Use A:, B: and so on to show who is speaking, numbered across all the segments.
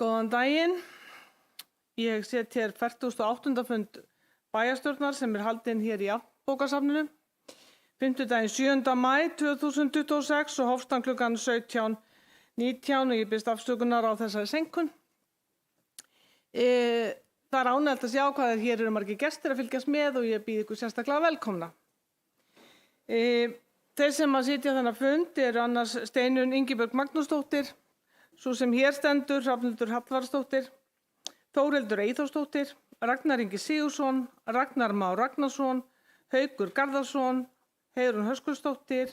A: Góðan daginn. Ég set hér 48. fund bæjarstjórnar sem haldinn hér í Bókasafninu. Fimmtudaginn 7. maí 2026 og hófst hann klukkan 17:19 og ég biðst afsökunar á þessari seinkun. Það er ánægjulegt að sjá hvað hér eru margir gestir að fylgjast með og ég býð ykkur sérstaklega velkomna. Þeir sem að sitja þennan fund eru annars Steinunn Ingibjörg Magnúsdóttir, sú sem hér stendur, Hrafnhildur Hallvarðsdóttir, Þórhildur Eyþórsdóttir, Ragnar Ingi Sigurðsson, Ragnar Már Ragnarsson, Haukur Garðarsson, Heiðrún Höskuldsdóttir,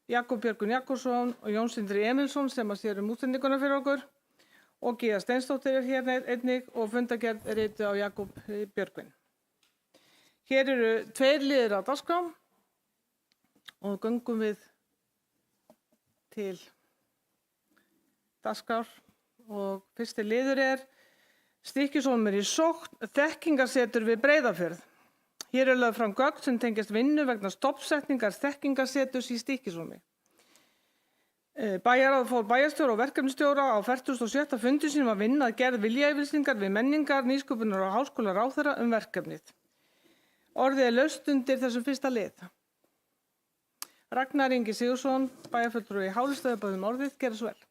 A: Jakob Björgvin Jakobsson og Jón Sindri Emilsson sem að sér útsendinguna fyrir okkur og Gígja Steinsdóttir er hér einnig og fundargerð er ritið á Jakob Björgvin. Hér eru 2 liðir á dagskrá og göngum við til dagskrár og fyrsti liður er Stykkishólmur í sókn, þekkingarsetur við Breiðafjörð. Hér er lögð fram gögn sem tengjast vinnu vegna stoppsetningar þekkingarseturs í Stykkishólmi. Bæjarráð fól bæjarstjóra og verkefnisstjóra á 47. fundi sínum að vinna að gerð viljayfirlýsingar við menningar, nýsköpunar og háskólaráðherra verkefnið. Orðið er laust undir þessum fyrsta lið. Ragnar Ingi Sigurðsson, bæjarfulltrúi í Hálistað, bað orðið, gerðu svo vel.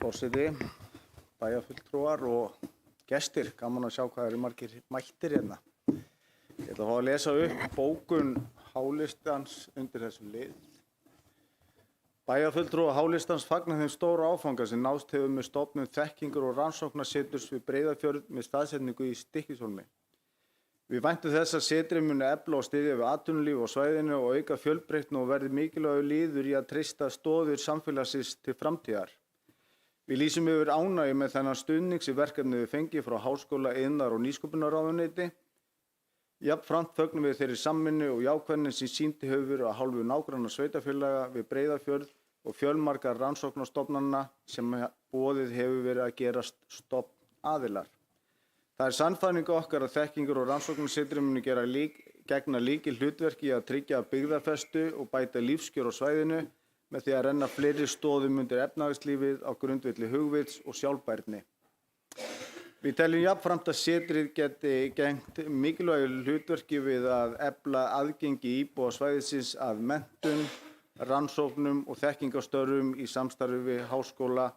B: Forseti, bæjarfulltrúar og gestir, gaman að sjá hvað eru margir mættir hérna. Ég ætla að fá að lesa upp bókun Hálistans undir þessum lið. Bæjarfulltrúar Hálistans fagna þeim stóra áfanga sem nást hefur með stofnun þekkingar og rannsóknarseturs við Breiðafjörð með staðsetningu í Stykkishólmi. Við væntum þess að setrið muni efla og styðja við atvinnulíf á svæðinu og auka fjölbreytni og verði mikilvægur liður í að treysta stoðir samfélagsins til framtíðar. Við lýsum yfir ánægju með þennan stuðning sem verkefnið við fengið frá Háskóla-, iðnaðar- og nýsköpunarráðuneyti. Jafnframt fögnum við þeirri samvinnu og jákvæðni sem sýndi hefur verið af hálfu nágranna sveitarfélaga við Breiðafjörð og fjölmargar rannsóknarstofnana sem boðið hefur verið að gerast stofnaðilar. Það er sannfæring okkar að þekkingar- og rannsóknarsetri muni gegna lykilhlutverki í að tryggja byggðarfestu og bæta lífskjör á svæðinu með því að renna fleiri stoðum undir efnahagslífið á grundvelli hugvits og sjálfbærni. Við teljum jafnframt að setrið geti gegnt mikilvægu hlutverki við að efla aðgengi íbúa svæðisins að menntun, rannsóknum og þekkingarstörfum í samstarfi við háskóla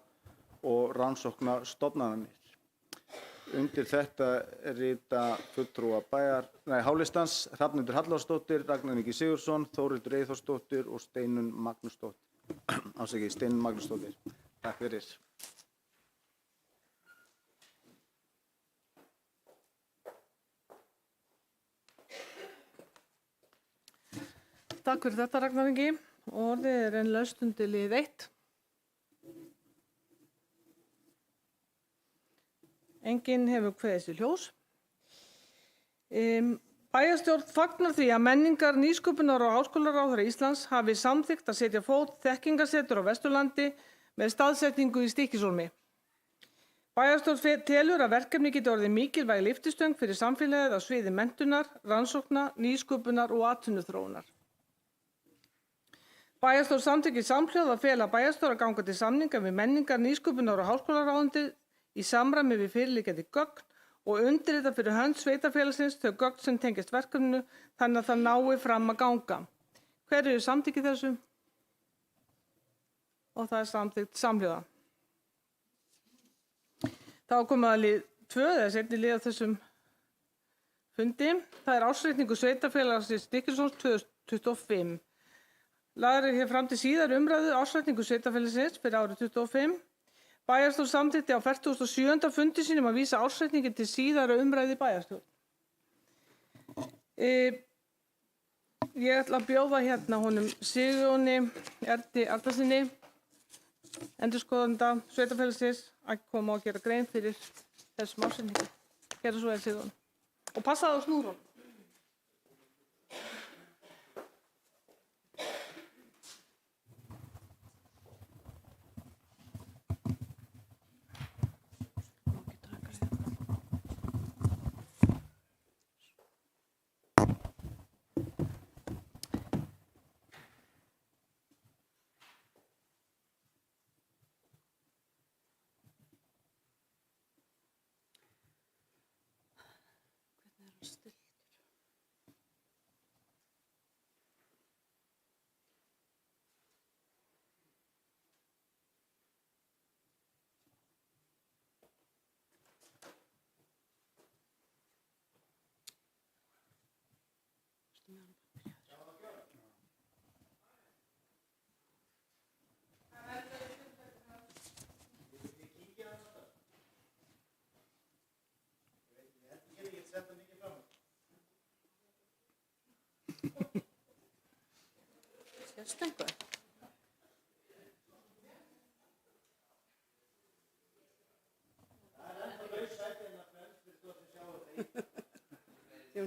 B: og rannsóknarstofnanir. Undir þetta rita fulltrúar Hálistans, Hrafnhildur Hallvarðsdóttir, Ragnar Ingi Sigurðsson, Þórhildur Eyþórsdóttir og Steinunn Magnúsdóttir. Steinunn Magnúsdóttir. Takk fyrir.
A: Takk fyrir þetta, Ragnar Ingi. Orðið er enn laust undir lið 1. Enginn hefur kveðið sér ljós. Bæjarstjórn fagnar því að menningar, nýsköpunar og háskólaráðherra Íslands hafi samþykkt að setja fót þekkingarsetur á Vesturlandi með staðsetningu í Stykkishólmi. Bæjarstjórn telur að verkefni geti orðið mikilvæg lyftistöng fyrir samfélagið á sviði menntunar, rannsókna, nýsköpunar og atvinnuþróunar. Bæjarstjórn samþykkir samhljóða að fela bæjarstjóra að ganga til samninga við menningar, nýsköpunar og háskólaráðuneytið í samræmi við fyrirliggjandi gögn og undirrita fyrir hönd sveitarfélagsins þau gögn sem tengjast verkefninu þannig að það nái fram að ganga. Hver eru samþykkið þessu? Og það er samþykkt samhljóða. Þá komum við að lið 2, eða seinni lið á þessum fundi. Það er ársreikningur sveitarfélagsins Stykkishólms 2025. Lagður er hér fram til síðari umræðu ársreikningur sveitarfélagsins fyrir árið 2025. Bæjarstjórn samþykkti á 47. fundi sínum að vísa ársreikningi til síðari umræðu í bæjarstjórn. Ég ætla að bjóða hérna honum Sigurjóni Erni Arnarsyni, endurskoðanda sveitarfélagsins, að koma og gera grein fyrir þessum ársreikningi. Gerðu svo vel, Sigurjón. Og passaðu á snúrunum.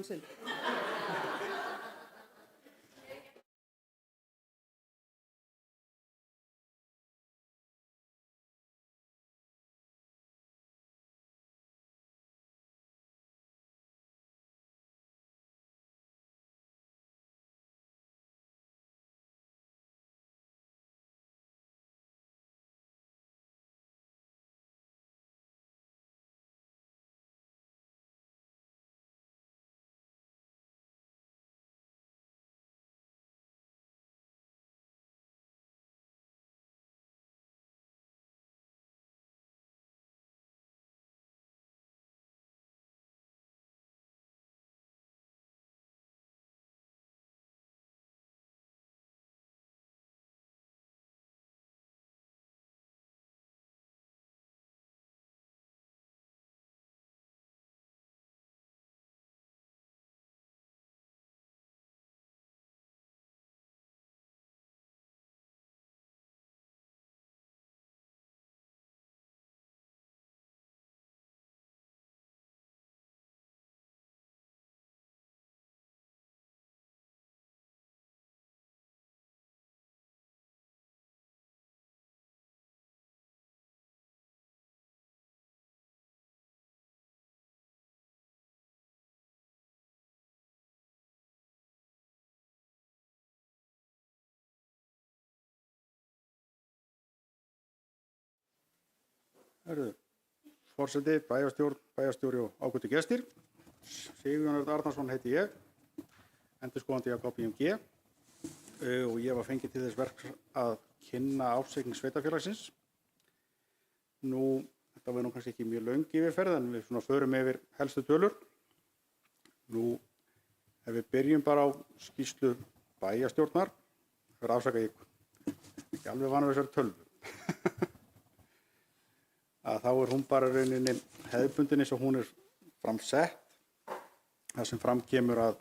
C: sinn.
D: Herðu, forseti, bæjarstjóri og ágætu gestir. Sigurjón Örn Arnarsson heiti ég, endurskoðandi hjá KPMG og ég var fengið til þess verks að kynna ársreikning sveitarfélagsins. Nú, þetta var nú kannski ekki mjög löng yfirferð en við svona förum yfir helstu tölur. Nú, ef við byrjum bara á skýrslu bæjarstjórnar, fyrir afsaka ég ekki alveg vanur þessari tölvu. Að þá hún bara rauninni hefðbundin eins og hún framsett. Það sem fram kemur að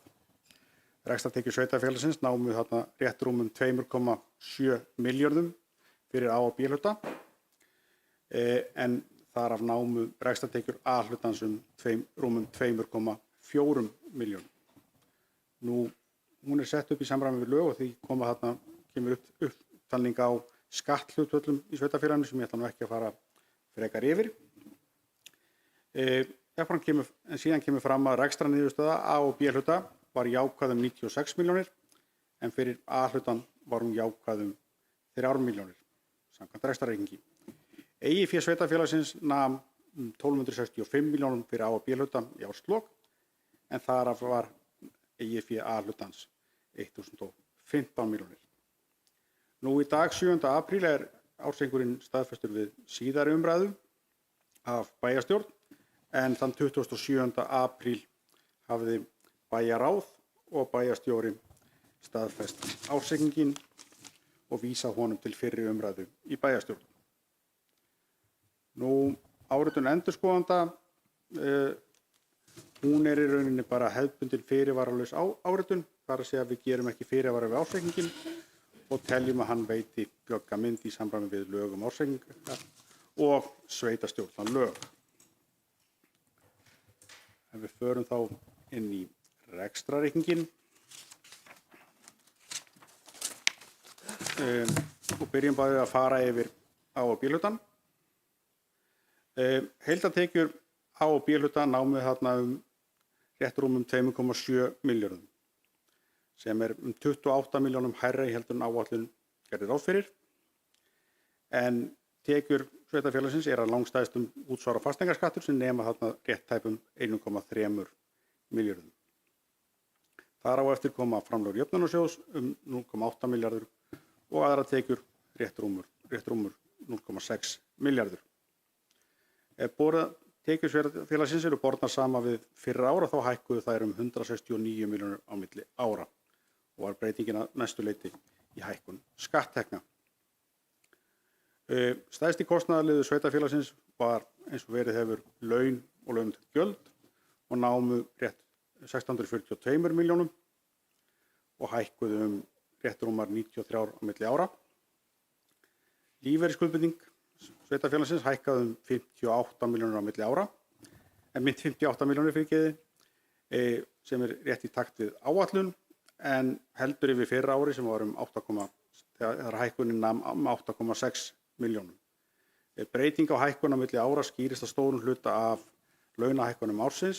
D: rekstrartekjur sveitarfélagsins námu þarna rétt rúmum 2,7 milljörðum fyrir A- og B-hluta. En þar af námu rekstrartekjur A-hlutans rúmum 2,4 milljörðum. Nú, hún sett upp í samræmi við lög og því kemur upptalning á skatthlutföllum í sveitarfélaginu sem ég ætla nú ekki að fara frekar yfir. En síðan kemur fram að rekstrarniðurstaða A- og B-hluta var jákvæð 96 milljónir en fyrir A-hlutan var hún jákvæð 3 milljónir samkvæmt rekstrarreikningi. Eigið fé sveitarfélagsins nam 1265 milljónum fyrir A- og B-hluta í árslok en þar af var eigið fé A-hlutans 1015 milljónir. Nú í dag 7. apríl ársreikningurinn staðfestur við síðari umræðu af bæjarstjórn en þann 27. apríl hafði bæjarráð og bæjarstjóri staðfest ársreikninginn og vísað honum til fyrri umræðu í bæjarstjórn. Nú, áritun endurskoðanda, hún í rauninni bara hefðbundin fyrirvaralaus áritun, þar að segja að við gerum ekki fyrirvara við ársreikninginn og teljum að hann veiti glögga mynd í samræmi við lög ársreikninga og sveitarstjórnarlög. Ef við förum þá inn í rekstrarreikninginn og byrjum bara að fara yfir A- og B-hlutan. Heildartekjur A- og B-hluta námu þarna rétt rúmum 2,7 milljörðum. Sem 28 milljónum hærri heldur en áætlun gerði ráð fyrir. En tekjur sveitarfélagsins að langstæðstum útsvara fasteignaskattur sem nema þarna rétt tæpum 1,3 milljörðum. Þar á eftir koma framlög jöfnunarsjóðs 0,8 milljarður og aðra tekjur rétt rúmur 0,6 milljarður. Ef tekjur sveitarfélagsins eru bornar sama við fyrra ára þá hækkuðu þær 169 milljónir á milli ára og var breytingin að mestu leyti í hækkun skatttekna. Stærsti kostnaðarliður sveitarfélagsins var eins og verið hefur laun og launatengd gjöld og námu rétt 642 milljónum og hækkuðu rétt rúmar 93 á milli ára. Lífeyrisskuldbinding sveitarfélagsins hækkaði 58 milljónir á milli ára en 58 milljónir fyrirgefið sem rétt í takt við áætlun en heldur yfir fyrra ári sem var þegar hækkunin nam 8,6 milljónum. Breyting á hækkun á milli ára skýrist að stórum hluta af launahækkunum ársins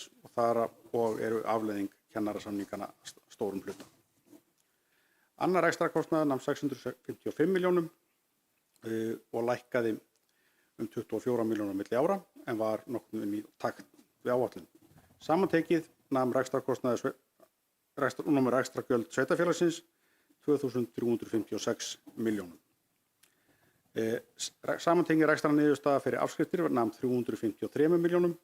D: og eru afleiðing kennarasamningana stórum hluta. Annar rekstrarkostnaður nam 655 milljónum og lækkaði 24 milljónum milli ára en var nokkuð í takt við áætlun. Samantekið nam rekstrargjöld sveitarfélagsins 2.356 milljónum. Samantekið rekstrarniðurstaða fyrir afskriftir nam 353 milljónum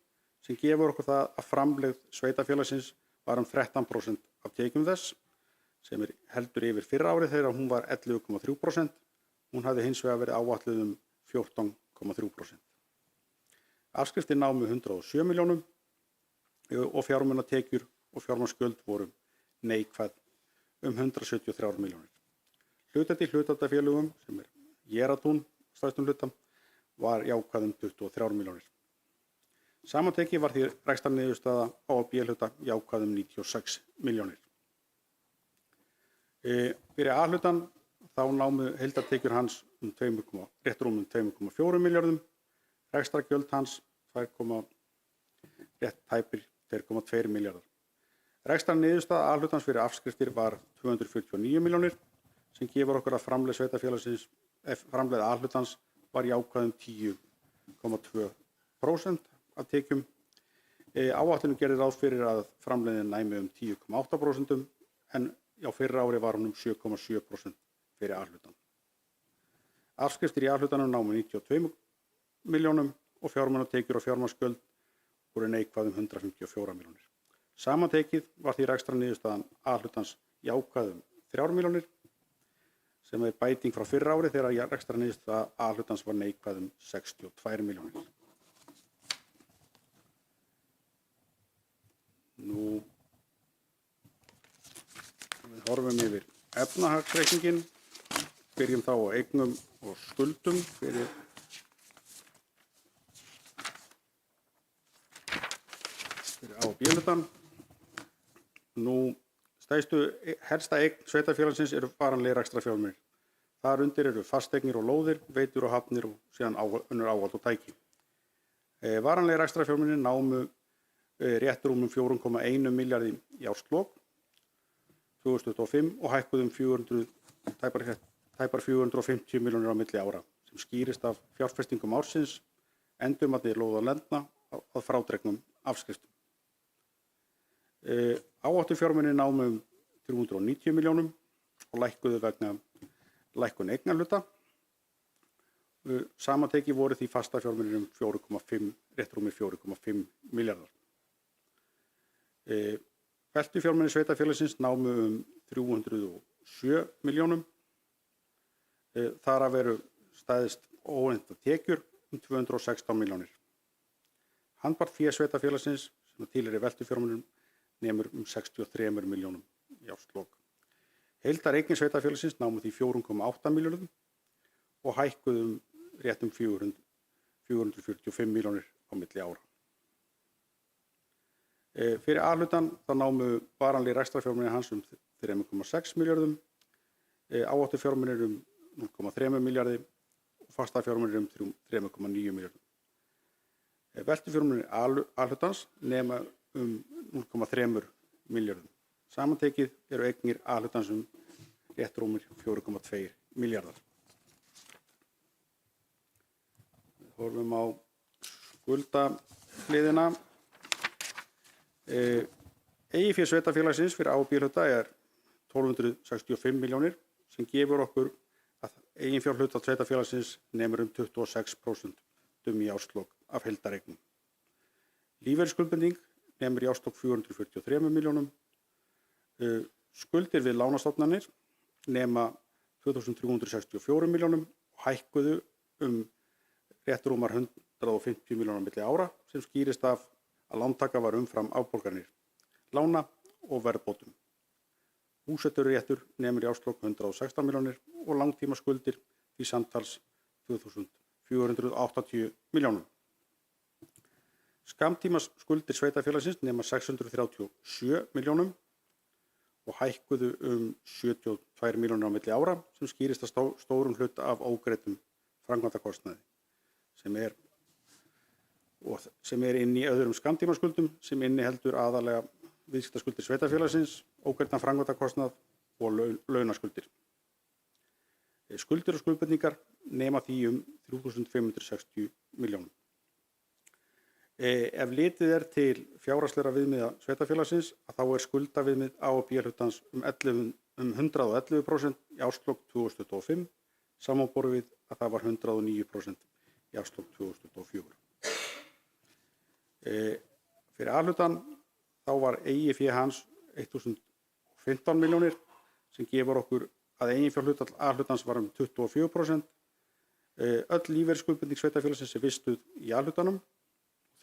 D: sem gefur okkur það að framlegð sveitarfélagsins var 13% af tekjum þess sem heldur yfir fyrra ári þegar hún var 11,3%. Hún hafði hins vegar verið áætluð 14,3%. Afskriftir námu 107 milljónum og fjármunatekjur og fjármagnsgjöld voru neikvæð 173 milljónir. Hlutdeild í hlutdeildarfélögum sem Geratún stærstum hluta var jákvæð 23 milljónir. Samantekið var því rekstrarniðurstaða á B-hluta jákvæð 96 milljónir. Fyrir A-hlutan þá námu heildartekjur hans rétt rúmum 2,4 milljörðum, rekstrargjöld hans rétt tæpir 2,2 milljarðar. Rekstrarniðurstaða A-hlutans fyrir afskriftir var 249 milljónir sem gefur okkur að framlegð A-hlutans var jákvæð 10,2% af tekjum. Áætlunin gerði ráð fyrir að framlegðin næmi 10,8% en á fyrra ári var hún 7,7% fyrir A-hlutan. Afskriftir í A-hlutanum námu 92 milljónum og fjármunatekjur og fjármagnsgjöld voru neikvæð 154 milljónir. Samantekið var því rekstrarniðurstaðan A-hlutans jákvæð 3 milljónir sem bæting frá fyrra ári þegar rekstrarniðurstaða A-hlutans var neikvæð 62 milljónir. Nú við horfum yfir efnahagsreikninginn, byrjum þá á eignum og skuldum fyrir A og B-hlutan. Nú helsta eign sveitarfélagsins eru varanlegir rekstrarfjármunir. Þar undir eru fasteignir og lóðir, veitur og hafnir og síðan önnur áhald og tæki. Varanlegir rekstrarfjármunir námu rétt rúmum 4,1 milljarði í árslok 2025 og hækkuðum tæpar 450 milljónir á milli ára sem skýrist af fjárfestingum ársins, endurmati lóða og lendna að frádregnum afskriftum. Áhættufjármunir námu 390 milljónum og lækkuðu vegna lækkun eignarhluta. Samantekið voru því fastafjármunir rétt rúmir 4,5 milljarðar. Veltufjármunir sveitarfélagsins námu 307 milljónum. Þar af eru stæðist óinnheimtar tekjur 216 milljónir. Handbært fé sveitarfélagsins sem tilheyrir veltufjármunum nemur 63 milljónum í árslok. Heildareignir sveitarfélagsins námu því 4,8 milljörðum og hækkuðum rétt 445 milljónir á milli ára. Fyrir A-hlutan þá námu varanlegir rekstrarfjármunir hans 3,6 milljörðum, áhættufjármunir 0,3 milljarði og fastafjármunir 3,9 milljarðum. Veltufjármunir A-hlutans nema 0,3 milljörðum. Samantekið eru eignir A-hlutans rétt rúmir 4,2 milljarðar. Við horfum á skuldahliðina. Eigið fé sveitarfélagsins fyrir A og B-hluta 1265 milljónir sem gefur okkur að eiginfjárhlutfall sveitarfélagsins nemur 26% í árslok af heildareignum. Lífeyrisskuldbinding nemur í árslok 443 milljónum. Skuldir við lánastofnanir nema 2.364 milljónum og hækkuðu rétt rúmar 150 milljónum milli ára sem skýrist af að lántaka var umfram afborganir lána og verðbótum. Búseturéttur nemur í árslok 116 milljónir og langtímaskuldir því samtals 2.480 milljónum. Skammtímaskuldir sveitarfélagsins nema 637 milljónum og hækkuðu 72 milljónir á milli ára sem skýrist að stórum hluta af ógreiddum framkvæmdakostnaði sem er inn í öðrum skammtímaskuldum sem inniheldur aðalega viðskiptaskuldir sveitarfélagsins, ógreiddan framkvæmdakostnað og launaskuldir. Skuldir og skuldbindingar nema því 3.560 milljónum. Ef litið til fjárhagslegra viðmiða sveitarfélagsins þá skuldaviðmið A og B hlutans 111% í árslok 2025 samanborið við að það var 109% í árslok 2024. Fyrir A hlutan þá var eigið fé hans 1.015 milljónir sem gefur okkur að eiginfjárhlutfall A hlutans var 24%. Öll lífeyrisskuldbinding sveitarfélagsins vistuð í A hlutanum,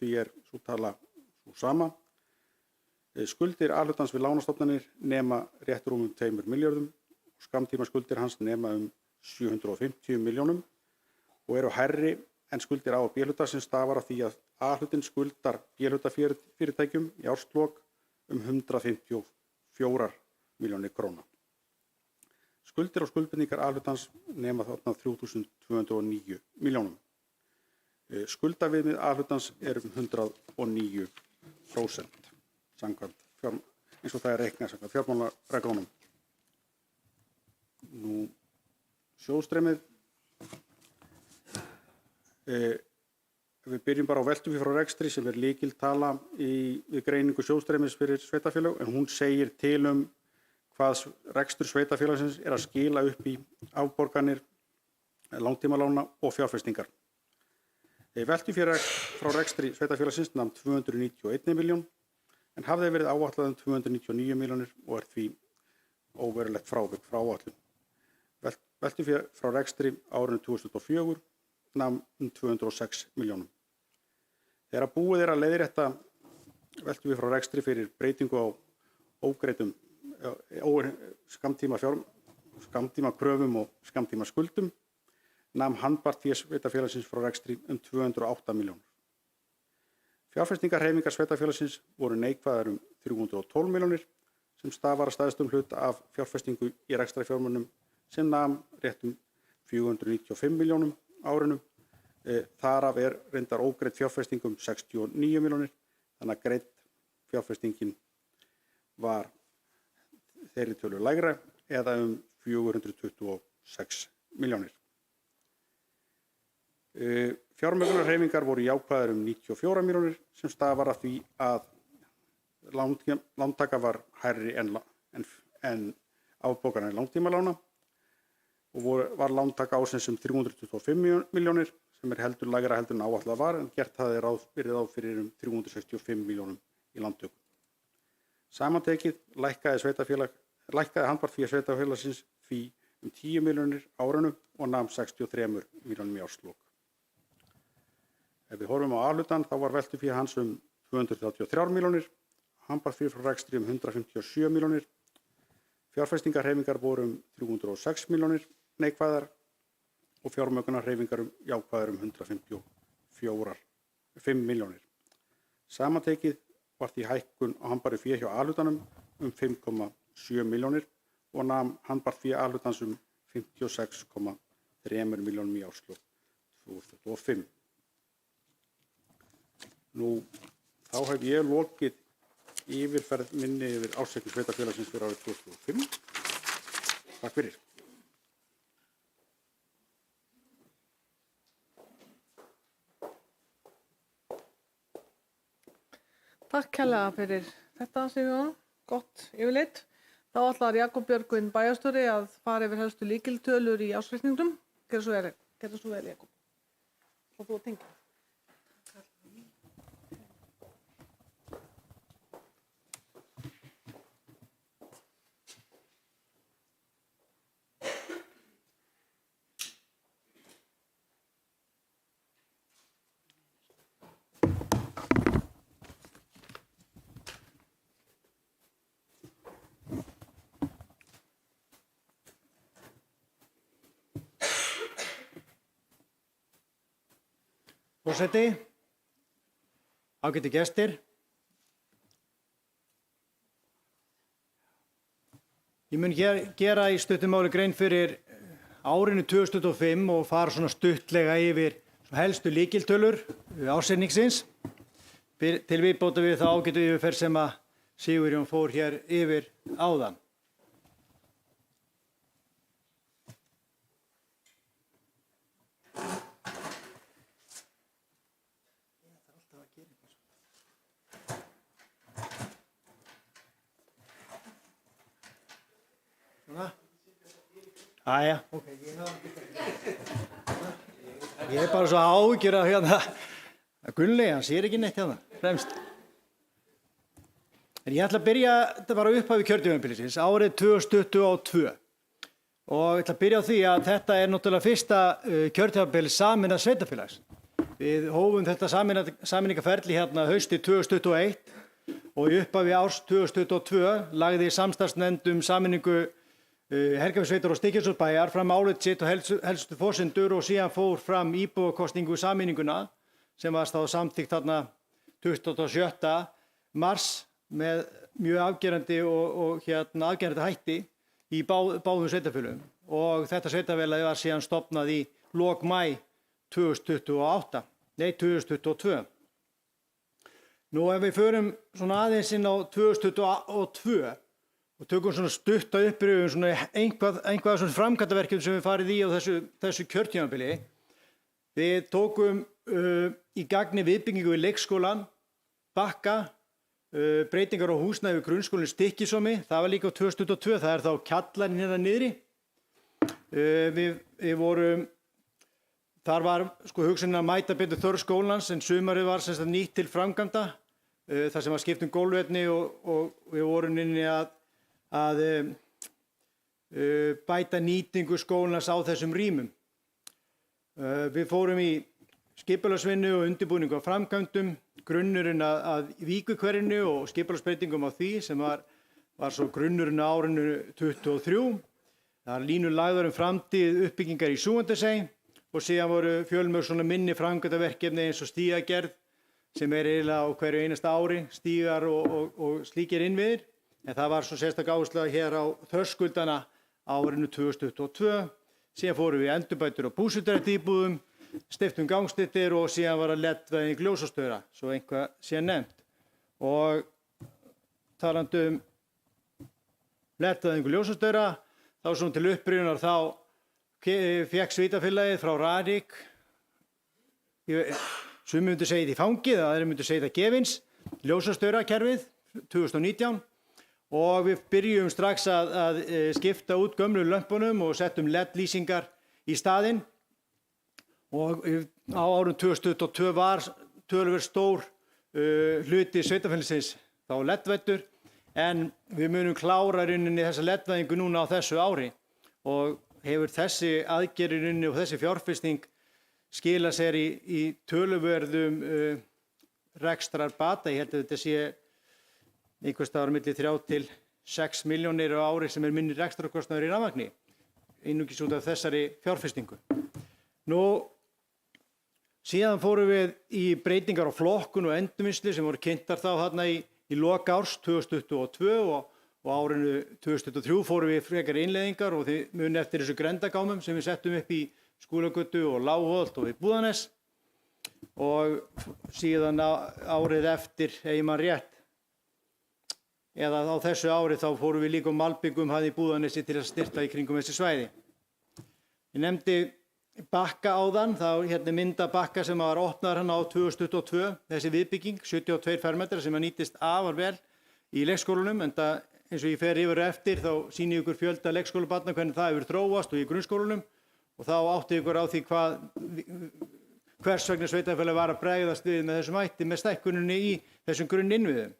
D: því sú tala sú sama. Skuldir A hlutans við lánastofnanir nema rétt rúmum 2 milljörðum og skammtímaskuldir hans nema 750 milljónum og eru hærri en skuldir A og B hluta sem stafar af því að A hlutin skuldar B hluta fyrirtækjum í árslok 154 milljónir króna. Skuldir og skuldbindingar A hlutans nema þarna 3.209 milljónum. Skuldaviðmið A hlutans 109% samkvæmt eins og það reiknað samkvæmt fjármálareglunum. Nú sjóðstreymið. Við byrjum bara á veltufé frá rekstri sem lykiltala við greiningu sjóðstreymis fyrir sveitarfélög en hún segir til hvað rekstur sveitarfélagsins að skila upp í afborganir, langtímalána og fjárfestingar. Veltufé frá rekstri sveitarfélagsins nam 291 milljón en hafði verið áætlað 299 milljónir og því óverulegt frávik frá áætlun. Veltufé frá rekstri árinu 2004 nam 206 milljónum. Þegar búið að leiðrétta veltufé frá rekstri fyrir breytingu á ógreiddum skammtímakröfum og skammtímaskuldum nam handbært fé sveitarfélagsins frá rekstri 208 milljónir. Fjárfestingarhreyfingar sveitarfélagsins voru neikvæðar 312 milljónir sem stafar að stærstum hluta af fjárfestingu í rekstrarfjármunum sem nam réttum 495 milljónum árinu. Þar af reyndar ógreidd fjárfesting 69 milljónir, þannig að greidd fjárfestingin var þeirri tölu lægra eða 426 milljónir. Fjármögnunarhreyfingar voru jákvæðar 94 milljónir sem stafar af því að lántaka var hærri en afborganir langtímalána og var lántaka ársins 325 milljónir sem heldur lægra heldur en áætlað var en gert hafði verið ráð fyrir 365 milljónum í lántöku. Samantekið lækkaði handbært fé sveitarfélagsins því 10 milljónir árinu og nam 63 milljónum í árslok. Ef við horfum á A-hlutann þá var veltufé hans 233 milljónir, handbært fé frá rekstri 157 milljónir, fjárfestingarhreyfingar voru 306 milljónir neikvæðar og fjármögnunarhreyfingar jákvæðar 154 milljónir. Samantekið var því hækkun á handbæru fé hjá A-hlutanum 5,7 milljónir og nam handbært fé A-hlutans 56,3 milljónum í árslok 2025. Nú, þá hef ég lokið yfirferð minni yfir ársreikning sveitarfélagsins fyrir árið 2005. Takk fyrir.
A: Takk kærlega fyrir þetta, Sigurjón. Gott yfirlit. Þá ætlar Jakob Björgvin bæjarstjóri að fara yfir helstu lykiltölur í ársreikningnum. Gerðu svo vel, Jakob. Og þú að tengja.
C: Forseti, Ágætu gestir. Ég mun gera í stuttu máli grein fyrir árinu 2025 og fara svona stuttlega yfir helstu lykiltölur ársreikningsins til viðbótar við þá ágætu yfirferð sem að Sigurjón fór hér yfir áðan. Æja, ok. Ég bara svo áhyggjur af hérna. Gunnlaugur, hann sér ekki neitt hérna, fremst. En ég ætla að byrja, þetta var upphafi kjörtímabilisins, árið 2022. Og ég ætla að byrja á því að þetta er náttúrulega fyrsta kjörtímabilis sameinað sveitarfélags. Við hófum þetta sameiningarferli hérna haustið 2021 og í upphafi árs 2022 lagði samstarfsnefnd sameiningu Helgafellssveitar og Stykkishólmsbæjar fram álit sitt og helstu forsendur og síðan fór fram íbúakosningu sameininguna sem var þá samþykkt þarna 27. mars með mjög afgerandi og afgerandi hætti í báðum sveitarfélögum og þetta sveitarfélag var síðan stofnað í lok maí 2022. Nú ef við förum svona aðeins inn á 2022 og tökum svona stutta upprifjun svona einhvað svona framkvæmdaverkefni sem við farið í á þessu kjörtímabili. Við tókum í gagni viðbyggingu í leikskólan, Bakka, breytingar á húsnæði við grunnskólinn Stykkishólmi, það var líka á 2022, það er þá kjallarinn hérna niðri. Við vorum, þar var sko hugsunin að mæta betur þörf skólans en sumarið var sem sagt nýtt til framkvæmda, þar sem var skipt gólfefni og við vorum inni að bæta nýtingu skólans á þessum rýmum. Við fórum í skipulagsvinnu og undirbúningu á framkvæmdum, grunnurinn að Víkurhverfinu og skipulagsbreytingum á því sem var svo grunnurinn á árinu 2023. Það var línur lagðar framtíð uppbyggingar í Súgandasey og síðan voru fjölmörg svona minni framkvæmdaverkefni eins og stígagerð sem er eiginlega á hverju einasta ári, stígar og slíkir innviðir. En það var svo sérstaklega áhersla hér á þröskuldana árinu 2022. Síðan fórum við endurbætur á búseturéttaríbúðum, steyptum gangstéttir og síðan var að LED-væðing ljósastaura, svo eitthvað sé nefnt. Og talandi LED-væðingu ljósastaura, þá svona til upprifjunar þá fékk sveitarfélagið frá Rarik, sumir myndu segja þetta í fangið, aðrir myndu segja þetta gefins, ljósastaurakerfið 2019. Og við byrjum strax að skipta út gömlu lömpunum og settum LED-lýsingar í staðinn. Og á árum 2022 var töluvert stór hluti sveitarfélagsins þá LED-væddur en við munum klára rauninni þessa LED-væðingu núna á þessu ári og hefur þessi aðgerð í rauninni og þessi fjárfesting skilað sér í töluverðum rekstrarbata. Ég held að þetta sé einhvers staðar milli 3 til 6 milljónir á ári sem minni rekstrarkostnaður í rafmagni, einungis út af þessari fjárfestingu. Nú, síðan fórum við í breytingar á flokkun og endurvinnslu sem voru kynntar þá þarna í lok árs 2022 og árinu 2023 fórum við frekar innleiðingar og þið muni eftir þessu grendagámum sem við settum upp í Skúlagötu og Lágholt og í Búðanes og síðan árið eftir, ef ég man rétt, eða á þessu ári þá fórum við líka malbyggum í Búðanesi til að styrta í kringum þessi svæði. Ég nefndi Bakka áðan, þá hérna mynda Bakka sem var opnaður hann á 2022, þessi viðbygging, 72 fermetrar sem nýtist afar vel í leikskólanum, en það eins og ég fer yfir eftir þá sýni ykkur fjölda leikskólabarna hvernig það hefur þróast og í grunnskólanum og þá átti ykkur á því hvers vegna sveitarfélag var að bregðast við með þessum hætti með stækkuninni í þessum grunninnviðum.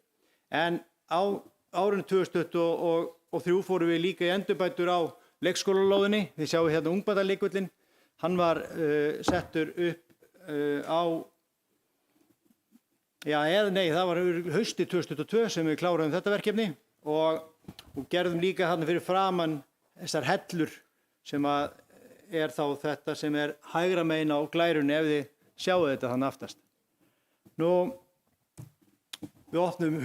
C: En á árinu 2023 fórum við líka í endurbætur á leikskólalóðinni. Þið sjáum hérna Ungbarnaleikvöllinn. Hann var settur upp það var haustið 2022 sem við kláruðum þetta verkefni og gerðum líka þarna fyrir framan þessar hellur sem er þá þetta sem er hægra megin á glærunni ef þið sjáu þetta þannig aftast. Nú, Við opnum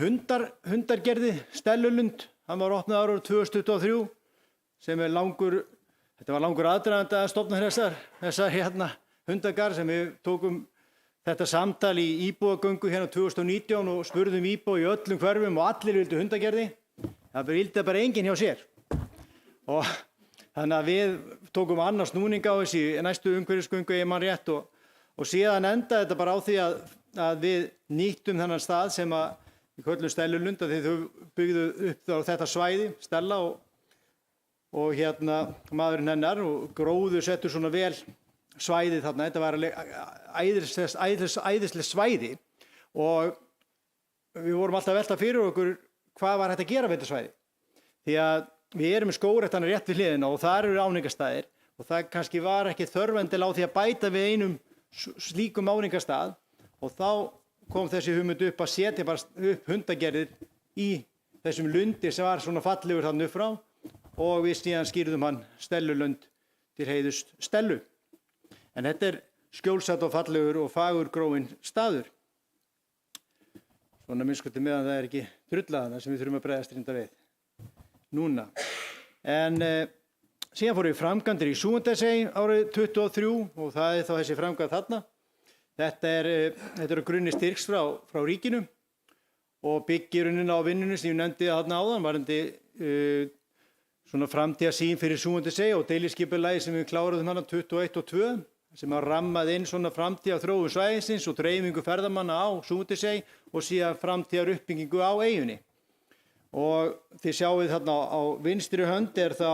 C: hundargerði, Stellulund, hann var opnað árið 2023 sem þetta var langur aðdragandi að stofna þessar hundagarð sem við tókum þetta samtal í íbúagöngu hérna 2019 og spurðum íbúa í öllum hverfum og allir vildu hundagerði. Það vildi bara enginn hjá sér. Og þannig að við tókum annar snúning á þessi næstu umhverfisgöngu ef man rétt og síðan endaði þetta bara á því að við nýttum þennan stað sem við köllum Stellulund því þau byggðu upp á þetta svæði, Stella og hérna maðurinn hennar og gróður settur svona vel svæði þarna. Þetta var æðislega svæði og við vorum alltaf að velta fyrir okkur hvað var hægt að gera við þetta svæði. Því að við erum með skógræktina rétt við hliðina og þar eru áningarstaðir og það kannski var ekki þörfendilega á því að bæta við einum slíkum áningarstað og þá kom þessi hugmynd upp að setja bara upp hundagerðir í þessum lundi sem var svona fallegur þarna upp frá og við síðan skýrðum hann Stellulund til heiðurs Stellu. En þetta er skjólsætt og fallegur og fagurgróinn staður. Svona minnskuti meðan það er ekki drullaðana sem við þurfum að bregðast reynda við núna. En síðan fórum við framkvæmdir í Súgandasey árið 2023 og það er þá þessi framkvæmd þarna. Þetta er á grunni styrks frá ríkinu og byggir á vinnunni sem ég nefndi þarna áðan varðandi svona framtíðarsýn fyrir Súgandasey og deiliskipulagi sem við kláruðum hana 21 og 2 sem rammað inn svona framtíðarþróun svæðisins og dreifingu ferðamanna á Súgandasey og síðan framtíðaruppbyggingu á eyjunni. Og þið sjáið þarna á vinstri hönd er þá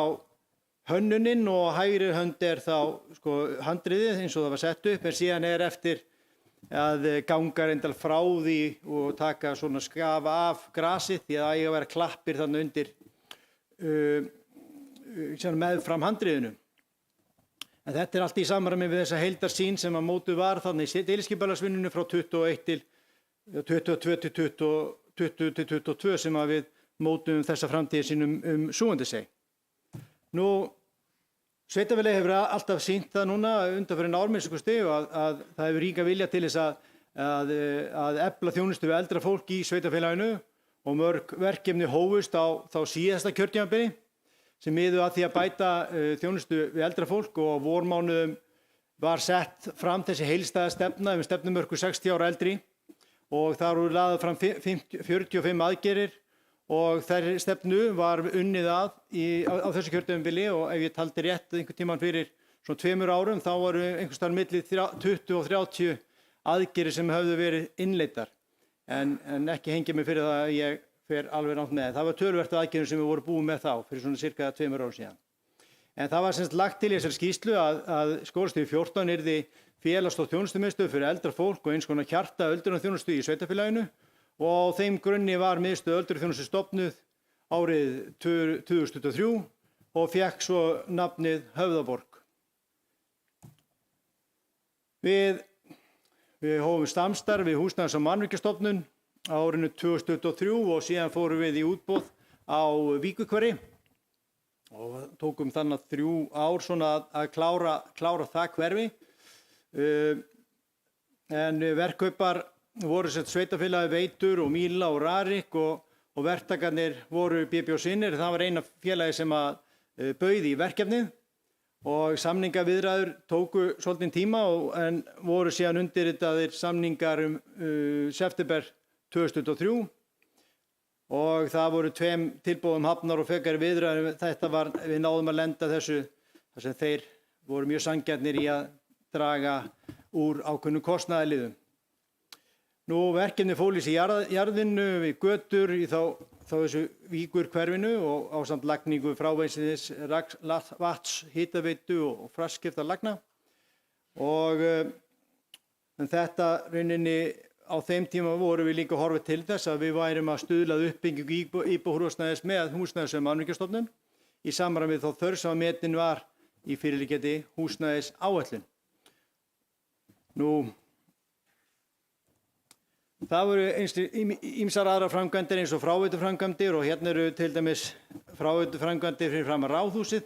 C: hönnunin og hægri hönd er þá handriðið eins og það var sett upp en síðan er eftir að ganga reyndar frá því og taka svona skafa af grasið því að það eiga að vera klappir þarna undir meðfram handriðinu. En þetta er allt í samræmi við þessa heildarsýn sem að mótuð var þannig í deiliskipulagsvinnunni frá 21 til 22 til 20 til 22 sem að við mótuðum þessa framtíðarsýn Súgandasey. Nú, sveitarfélagið hefur alltaf sýnt það núna undanfarin ár að það hefur ríka vilja til þess að efla þjónustu við eldra fólk í sveitarfélaginu og mörg verkefni hófust á síðasta kjörtímabili sem miðu að því að bæta þjónustu við eldra fólk og á vormánuðum var sett fram þessi heildstæða stefna stefnumörku 60 ára eldri og þar voru lagðar fram 45 aðgerðir og þeirri stefnu var unnið á þessu kjörtímabili og ef ég taldi rétt einhvern tímann fyrir svona 2 árum þá voru einhvers staðar milli 20 og 30 aðgerðir sem höfðu verið innleiddar en ekki hengja mig fyrir það að ég fer alveg rangt með. Það var töluvert aðgerðum sem við vorum búin með þá fyrir svona cirka 2 árum síðan. En það var semst lagt til í þessari skýrslu að skólastig 14 yrði félags- og þjónustumiðstöð fyrir eldra fólk og eins konar hjarta öldrunarþjónustu í sveitarfélaginu og á þeim grunni var miðstöð öldrunarþjónustu stofnuð árið 2023 og fékk svo nafnið Höfðaborg. Við hófum samstarf við Húsnæðis- og mannvirkjastofnun á árinu 2023 og síðan fórum við í útboð á Víkurhverfi og tókum þannig 3 ár svona að klára það hverfi. En verkkaupar voru sveitarfélagið Veitur og Míla og Rarik og verktakarnir voru BB og Sinnir. Það var eina félagi sem að bauð í verkefnið og samningaviðræður tóku svolítinn tíma en voru síðan undirritaðir samningar september 2023 og það voru 2 tilboðum hafnar og frekari viðræður. Við náðum að lenda þessu þar sem þeir voru mjög sanngjarnir í að draga úr ákveðnum kostnaðarliðum. Nú verkefni fól í sig jarðvinnu við götur í þá þessu Víkurhverfinu og ásamt lagningu fráveitsins vatns, hitaveitu og fjarskiptalagna og en þetta rauninni á þeim tíma voru við líka horfið til þess að við værum að stuðla að uppbyggingu íbúðarhúsnæðis með Húsnæðis- og mannvirkjastofnun í samræmi við þá þörf sem metin var í fyrirliggjandi húsnæðisáætlun. Nú það voru ýmsar aðrar framkvæmdir eins og fráveituframkvæmdir og hérna eru til dæmis fráveituframkvæmdir fyrir fram að Ráðhúsið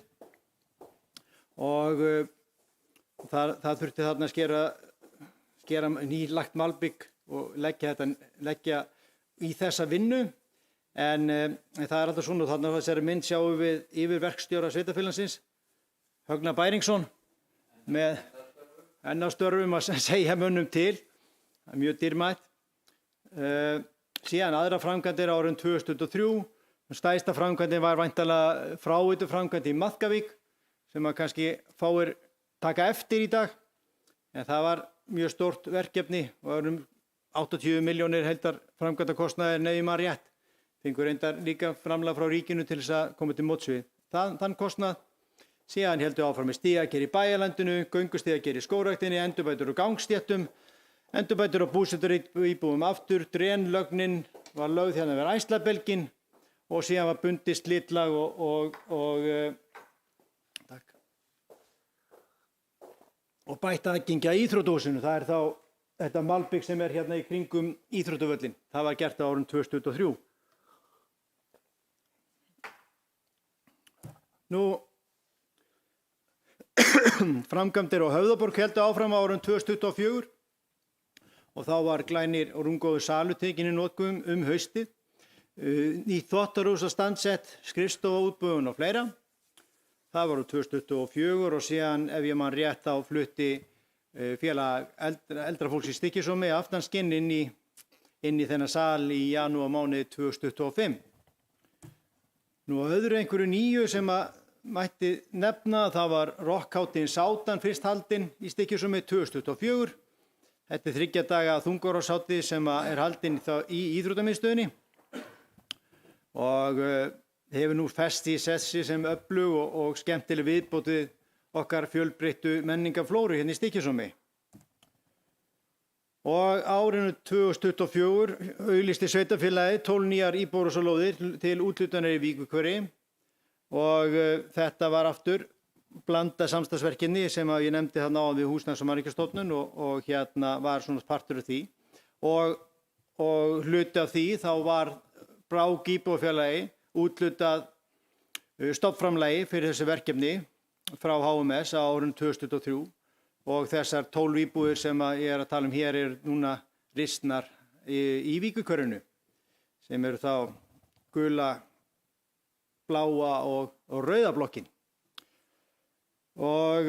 C: og það þurfti þarna að skera nýlagt malbygg og leggja í þessa vinnu en það er alltaf svona þarna á þessari mynd sjáum við yfirverkstjóra sveitarfélagsins Högna Bæringsson með enn á störfum að segja mönnum til. Það er mjög dýrmætt. Síðan aðra framkvæmdir árið 2023. Stærsta framkvæmdin var væntanlega fráveituframkvæmd í Matkavík sem að kannski fáir taka eftir í dag. En það var mjög stórt verkefni og 80 milljónir heildar framkvæmdakostnaðir ef ég man rétt. Fengur reyndar líka framlag frá ríkinu til þess að koma til móts við þann kostnað. Síðan heldur áfram með stigagerð í bæjarlandinu, göngustigagerð í skógræktinni, endurbætur og gangstéttum, endurbætur og búseturíbúðum aftur, drenlögnin var lögð hérna við Æslabelginn og síðan var bundið slitlag og bætt aðgengi að íþróttahúsinu. Það er þá þetta malbygg sem er hérna í kringum íþróttavöllin. Það var gert á árinu 2023. Framkvæmdir á Höfðaborg héldu áfram á árinu 2024 og þá var glænir og rúmgóður salur tekinn í notkun haustið. Nýtt þvottarhús og standsett, skrifstofa, útbúðun og fleira. Það var á 2024 og síðan ef ég man rétt þá flutti félag eldra fólks í Stykkishólmi aftanskinn inn í þennan sal í janúarmánuði 2025. Nú öðru einhverju nýju sem að mætti nefna, það var rokkhátíðin Sátan fyrst haldin í Stykkishólmi 2024. Þetta er 3 daga þungaráshátíð sem er haldin í íþróttamiðstöðinni og hefur nú fest í sessi sem öflug og skemmtileg viðbót við okkar fjölbreyttu menningarflóru hérna í Stykkishólmi. Og árinu 2024 auglýsti sveitarfélagið 12 nýjar íbúðarhúsalóðir til úthlutunar í Víkurhverfi og þetta var aftur blanda samstarfsverkefni sem ég nefndi þarna á við Húsnæðis- og mannvirkjastofnun og hérna var svona partur af því og hluti af því þá var Brák íbúðarfélagi úthlutað stofnframlagi fyrir þessi verkefni frá HMS á árinu 2023 og þessar 12 íbúðir sem ég er að tala um hér eru núna ristnar í Víkurhverfinu sem eru þá gula, bláa og rauða blokkin. Og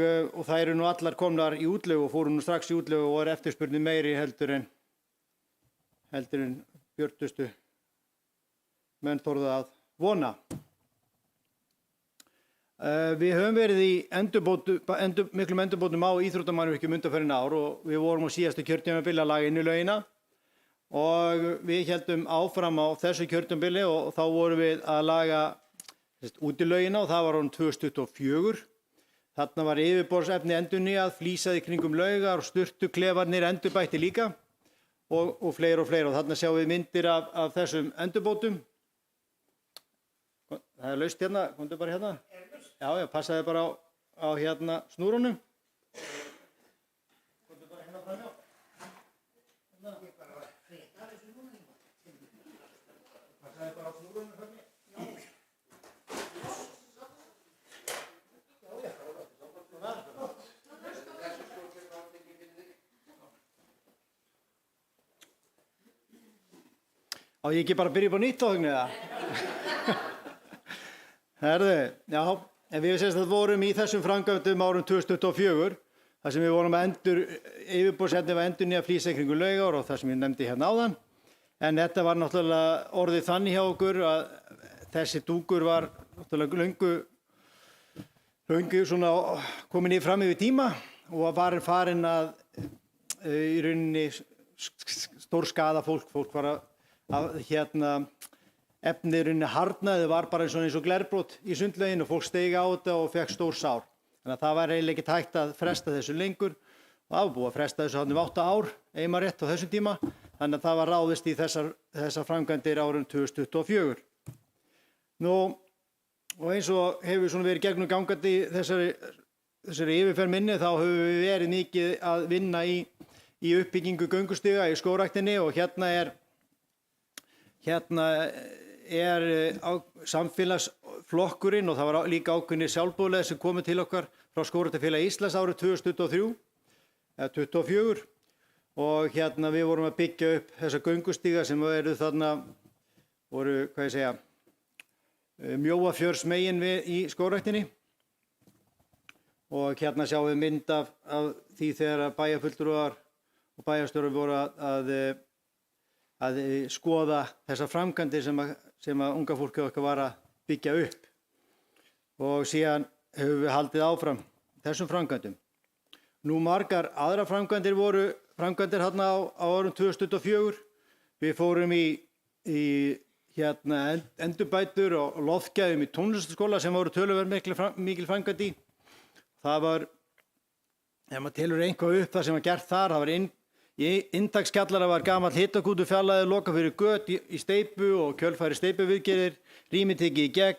C: það eru nú allar komnar í útleigu og fóru nú strax í útleigu og eftirspurnin meiri heldur en björtustu menn þorðu að vona. Við höfum verið í miklum endurbótum á íþróttamannvirkjum undanfarin ár og við vorum á síðasta kjörtímabili að laga innulögina og við héldum áfram á þessu kjörtímabili og þá vorum við að laga útilögina og það var árið 2024. Þarna var yfirborðsefni endurnýjað, flísaði kringum laugar og sturtuklefarnir endurbætti líka og fleira og fleira. Og þarna sjáum við myndir af þessum endurbótum. Það er laust hérna, komdu bara hérna. Já, passaði bara á hérna snúrunum. Komdu bara hérna fram hjá. Passaði bara á snúrunum fram hjá. Á ég ekki bara að byrja upp á nýtt á Högni eða? Herðu, já, en við sést að vorum í þessum framkvæmdum árum 2024, þar sem við vorum að yfirborðsefni var endurnýja flísa í kringum Laugar og það sem ég nefndi hérna áðan. En þetta var náttúrulega orðið þannig hjá okkur að þessi dúkur var náttúrulega löngu svona komin í fram yfir tíma og var farin að í rauninni stór skada fólk var að efnið rauninni harnaði var bara eins og glerbrot í sundlaugin og fólk steig á þetta og fekk stór sár. Þannig að það var eiginlega ekki hægt að fresta þessu lengur og það var búið að fresta þessu þarna 8 ár, einma rétt á þessum tíma. Þannig að það var ráðist í þessar framkvæmdir árið 2024. Nú, og eins og hefur svona verið gegnum gangandi þessari yfirferð minni þá höfum við verið mikið að vinna í uppbyggingu göngustiga í skógræktinni og hérna er samfélagsflokkurinn og það var líka ákveðnir sjálfboðaliðar sem komu til okkar frá Skógræktarfélagi Íslands árið 2023 eða 2024 og við vorum að byggja upp þessa göngustíga sem eru þarna, voru, Mjóafjörðsmegin í skógræktinni. Og sjáum við mynd af því þegar bæjarfulltrúar og bæjarstjórar voru að skoða þessar framkvæmdir sem að unga fólkið okkar var að byggja upp. Og síðan höfum við haldið áfram þessum framkvæmdum. Nú margar aðra framkvæmdir voru framkvæmdir hérna á árum 2024. Við fórum í endurbætur og loftgæðum í tónlistarskóla sem voru töluvert mikil framkvæmd í. Það var, ef maður telur eitthvað upp það sem var gert þar, það var í inntakskjallara var gamall hitakútur fjarlægður, lokað fyrir göt í steypu og kjölfæri steypuviðgerðir, rými tekið í gegn,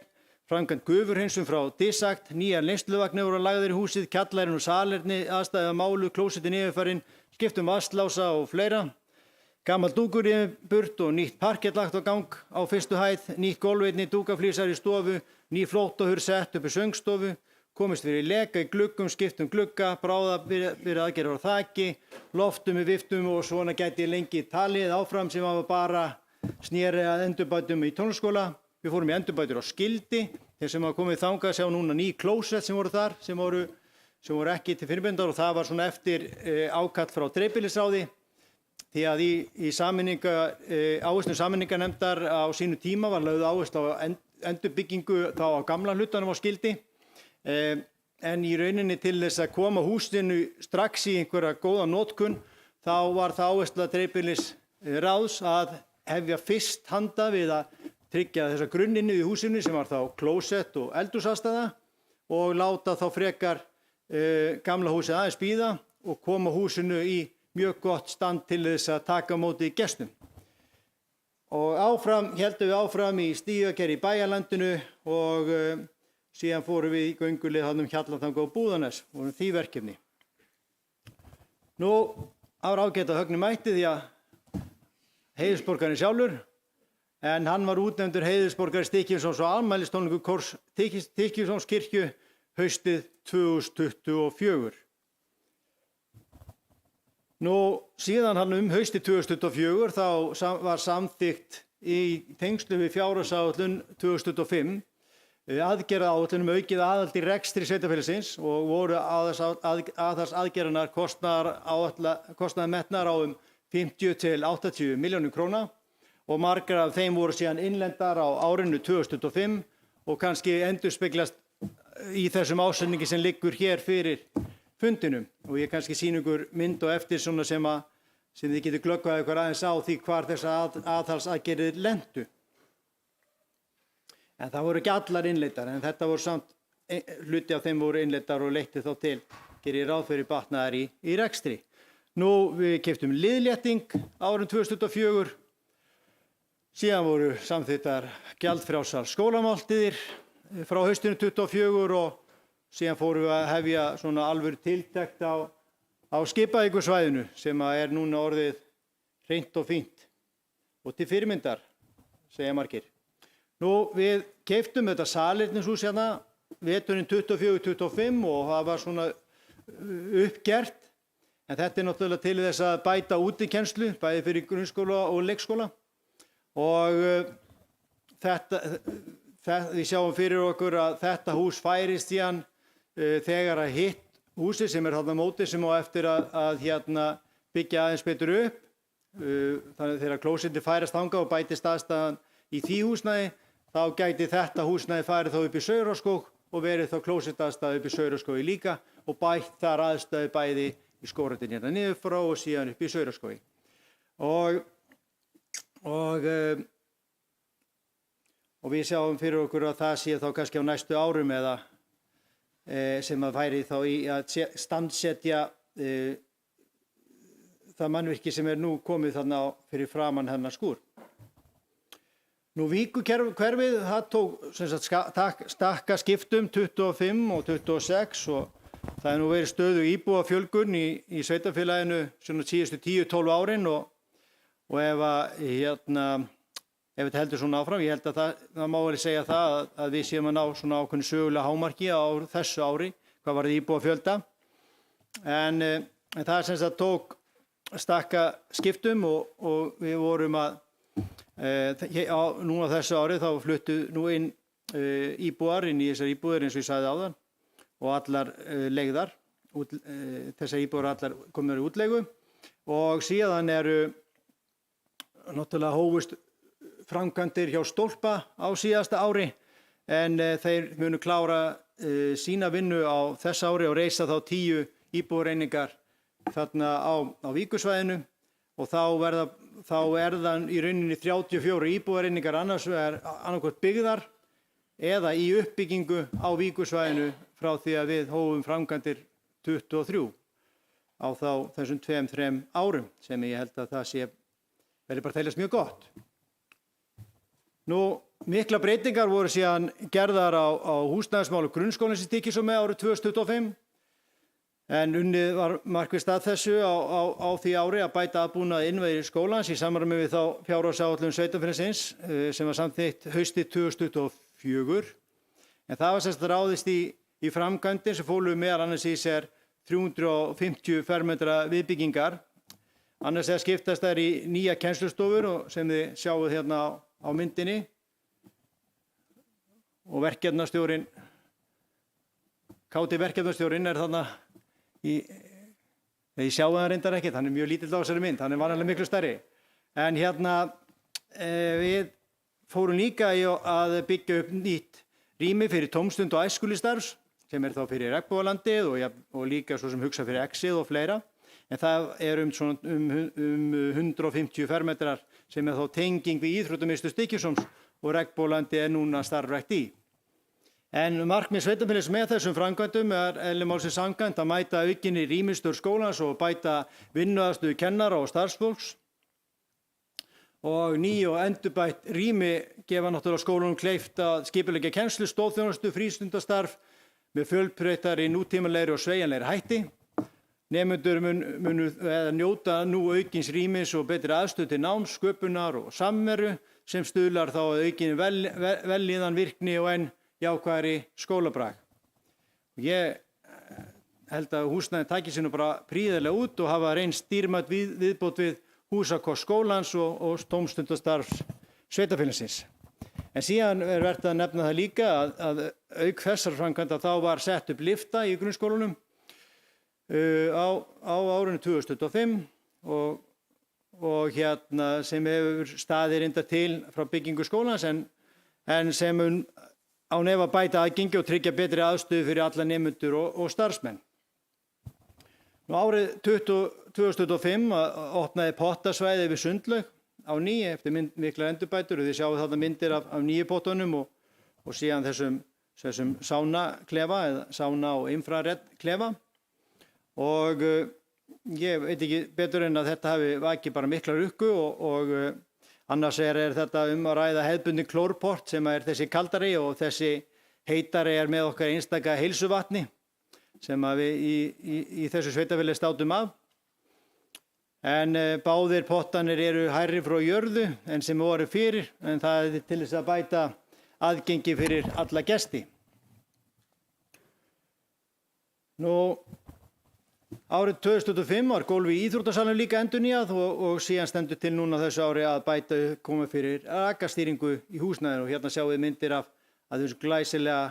C: framkvæmd gufurhreinsun frá Disakt, nýjar neysluvagnir voru lagðir í húsið, kjallarinn og salerni, aðstæða málu, klósettin yfirfarin, skiptum vatnslása og fleira. Gamall dúkur yfir burt og nýtt parkett lagt á gang á fyrstu hæð, nýtt gólfeinni, dúkaflísar í stofu, ný flóttahurð sett upp í söngstofu, komist fyrir leka í gluggum, skiptum glugga, bráðabirgða aðgerðir á þaki, loftum við viftum og svona gæti ég lengi talið áfram sem var bara sneri að endurbætum í tónlistarskóla. Við fórum í endurbætur á Skildi, þeir sem hafa komið þangað sjá núna ný klósett sem voru þar, sem voru ekki til fyrirbindar og það var svona eftir ákall frá dreifbýlisráði. Því að í áherslu sameiningarnefndar á sínu tíma var lögð áherslu á endurbyggingu þá á gamla hlutanum á Skildi. En í rauninni til þess að koma húsinu strax í einhverja góða notkun þá var það áherslu að dreifbýlisráðs að hefja fyrst handa við að tryggja þessa grunninn í húsinu sem var þá klósett og eldhúsaðstaða og láta þá frekar gamla húsið aðeins bíða og koma húsinu í mjög gott stand til þess að taka á móti gestum. Og heldum við áfram í stígagerð í Bæjarlandinu og síðan fórum við í göngulið þarna Hjallatangi og Búðanes og því verkefni. Nú, það var ágætt að högni mætti því að heiðursborgarinn sjálfur, en hann var útnefndur heiðursborgari Stykkishólms og afmælistónleikum kórs Stykkishólmskirkju haustið 2024. Nú, síðan hann haustið 2024 þá var samþykkt í tengslu við fjárhagsáætlun 2025 aðgerðaáætlun aukið aðhald í rekstri sveitarfélagsins og voru aðhaldsaðgerðirnar kostnaðarmetnar á 50 til 80 milljónir króna og margar af þeim voru síðan innlendar á árinu 2025 og kannski endurspeglast í þessum ásetningi sem liggur hér fyrir fundinum. Og ég kannski sýni ykkur mynd og eftir svona sem þið getur glöggvað ykkur aðeins á því hvar þessar aðhaldsaðgerðir lentu. En það voru ekki allar innleiddar, en þetta voru samt, hluti af þeim voru innleiddar og leiddi þá til, gerir ráð fyrir batnaðar í rekstri. Nú, við keyptum liðlétting árið 2024, síðan voru samþykktar gjaldfrjálsar skólamáltíðir frá haustinu 2024 og síðan fórum við að hefja svona alvöru tiltekt á Skipavíkursvæðinu sem er núna orðið hreint og fínt og til fyrirmyndar, segja margir. Nú, við keyptum þetta salernishús hérna veturinn 24-25 og það var svona uppgert, en þetta náttúrulega til þess að bæta útikennslu, bæði fyrir grunnskóla og leikskóla. Og við sjáum fyrir okkur að þetta hús færist síðan þegar að hitt húsið sem þarna móti sem á eftir að byggja aðeins betur upp. Þannig þegar klósettið færast þangað og bætist aðstæðan í því húsnæði, þá gæti þetta húsnæði farið þá upp í Sauraskóg og verið þá klósettaðstæði upp í Sauraskógi líka og bætt þar aðstæði bæði í skógræktinni hérna niður frá og síðan upp í Sauraskógi. Og við sjáum fyrir okkur að það sé þá kannski á næstu árum eða sem að færi þá í að standsetja það mannvirki sem nú komið þarna fyrir framan hennar skúr. Nú Víkurhverfið, það tók stakka skiptum 25 og 26 og það nú verið stöðu íbúafjölgun í sveitarfélaginu svona síðustu 10-12 árin og ef þetta heldur svona áfram, ég held að það má vel segja það að við séum að ná svona ákveðnu sögulega hámarki á þessu ári, hvað var það íbúafjölda. En það sem sagt stakka skiptum og við vorum núna þessu árið þá fluttu nú inn íbúar inn í þessar íbúðir eins og ég sagði áðan og allar leigðar. Þessar íbúðir allar komið í útleigu og síðan eru náttúrulega hófust framkvæmdir hjá Stólpa á síðasta ári en þeir munu klára sína vinnu á þess ári og reisa þá 10 íbúðareiningar þarna á Víkursvæðinu og þá er það í rauninni 34 íbúðareiningar annarkvort byggðar eða í uppbyggingu á Víkursvæðinu frá því að við hófum framkvæmdir 23 á þessum 2-3 árum sem ég held að það verði bara teljast mjög gott. Nú, mikla breytingar voru síðan gerðar á húsnæðismálu grunnskólans í Stykkishólmi árið 2025 en unnið var markvisst að þessu á því ári að bæta aðbúnað innviði skólans í samræmi við þá fjárhagsáætlun sveitarfélagsins sem var samþykkt haustið 2024 en það var sem sagt ráðist í framkvæmdir sem fólu meðal annars í sér 350 fermetra viðbyggingar. Annars skiptast þær í nýja kennslustofur og sem þið sjáuð hérna á myndinni og verkefnastjórinn, káti verkefnastjórinn er þarna ég sjáu það reyndar ekkert, hann er mjög lítill á þessari mynd, hann er vanalega miklu stærri. En hérna við fórum líka í að byggja upp nýtt rými fyrir tómstund og æskulíðsstarfs sem er þá fyrir Regnbogalandið og líka svo sem hugsa fyrir Exið og fleira. En það er um 150 fermetrar sem er þá tenging við íþróttamiðstöð Stykkishólms og Regnbogalandið er núna starfrækt í. En markmið sveitarfélags með þessum framkvæmdum er eðli málsins samkvæmt að mæta aukinni rýmistöð skólans og bæta vinnuaðstöðu kennara og starfsfólks. Og ný og endurbætt rými gefa náttúrulega skólanum kleift að skipuleggja kennslu, stoðþjónustu, frístundastarf með fjölbreyttari, nútímalegri og sveigjanlegri hætti. Nemendur munu njóta nú aukins rýmis og betri aðstöðu til náms, sköpunar og samveru sem stuðlar þá að aukinni vellíðan, virkni og enn jákvæðari skólabrag. Ég held að húsnæðin taki sér nú bara prýðilega út og hafa reynst dýrmætt viðbót við húsakost skólans og tómstundastarfs sveitarfélagsins. En síðan er vert að nefna það líka að auk þessar framkvæmda þá var sett upp lyfta í grunnskólanum á árinu 2025 og hérna sem hefur staðið reynda til frá byggingu skólans en sem á nef að bæta aðgengi og tryggja betri aðstöðu fyrir alla nemendur og starfsmenn. Nú árið 2025 opnaði pottasvæði við Sundlaug á ný eftir miklar endurbætur og þið sjáu þarna myndir af nýju pottunum og síðan þessum sánaklefa eða sána og infraredd klefa. Og ég veit ekki betur en að þetta hafi vakið bara mikla rukku og annars er þetta að ræða hefðbundin klórport sem er þessi kaldari og þessi heitari er með okkar einstaka heilsuvatni sem að við í þessu sveitarfélagi státum af. En báðir pottanir eru hærri frá jörðu en sem voru fyrir en það er til þess að bæta aðgengi fyrir alla gesti. Nú árið 2025 var gólfi í íþróttasalnum líka endurnýjað og síðan stendur til núna þessu ári að bæta koma fyrir rakastýringu í húsnæðinu og hérna sjáum við myndir af þessu glæsilega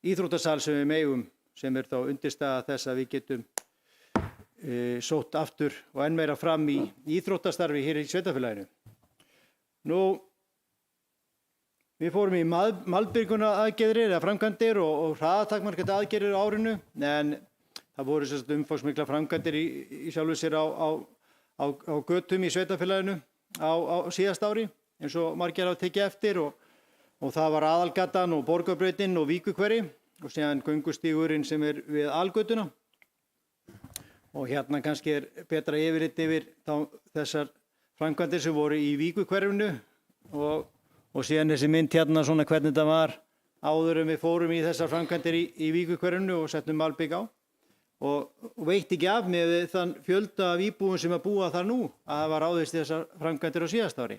C: íþróttasal sem við megum sem er þá undirstaða þess að við getum sótt aftur og enn meira fram í íþróttastarfi hér í sveitarfélaginu. Nú, við fórum í malbirguna aðgerðir eða framkvæmdir og hraðatakmarkandi aðgerðir á árinu en það voru umfangsmiklar framkvæmdir í sjálfu sér á götum í sveitarfélaginu á síðasta ári eins og margir hafa tekið eftir og það var Aðalgatan og Borgarbrautin og Víkurhverfi og síðan göngustígurinn sem er við Algötuna. Og hérna kannski er betra yfirlit yfir þessar framkvæmdir sem voru í Víkurhverfinu og síðan þessi mynd hérna svona hvernig þetta var áður en við fórum í þessar framkvæmdir í Víkurhverfinu og settum malbik á. Og veit ekki af með þann fjölda af íbúum sem að búa þar nú að það var ráðist í þessar framkvæmdir á síðasta ári.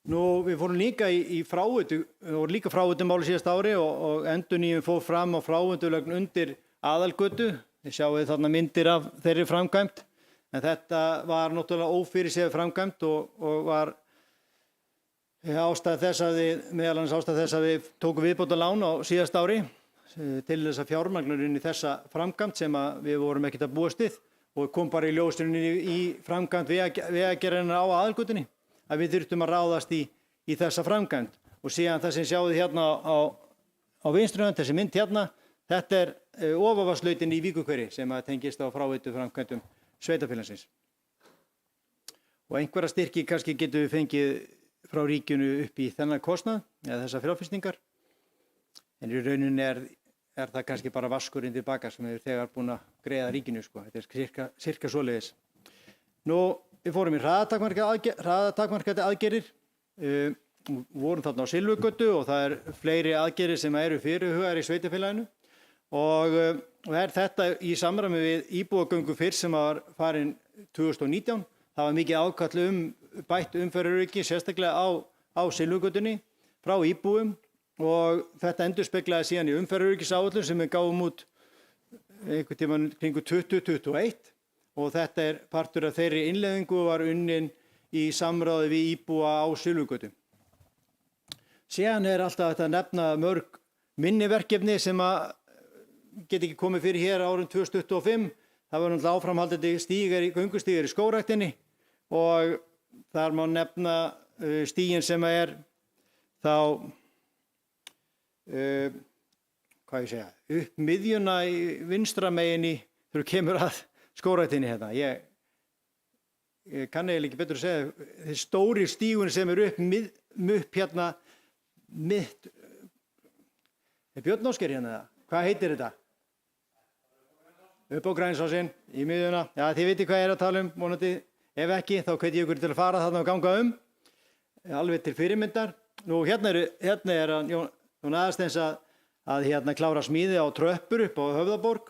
C: Nú, við fórum líka í fráveitu, og líka fráveitumál síðasta ári og endurnýjun fór fram á fráveiturlögn undir aðalgötu. Þið sjáu þarna myndir af þeirri framkvæmd, en þetta var náttúrulega ófyrirséð framkvæmd og var meðal annars ástæða þess að við tókum viðbótarlán á síðasta ári til þess að fjármagna inn í þessa framkvæmd sem að við vorum ekkert að búast við og kom bara í ljósinu í framkvæmd vegagerðarinnar á aðalgötunni að við þurftum að ráðast í þessa framkvæmd. Og síðan það sem sjáðu hérna á vinstri hönd, þessi mynd hérna, þetta er ofanvatnslautin í Víkurhverfi sem að tengist á fráveitu framkvæmdum sveitarfélagsins. Og einhverja styrki kannski getum við fengið frá ríkinu upp í þennan kostnað eða þessar fjárfestingar. En í rauninni er það kannski bara vaskurinn tilbaka sem við þegar búin að greiða ríkinu, sko. Þetta er sirka svoleiðis. Nú, við fórum í hraðatakmarkandi aðgerðir, vorum þarna á Silfurgötu og það er fleiri aðgerðir sem eru fyrirhugaðar í sveitarfélaginu og er þetta í samræmi við íbúagöngu fyrst sem var farin 2019. Það var mikið ákall bætt umferðaröryggi, sérstaklega á Silfurgötunni frá íbúum og þetta endurspeglaði síðan í umferðaröryggisáætlun sem við gáfum út einhvern tímann kringu 2021 og þetta er partur af þeirri innleiðingu og var unnin í samráði við íbúa á Silfurgötu. Síðan er alltaf þetta að nefna mörg minni verkefni sem að get ekki komið fyrir hér árið 2025. Það var náttúrulega áframhaldandi göngustígar í skógræktinni og þar má nefna stíginn sem er þá, upp miðjuna í vinstra meginni þegar kemur að skógræktinni hérna. Ég kann eiginlega ekki betur að segja, þeir stóri stígun sem er upp hérna, er Björn Óskar hérna? Hvað heitir þetta? Upp á Grænsásinn, í miðjuna. Já, þið vitið hvað ég er að tala vonandi. Ef ekki, þá hvet ég ykkur til að fara þarna og ganga alveg til fyrirmyndar. Nú, hérna er Jón Aðalsteins að klára smíði á tröppur upp á Höfðaborg.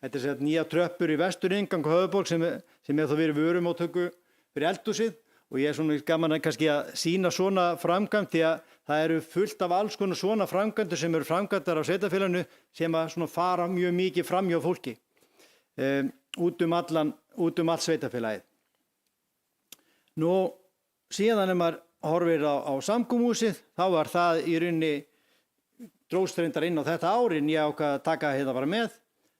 C: Þetta er nýja tröppur í vesturingang á Höfðaborg sem er þá verið vörumóttöku fyrir eldhúsið og ég er svona gaman að kannski að sýna svona framkvæmd því að það eru fullt af alls konar svona framkvæmdur sem eru framkvæmdar á sveitarfélaginu sem að svona fara mjög mikið fram hjá fólki út allt sveitarfélagið. Nú, síðan maður horfir á samkomuhúsið, þá var það í rauninni dróst reyndar inn á þetta ári en ég ákvað að taka þetta bara með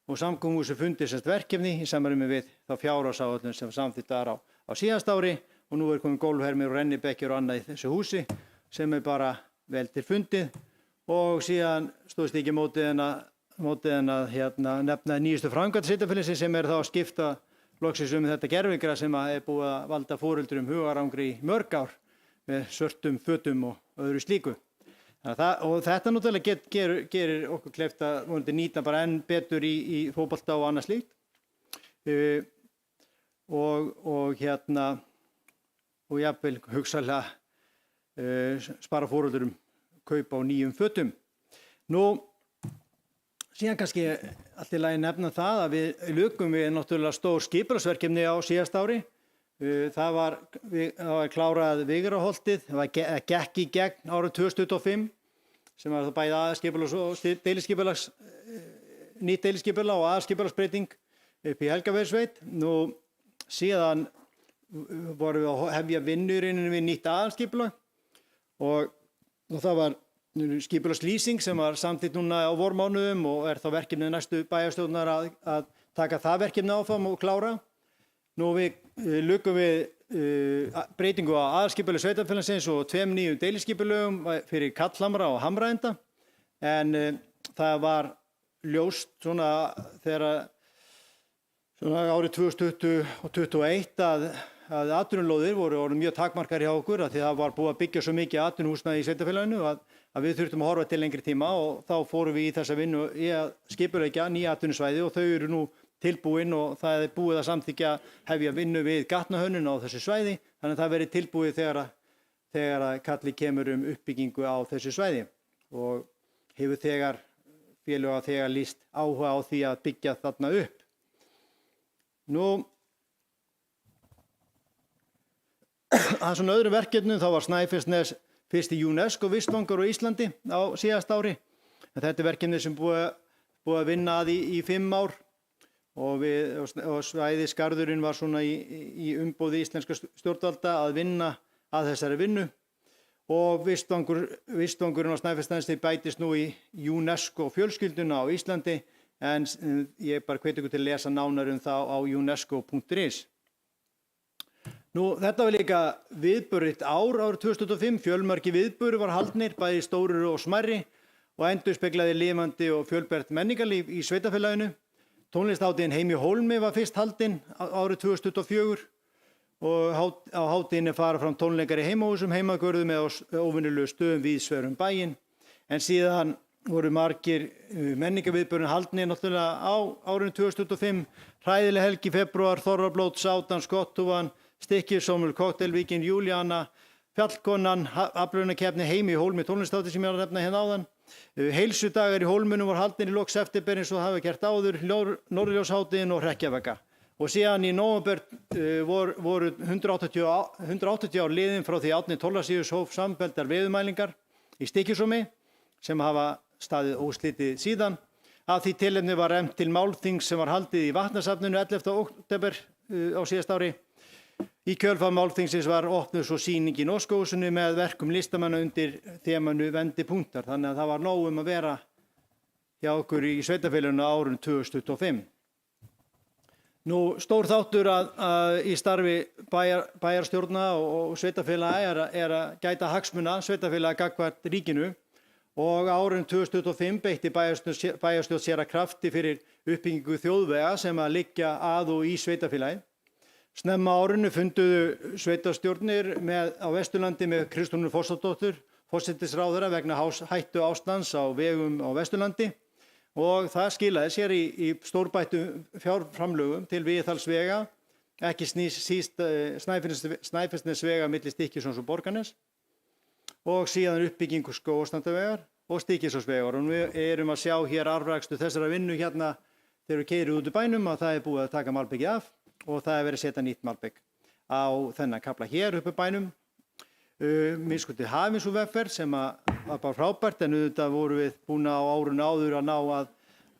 C: og samkomuhúsið fundi verkefni í samræmi við þá fjárhagsáætlun sem samþykktar á síðast ári og nú er komin gólfhermir og rennibekkir og annað í þessu húsi sem er bara vel til fundið og síðan stóðst ekki mótið en að nefna nýjustu framkvæmd sveitarfélagsins sem er þá að skipta loksins þetta gervigra sem er búið að valda foreldrum hugarangri í mörg ár með svörtum fötum og öðru slíku. Og þetta náttúrulega gerir okkur kleift að nýta bara enn betur í fótbolta og annað slíkt og jafnvel hugsanlega spara foreldurum kaup á nýjum fötum. Nú, síðan kannski allt í lagi nefna það að við lukum við náttúrulega stór skipulagsverkefni á síðast ári. Það var klárað Vigraholtið, það gekk í gegn árið 2025 sem var það bæði aðalskipulags og nýtt deiliskipulag og aðalskipulagsbreyting upp í Helgafelssveit. Nú síðan vorum við að hefja vinnurinn við nýtt aðalskipulag og það var skipulagslýsing sem var samþykkt núna á vormánuðum og er þá verkefnið næstu bæjarstjórnar að taka það verkefni áfram og klára. Nú við lukum við breytingu á aðalskipulag sveitarfélagsins og 2 nýjum deiliskipulögum fyrir Kallhamra og Hamraenda en það var ljóst svona þegar árið 2020 og 2021 að atvinnulóðir voru mjög takmarkar hjá okkur af því það var búið að byggja svo mikið atvinnuhúsnæði í sveitarfélaginu að við þurftum að horfa til lengri tíma og þá fórum við í þessa vinnu í að skipuleggja ný atvinnusvæði og þau eru nú tilbúin og það er búið að samþykkja hefja vinnu við gatnahönnun á þessu svæði þannig að það verið tilbúið þegar kalli kemur uppbyggingu á þessu svæði og hefur þegar lýst áhuga á því að byggja þarna upp. Nú að svona öðrum verkefnum þá var Snæfellsnes fyrsti UNESCO vistvangur á Íslandi á síðast ári en þetta er verkefni sem búið búið að vinna að í 5 ár og svæðisgarðurinn var svona í umboði íslenska stjórnvalda að vinna að þessari vinnu og vistvangurinn á Snæfellsnesi bætist nú í UNESCO fjölskylduna á Íslandi en ég bara hvet ykkur til að lesa nánar það á unesco.is. Nú, þetta var líka viðburðitt árið 2005, fjölmargir viðburðir var haldnir, bæði stórir og smærri og endurspeglaði lifandi og fjölbreytt menningarlíf í sveitarfélaginu. Tónlistarhátíðin Heim í Hólmi var fyrst haldin árið 2004 og á hátíðinni fara fram tónleikar í heimahúsum, heimagörðum eða óvinnulegu stöðum víðsvegar bæinn. En síðan voru margir menningarviðburðir haldnir náttúrulega á árinu 2025, hræðileg helgi í febrúar, Þorrablót, Sátan, Skottúfan, Stykkishólmur, Kokteilvíkin, Júlíana, Fjallkonan, aflaunakeppni Heim í Hólmi tónlistarhátíð sem ég var að nefna hérna áðan. Heilsudagar í Hólmunum var haldnir í lok september eins og það hafa gert áður, Norðurljóshátíðin og hrekkjavaka. Og síðan í nóvember voru 180 ár liðin frá því Árni Thorlacius hóf samfelldar veðurmælingar í Stykkishólmi sem hafa staðið óslitið síðan. Af því tilefni var efnt til málþings sem var haldið í Vatnasafninu 11. október á síðast ári. Í kjölfar málþingsins var opnuð svo sýning í Norskóhúsinu með verkum listamanna undir þemanu vendipunktar. Þannig að það var nóg að vera hjá okkur í sveitarfélaginu árinu 2025. Nú, stór þáttur í starfi bæjarstjórna og sveitarfélaga er að gæta hagsmuna sveitarfélaga gagnvart ríkinu og árinu 2025 beitti bæjarstjórn sér að krafti fyrir uppbyggingu þjóðvega sem að liggja að og í sveitarfélagi. Snemma árinu funduðu sveitarstjórnir á Vesturlandi með Kristrúnu Fossdóttur, forsætisráðherra vegna hættu ástands á vegum á Vesturlandi og það skilaði sér í stórbættum fjárframlögum til viðhaldsvega, ekki síst Snæfellsnesvega milli Stykkishólms og Borgarness og síðan uppbyggingu Skógarstrandarvegar og Stykkishólmsvegar. Og við erum að sjá hér afrakstur þessara vinnu hérna þegar við keyrum út úr bænum að það er búið að taka malbikið af og það er verið að setja nýtt malbik á þennan kafla hér uppi bænum. Miskunnið hafins og vegferð sem var bara frábært en auðvitað voru við búin á árun áður að ná að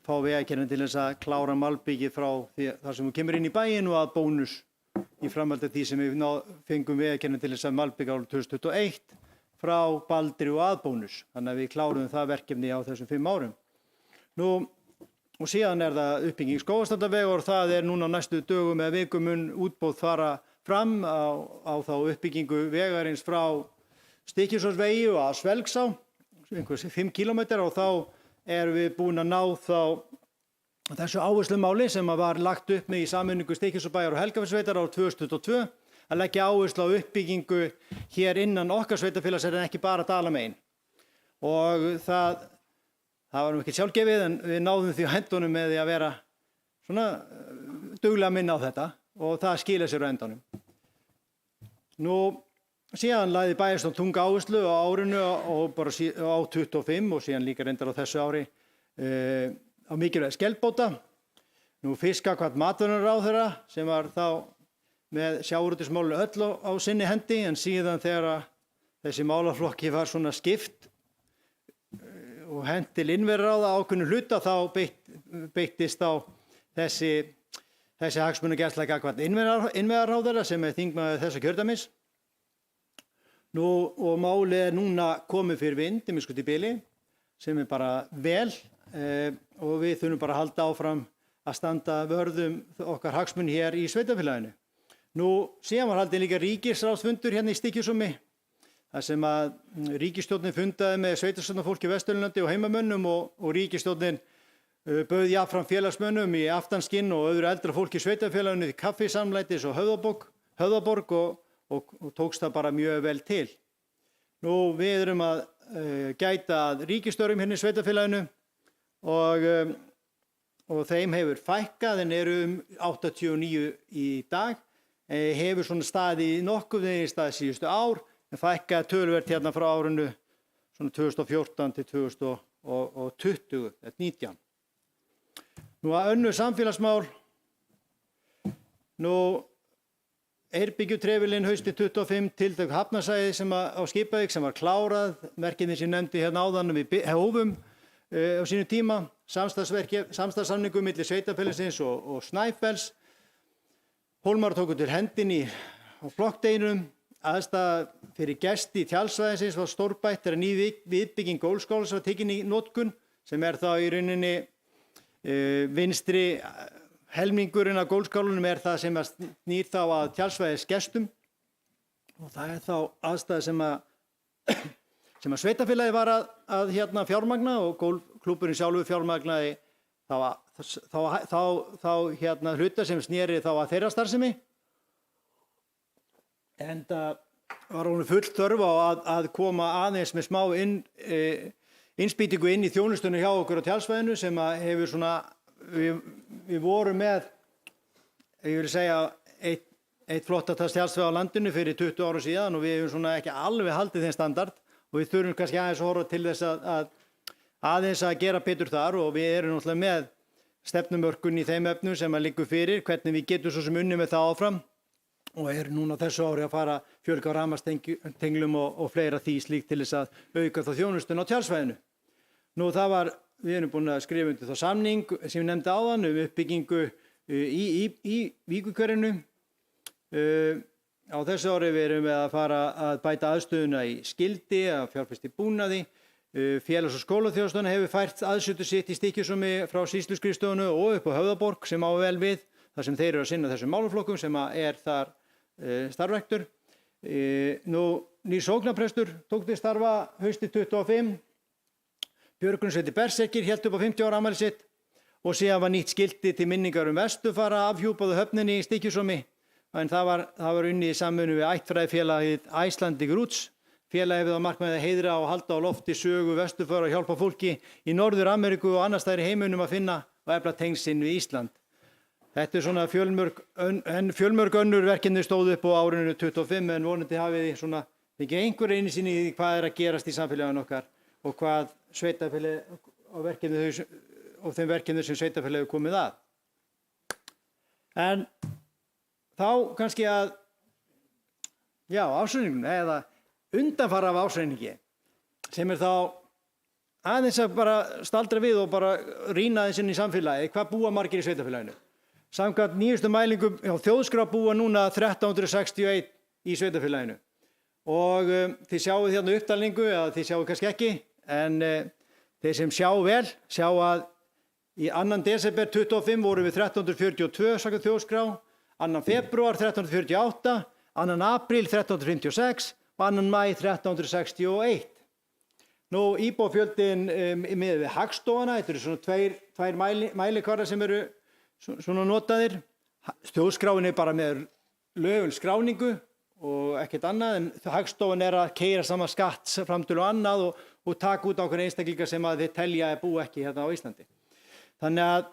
C: fá vegagerðina til þess að klára malbikið frá þar sem við kemur inn í bæinn og að bónus í framhaldi af því sem við fengum vegagerðina til þess að malbika árið 2021 frá Baldri og að bónus. Þannig að við kláruðum það verkefni á þessum 5 árum. Nú, og síðan er það uppbygging Skógarstrandarvegar og það er núna næstu dögum eða vikum mun útboð fara fram á þá uppbyggingu vegarins frá Stykkishólmsvegi og að Svelgsá, einhvers 5 kilometrar og þá erum við búin að ná þá þessu áherslumáli sem var lagt upp með í sameiningu Stykkishólmsbæjar og Helgafellssveitar árið 2022 að leggja áherslu á uppbyggingu hér innan okkar sveitarfélags en ekki bara Dalamegin. Og það var nú ekki sjálfgefið en við náðum því á hendunum með því að vera svona duglega minna á þetta og það skila sér á endanum. Nú, síðan lagði bæjarstjórn þunga áherslu á árinu og bara á 25 og síðan líka reyndar á þessu ári á mikilvægi skelbóta. Nú, fyrst gagnvart matvælaráðherra sem var þá með sjávarútvegsmálin öll á sinni hendi en síðan þegar þessi málaflokki var svona skipt og hent til innviðaráða ákveðnu hluta þá beittist á þessi hagsmunagæsla gagnvart innviðaráðherra sem er þingmaður þessa kjördæmis. Nú og málið er núna komið fyrir vind í bili sem er bara vel og við þurfum bara að halda áfram að standa vörðum okkar hagsmun hér í sveitarfélaginu. Nú síðan var haldinn líka ríkisráðsfundur hérna í Stykkishólmi þar sem að ríkisstjórnin fundaði með sveitarstjórnarfólki Vesturlandi og heimamönnum og ríkisstjórnin bauð jafnfram félagsmönnum í aftanskinn og öðru eldra fólki í sveitarfélaginu í kaffisamlætis og Höfðaborg og tókst það bara mjög vel til. Nú við erum að gæta að ríkisstörfum hérna í sveitarfélaginu og þeim hefur fækkað en eru 89 í dag. Hefur svona staði nokkuð í stað síðustu ár en fækkaði töluvert hérna frá árinu svona 2014 til 2020, 19. Nú að önnur samfélagsmál, nú Eyrbyggjutrefilinn haustið 25 tildök Hafnarsvæði sem á Skipavík sem var klárað, verkefni sem nefndi hérna áðan við hófum á sínu tíma, samstarfssamningu milli sveitarfélagsins og Snæfells. Hólmar tóku til hendinni á flokkdeginum. Aðstaða fyrir gesti tjaldsvæðisins var stórbætt þegar ný viðbygging Gólskálans var tekin í notkun, sem þá í rauninni vinstri helmingurinn af Gólskálunum það sem snýr þá að tjaldsvæðisgestum. Og það þá aðstæða sem að sveitarfélagi var að fjármagna, og gólfklúbburinn sjálfur fjármagnaði þá hluta sem sneri þá að þeirra starfsemi. En það var hún full þörf á að koma aðeins með smá innspýtingu inn í þjónustunni hjá okkur á tjaldsvæðinu, sem að hefur svona, við vorum með, ég vil segja, eitt flottast tjaldsvæði á landinu fyrir 20 ára síðan, og við hefum svona ekki alveg haldið þeim standard, og við þurfum kannski aðeins að horfa til þess aðeins að gera betur þar, og við erum náttúrulega með stefnumörkun í þeim efnum sem að liggur fyrir, hvernig við getum svo sem unnið með það áfram, og erum núna þessu ári að fara fjölga á rafmagnstenglum og fleira því slíkt til þess að auka þá þjónustun á tjaldsvæðinu. Nú við erum búin að skrifa undir þá samning sem ég nefndi áðan uppbyggingu í Víkurhverfinu. Á þessu ári við erum við að fara að bæta aðstöðuna í skildi, að fjárfesta í búnaði. Félags- og skólaþjónustan hefur fært aðsetur sitt í Stykkishólmi frá sýsluskrifstofunni og upp á Höfðaborg, sem á vel við, þar sem þeir eru að sinna þessum málaflokkum sem þar starfræktur. Nýr sóknarprestur tók til starfa haustið 25. Björgunarsveitin Berserkir hélt upp á 50 ára afmæli sitt, og síðan var nýtt skilti til minningar Vestufara afhjúpað á höfninni í Stykkishólmi, en það var unnið í samvinnu við ættfræðifélagið Icelandic Roots. Félagið hefur á markmiði að heiðra og halda á lofti sögu Vestufara og hjálpa fólki í Norður-Ameríku og annars staðar í heiminum að finna og efla tengsl við Ísland. Þetta svona fjölmörg önnur verkefni stóðu upp á árinu 25, en vonandi hafið þið svona fengið einhver innsýn í hvað að gerast í samfélaginu okkar og hvað sveitarfélagi og þeim verkefni sem sveitarfélagi hefur komið að. En þá kannski ásreiningun eða undanfara af ásreiningi, sem þá aðeins að bara staldra við og bara rýna aðeins inn í samfélagi, hvað búa margir í sveitarfélaginu. Samkvæmt nýjustu mælingum hjá Þjóðskrá búa núna 1361 í sveitarfélaginu, og þið sjáu hérna upptalningu, eða þið sjáu kannski ekki, en þeir sem sjá vel sjá að í 2. desember 25 vorum við 1342 samkvæmt Þjóðskrá, 2. febrúar 1348, 2. apríl 1356 og 2. maí 1361. Nú íbúafjöldin með við Hagstofana, þetta eru svona tvær mælikvarðar sem eru svona notaðir. Þjóðskráin bara með lögul skráningu og ekkert annað, en Hagstofan að keyra saman skatt framtölu og annað og taka út ákveðna einstaklinga sem að þeir telja að búa ekki hérna á Íslandi. Þannig að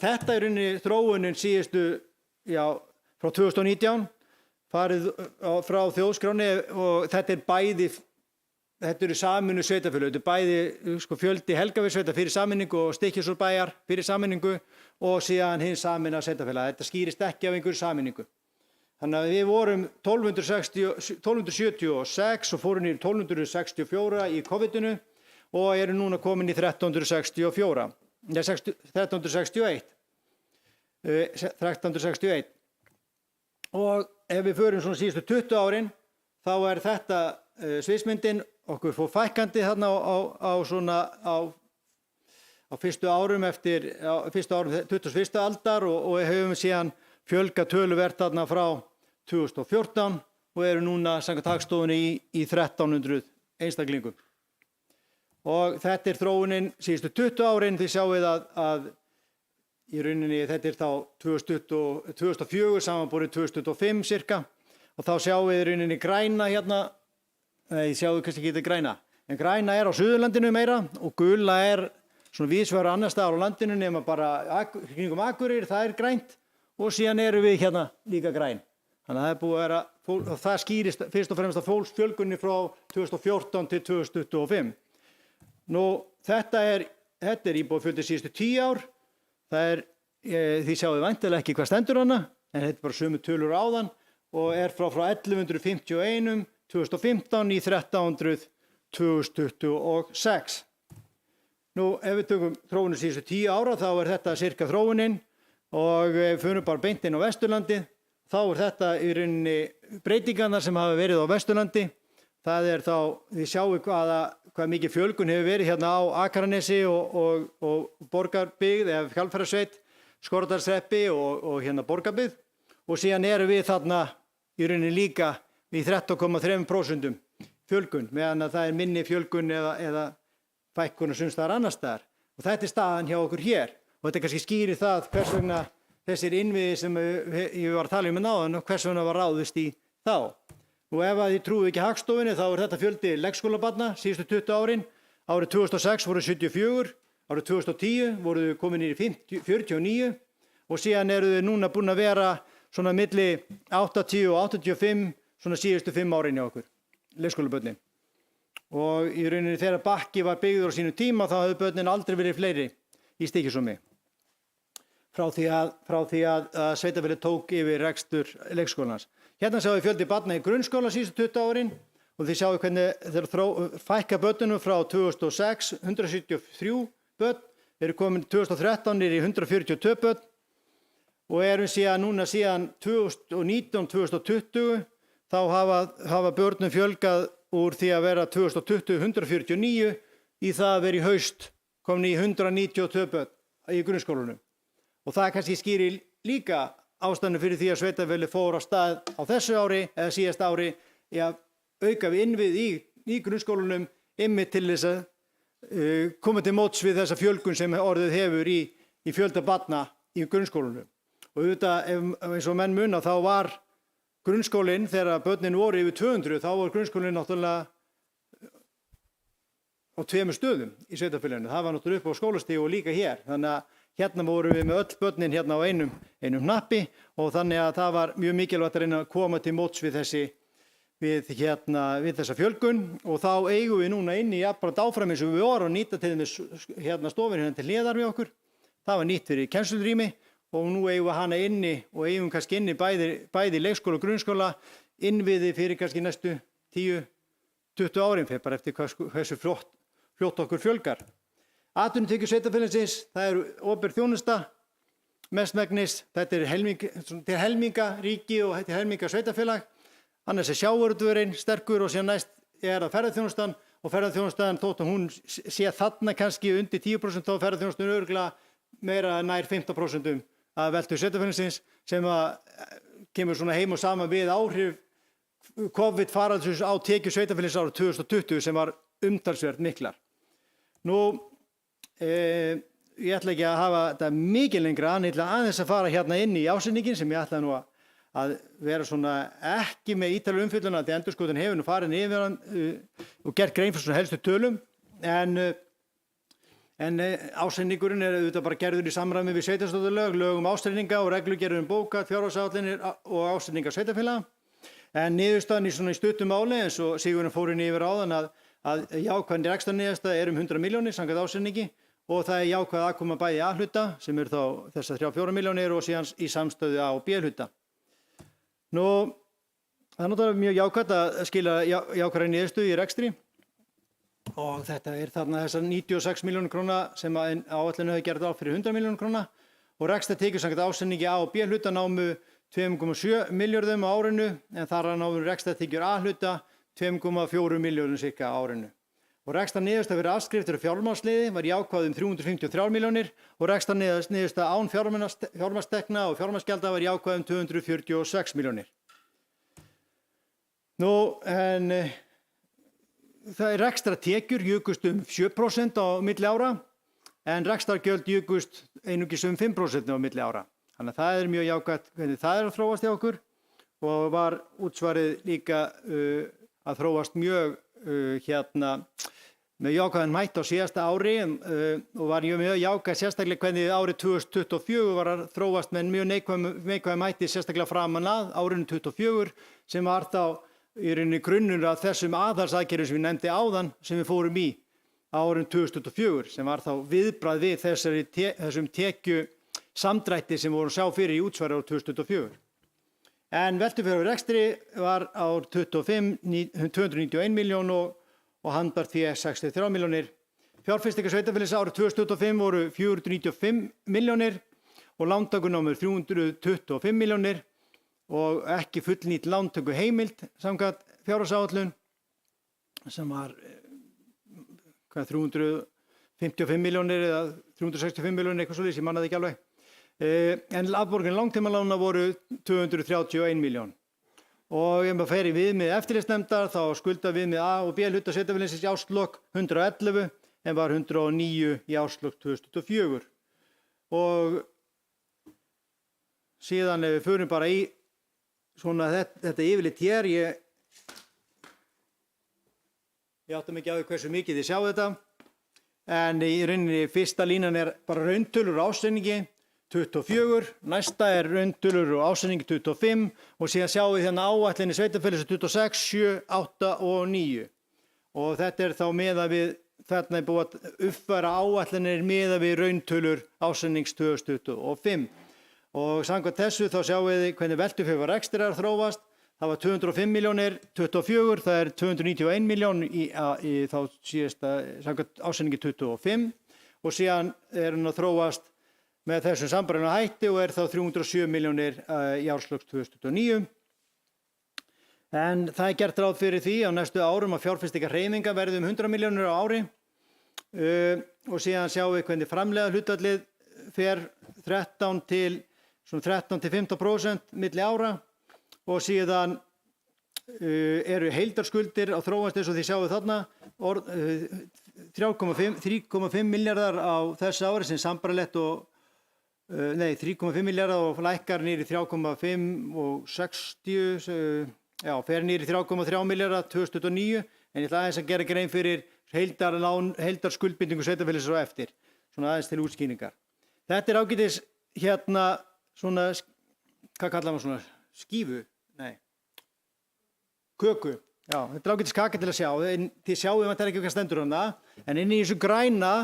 C: þetta er rauninni þróunin síðustu, frá 2019, farið frá Þjóðskráni, og þetta eru saminu sveitarfélög, þetta bæði fjöldi Helgavíkursveitar fyrir sameiningu og Stykkishólmsbæjar fyrir sameiningu, og síðan hins sameina sveitarfélag. Þetta skýrist ekki af einhverju sameiningu. Þannig að við vorum 1276 og fórum niður 1264 í COVID-inu og eru núna komin í 1361. Og ef við förum svona síðustu 20 árin, þá þetta sviðsmyndin. Okkur fór fækkandi þarna á fyrstu árum 21. aldar og höfum síðan fjölga töluvert þarna frá 2014 og eru núna samkvæmt Hagstofunni í 1300 einstaklingum. Og þetta þróunin síðustu 20 árin. Þið sjáið að í rauninni þetta þá 2004 samanborið 2025 cirka, og þá sjáum við í rauninni græna hérna. Nei, sjáu kannski ekki þetta græna, en græna á Suðurlandinu meira og gula svona víðsvegar annars staðar á landinu, nema bara kringum Akureyri, það grænt, og síðan eru við hérna líka græn. Þannig að það búið að vera, og það skýrist fyrst og fremst af fólksfjölgunni frá 2014 til 2025. Nú, þetta íbúafjöldi síðustu 10 ár, þið sjáu væntanlega ekki hvað stendur hana, en þetta bara sömu tölur áðan og frá 1151 2015 í 1300 2026. Nú, ef við tökum þróunum síðustu 10 ára, þá er þetta cirka þróunin og fyrir bara beint inn á Vesturlandi, þá er þetta í rauninni breytingarnar sem hafa verið á Vesturlandi. Það er þá, við sjáum hvað mikið fjölgun hefur verið hérna á Akranesi og Borgarbyggð eða Hvalfjarðarsveit, Skorradalshreppi og hérna Borgarbyggð. Og síðan erum við þarna í rauninni líka í 13,3% fjölgun, meðan að það er minni fjölgun eða fækkun og sums staðar annars staðar. Og þetta er staðan hjá okkur hér. Og þetta kannski skýrir það hvers vegna þessir innviðir sem ég var að tala um áðan, hvers vegna var ráðist í þá. Og ef að þið trúið ekki Hagstofunni, þá er þetta fjöldi leikskólabarna síðustu 20 árin. Árið 2006 voru 74, árið 2010 voru þau komin í 49 og síðan eru þau núna búin að vera svona milli 80 og 85 svona síðustu 5 árin hjá okkur, leikskólabörnin. Og í rauninni þegar Bakki var byggður á sínu tíma, þá hefðu börnin aldrei verið fleiri í Stykkishólmi. Frá því að sveitarfélagið tók yfir rekstur leikskólans. Hérna sjáum við fjöldi barna í grunnskóla síðustu 20 árin og þið sjáum hvernig þeir fækka börnunum frá 2006, 173 börn, eru komin 2013 í 142 börn og erum síðan 2019-2020 þá hafa börnum fjölgað úr því að vera 2020 149 í það að vera í haust komin í 192 börn í grunnskólanum. Og það kannski skýrir líka ástæðan fyrir því að sveitarfélagið fór á stað á þessu ári eða síðasta ári í að auka við innvið í grunnskólanum einmitt til þess að koma til móts við þessa fjölgun sem orðið hefur í fjölda barna í grunnskólanum. Og auðvitað, eins og menn muna, þá var grunnskólinn, þegar börnin voru yfir 200, þá var grunnskólinn náttúrulega á 2 stöðum í sveitarfélaginu. Það var náttúrulega upp á skólastíg og líka hér. Þannig að hérna vorum við með öll börnin hérna á einum hnappi og þannig að það var mjög mikilvægt að reyna að koma til móts við þessa fjölgun og þá eigum við núna inni jafnframt áfram eins og við vorum að nýta til þess stofur hérna til hliðar við okkur. Það var nýtt fyrir kennslurými og nú eigum við hana inni og eigum kannski inni bæði leikskóla og grunnskóla innviði fyrir kannski næstu 10-20 árin fyrir bara eftir hversu fljótt okkur fjölgar. Atvinnutekjur sveitarfélagsins, það eru opinber þjónusta, mestmegnis, þetta er helminga ríki og þetta er helminga sveitarfélag, annars er sjávarútvegurinn sterkur og síðan næst er það ferðaþjónustan og ferðaþjónustan þótt að hún sé þarna kannski undir 10% þá ferðaþjónustan örugglega meira nær 15% að veltu sveitarfélagsins sem að kemur svona heim og saman við áhrif COVID-faraldursins á tekjur sveitarfélagsins árið 2020 sem var umtalsvert miklar. Nú, ég ætla ekki að hafa þetta mikið lengra aðeins að fara hérna inn í ásetningin sem ég ætla nú að vera svona ekki með ítarlega umfjöllun að endurskoðun hefur nú farið yfir hann og gert grein fyrir svona helstu tölum en ásetningurinn er auðvitað bara gerður í samræmi við sveitarstjórnarlög, lög ásetninga og reglugerðir bókað, fjárhagsáætlanir og ásetninga sveitarfélaga. En niðurstaðan í svona stuttu máli eins og Sigurður fór inn yfir áðan að jákvæð rekstrarniðurstaða er 100 milljónir samkvæmt ásetningi og það er jákvæð aðkoma bæði A-hluta sem eru þá þessar 3-4 milljónir og síðan í samstöðu A- og B-hluta. Nú, það er náttúrulega mjög jákvætt að skila jákvæðri niðurstöðu í rekstri og þetta er þarna þessar 96 milljónir króna sem áætlun hefur gerð á fyrir 100 milljónir króna og rekstrartekjur samkvæmt ásetningi A- og B-hluta námu 2,7 milljörðum á árinu en þar námu rekstrartekjur A-hluta 2,4 miljónir cirka á árinu. Og rekstrarniðurstaða fyrir afskriftir og fjármagnsliði var jákvæð 353 milljónir og rekstrarniðurstaða án fjármagnstekna og fjármagnsgjalda var jákvæð 246 milljónir. Nú, en það er rekstrartekjur jukust 7% á milli ára en rekstrargjöld jukust einungis 5% á milli ára. Þannig að það er mjög jákvætt hvernig það er að þróast hjá okkur og var útsvarið líka að þróast mjög með jákvæðan hætti á síðasta ári og var mjög jákvæð sérstaklega hvernig árið 2024 var að þróast með mjög neikvæðan hætti sérstaklega framan að árinu 2024 sem var þá í rauninni grunnur að þessum aðhalsaðgerðum sem ég nefndi áðan sem við fórum í á árinu 2024 sem var þá viðbragð við þessum tekju samdrætti sem voru að sjá fyrir í útsvari á 2024. En veltufjárhagur rekstri var ár 25 291 milljón og handbært fé 63 milljónir. Fjárfestingar sveitarfélagsins árið 2025 voru 495 milljónir og lántökunámur 325 milljónir og ekki fullnýtt lántöku heimild samkvæmt fjárhagsáætlun sem var 355 milljónir eða 365 milljónir eitthvað svoleiðis, ég man það ekki alveg. En afborgun langtímalána voru 231 miljón. Og ef maður fer í viðmið eftirlitsnefndar þá skulda viðmið A og B hluta sveitarfélagsins í árslok 111 en var 109 í árslok 2024. Og síðan ef við förum bara í svona þetta yfirleitt hér, ég átta mig ekki á því hversu mikið þið sjáu þetta, en í rauninni fyrsta línan er bara rauntölur ásetningi 24, næsta er rauntölur og ásetningi 25 og síðan sjáum við hérna áætlinni sveitarfélagsins 26, 7, 8 og 9. Og þetta er þá miðað við, þarna er búið að uppfæra áætlinir miðað við rauntölur ásetnings 2025. Og samkvæmt þessu þá sjáum við hvernig veltufjárhag rekstrar þróast. Það var 205 milljónir 24, það er 291 miljón í þá síðasta samkvæmt ásetningi 25 og síðan er hann að þróast með þessum sambærilegum hætti og er þá 307 milljónir í árslok 2029. En það er gert ráð fyrir því á næstu árum að fjárfestingarhreyfingar verði 100 milljónir á ári og síðan sjáum við hvernig framleiða hlutfallið fer 13 til 15% milli ára og síðan eru heildarskuldir á þróast eins og þið sjáum þarna 3,5 milljarðar á þessu ári sem sambarlegt og 3,5 milljarðar og lækkar niður í 3,5 og 60, fer niður í 3,3 milljarðar 2029 en ég ætla aðeins að gera grein fyrir heildarskuldbindingu sveitarfélagsins á eftir, svona aðeins til útskýringar. Þetta er ágætis hérna svona, hvað kallar maður svona, skífu? Nei, köku. Já, þetta er ágætis kaka til að sjá, þið sjáum að þetta er ekki hvað stendur hana, en inn í þessu græna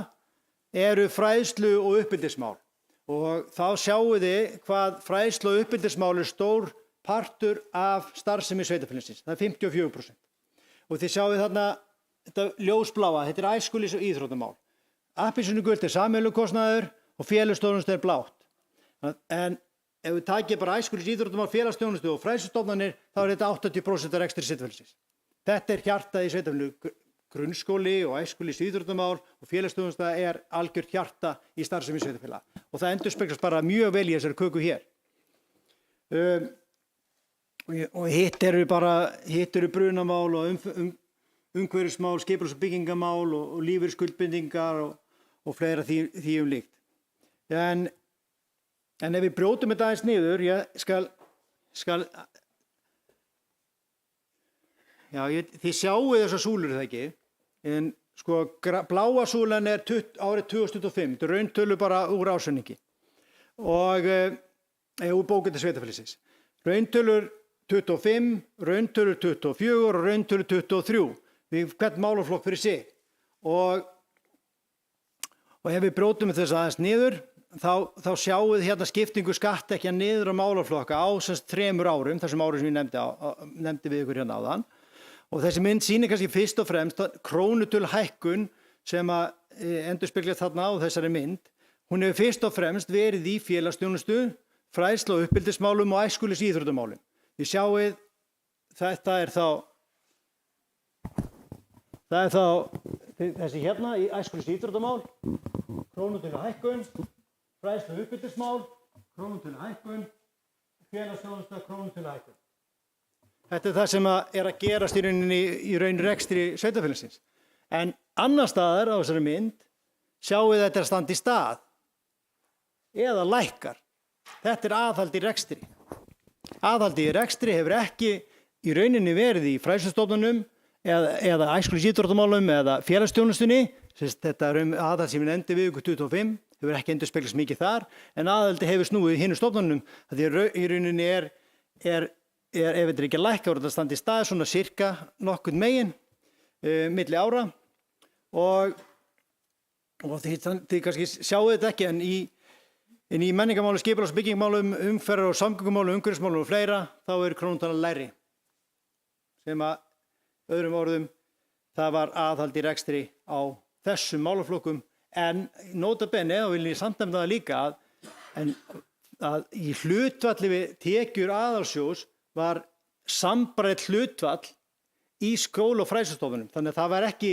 C: eru fræðslu og uppbyldismál. Og þá sjáum þið hvað fræðslu og uppbyldismál er stór partur af starfsemi sveitarfélagsins. Það er 54%. Og þið sjáum þarna þetta ljósbláa, þetta er æskulis- og íþróttamál. Appelsínugult er sameiginlegur kostnaður og félagsþjónusta er blátt. En ef við takið bara æskulis- íþróttamál, félagsþjónustu og fræðslustofnanir, þá er þetta 80% af rekstri sveitarfélagsins. Þetta er hjartað í sveitarfélagi. Grunnskóli og æskulis- íþróttamál og félagsþjónusta er algjört hjarta í starfsemi sveitarfélaga. Og það endurspeglast bara mjög vel í þessari köku hér. Og hitt eru brunamál og umhverfismál, skipulags- og byggingamál og lífeyrisskuldbindingar og fleira því líkt. En ef við brjótum þetta aðeins niður, þið sjáu þessar súlur það ekki, en sko bláa súlan er árið 2025, þetta er rauntölu bara úr ásetningi og úr bókhaldi sveitarfélagsins. Rauntölur 25, rauntölur 24 og rauntölur 23 við hvern málaflokk fyrir sig. Og ef við brjótum þess aðeins niður, þá sjáum við hérna skiptingu skatttekja niður á málaflokka á 3 árum, þessum árum sem ég nefndi við ykkur hérna áðan. Og þessi mynd sýnir kannski fyrst og fremst krónutölu hækkun sem að endurspegla þarna á þessari mynd. Hún hefur fyrst og fremst verið í félagsþjónustu, fræðslu- og uppeldismálum og æskulis- og íþróttamálum. Þið sjáið, það er þá þessi hérna í æskulis- og íþróttamál, krónutölu hækkun, fræðslu- og uppeldismál, krónutölu hækkun, félagsþjónusta, krónutölu hækkun. Þetta er það sem er að gerast í raun rekstri sveitarfélagsins. En annar staðar á þessari mynd sjáum við þetta að standa í stað eða lækkar. Þetta er aðhald í rekstri. Aðhaldi í rekstri hefur ekki í rauninni verið í fræðslustofnunum eða æskulis- og íþróttamálum eða félagsþjónustunni. Þetta er aðhald sem við nefndi við ykkur 25, hefur ekki endurspeglast mikið þar, en aðhaldi hefur snúið í hinum stofnunum. Því í rauninni ef þetta er ekki að lækka, voru þetta að standa í stað svona sirka nokkurn megin milli ára og þið kannski sjáu þetta ekki en í menningarmálum, skipulags- og byggingamálum, umferðar- og samgöngumálum, umhverfismálum og fleira, þá er krónutalan lægri. Sem að öðrum orðum, það var aðhald í rekstri á þessum málaflokkum, en nota bene, og vil ég samtæmna það líka að í hlutfalli við tekjur aðalsjóðs var sambærilegt hlutfall í skóla- og fræðslustofunum. Þannig að það var ekki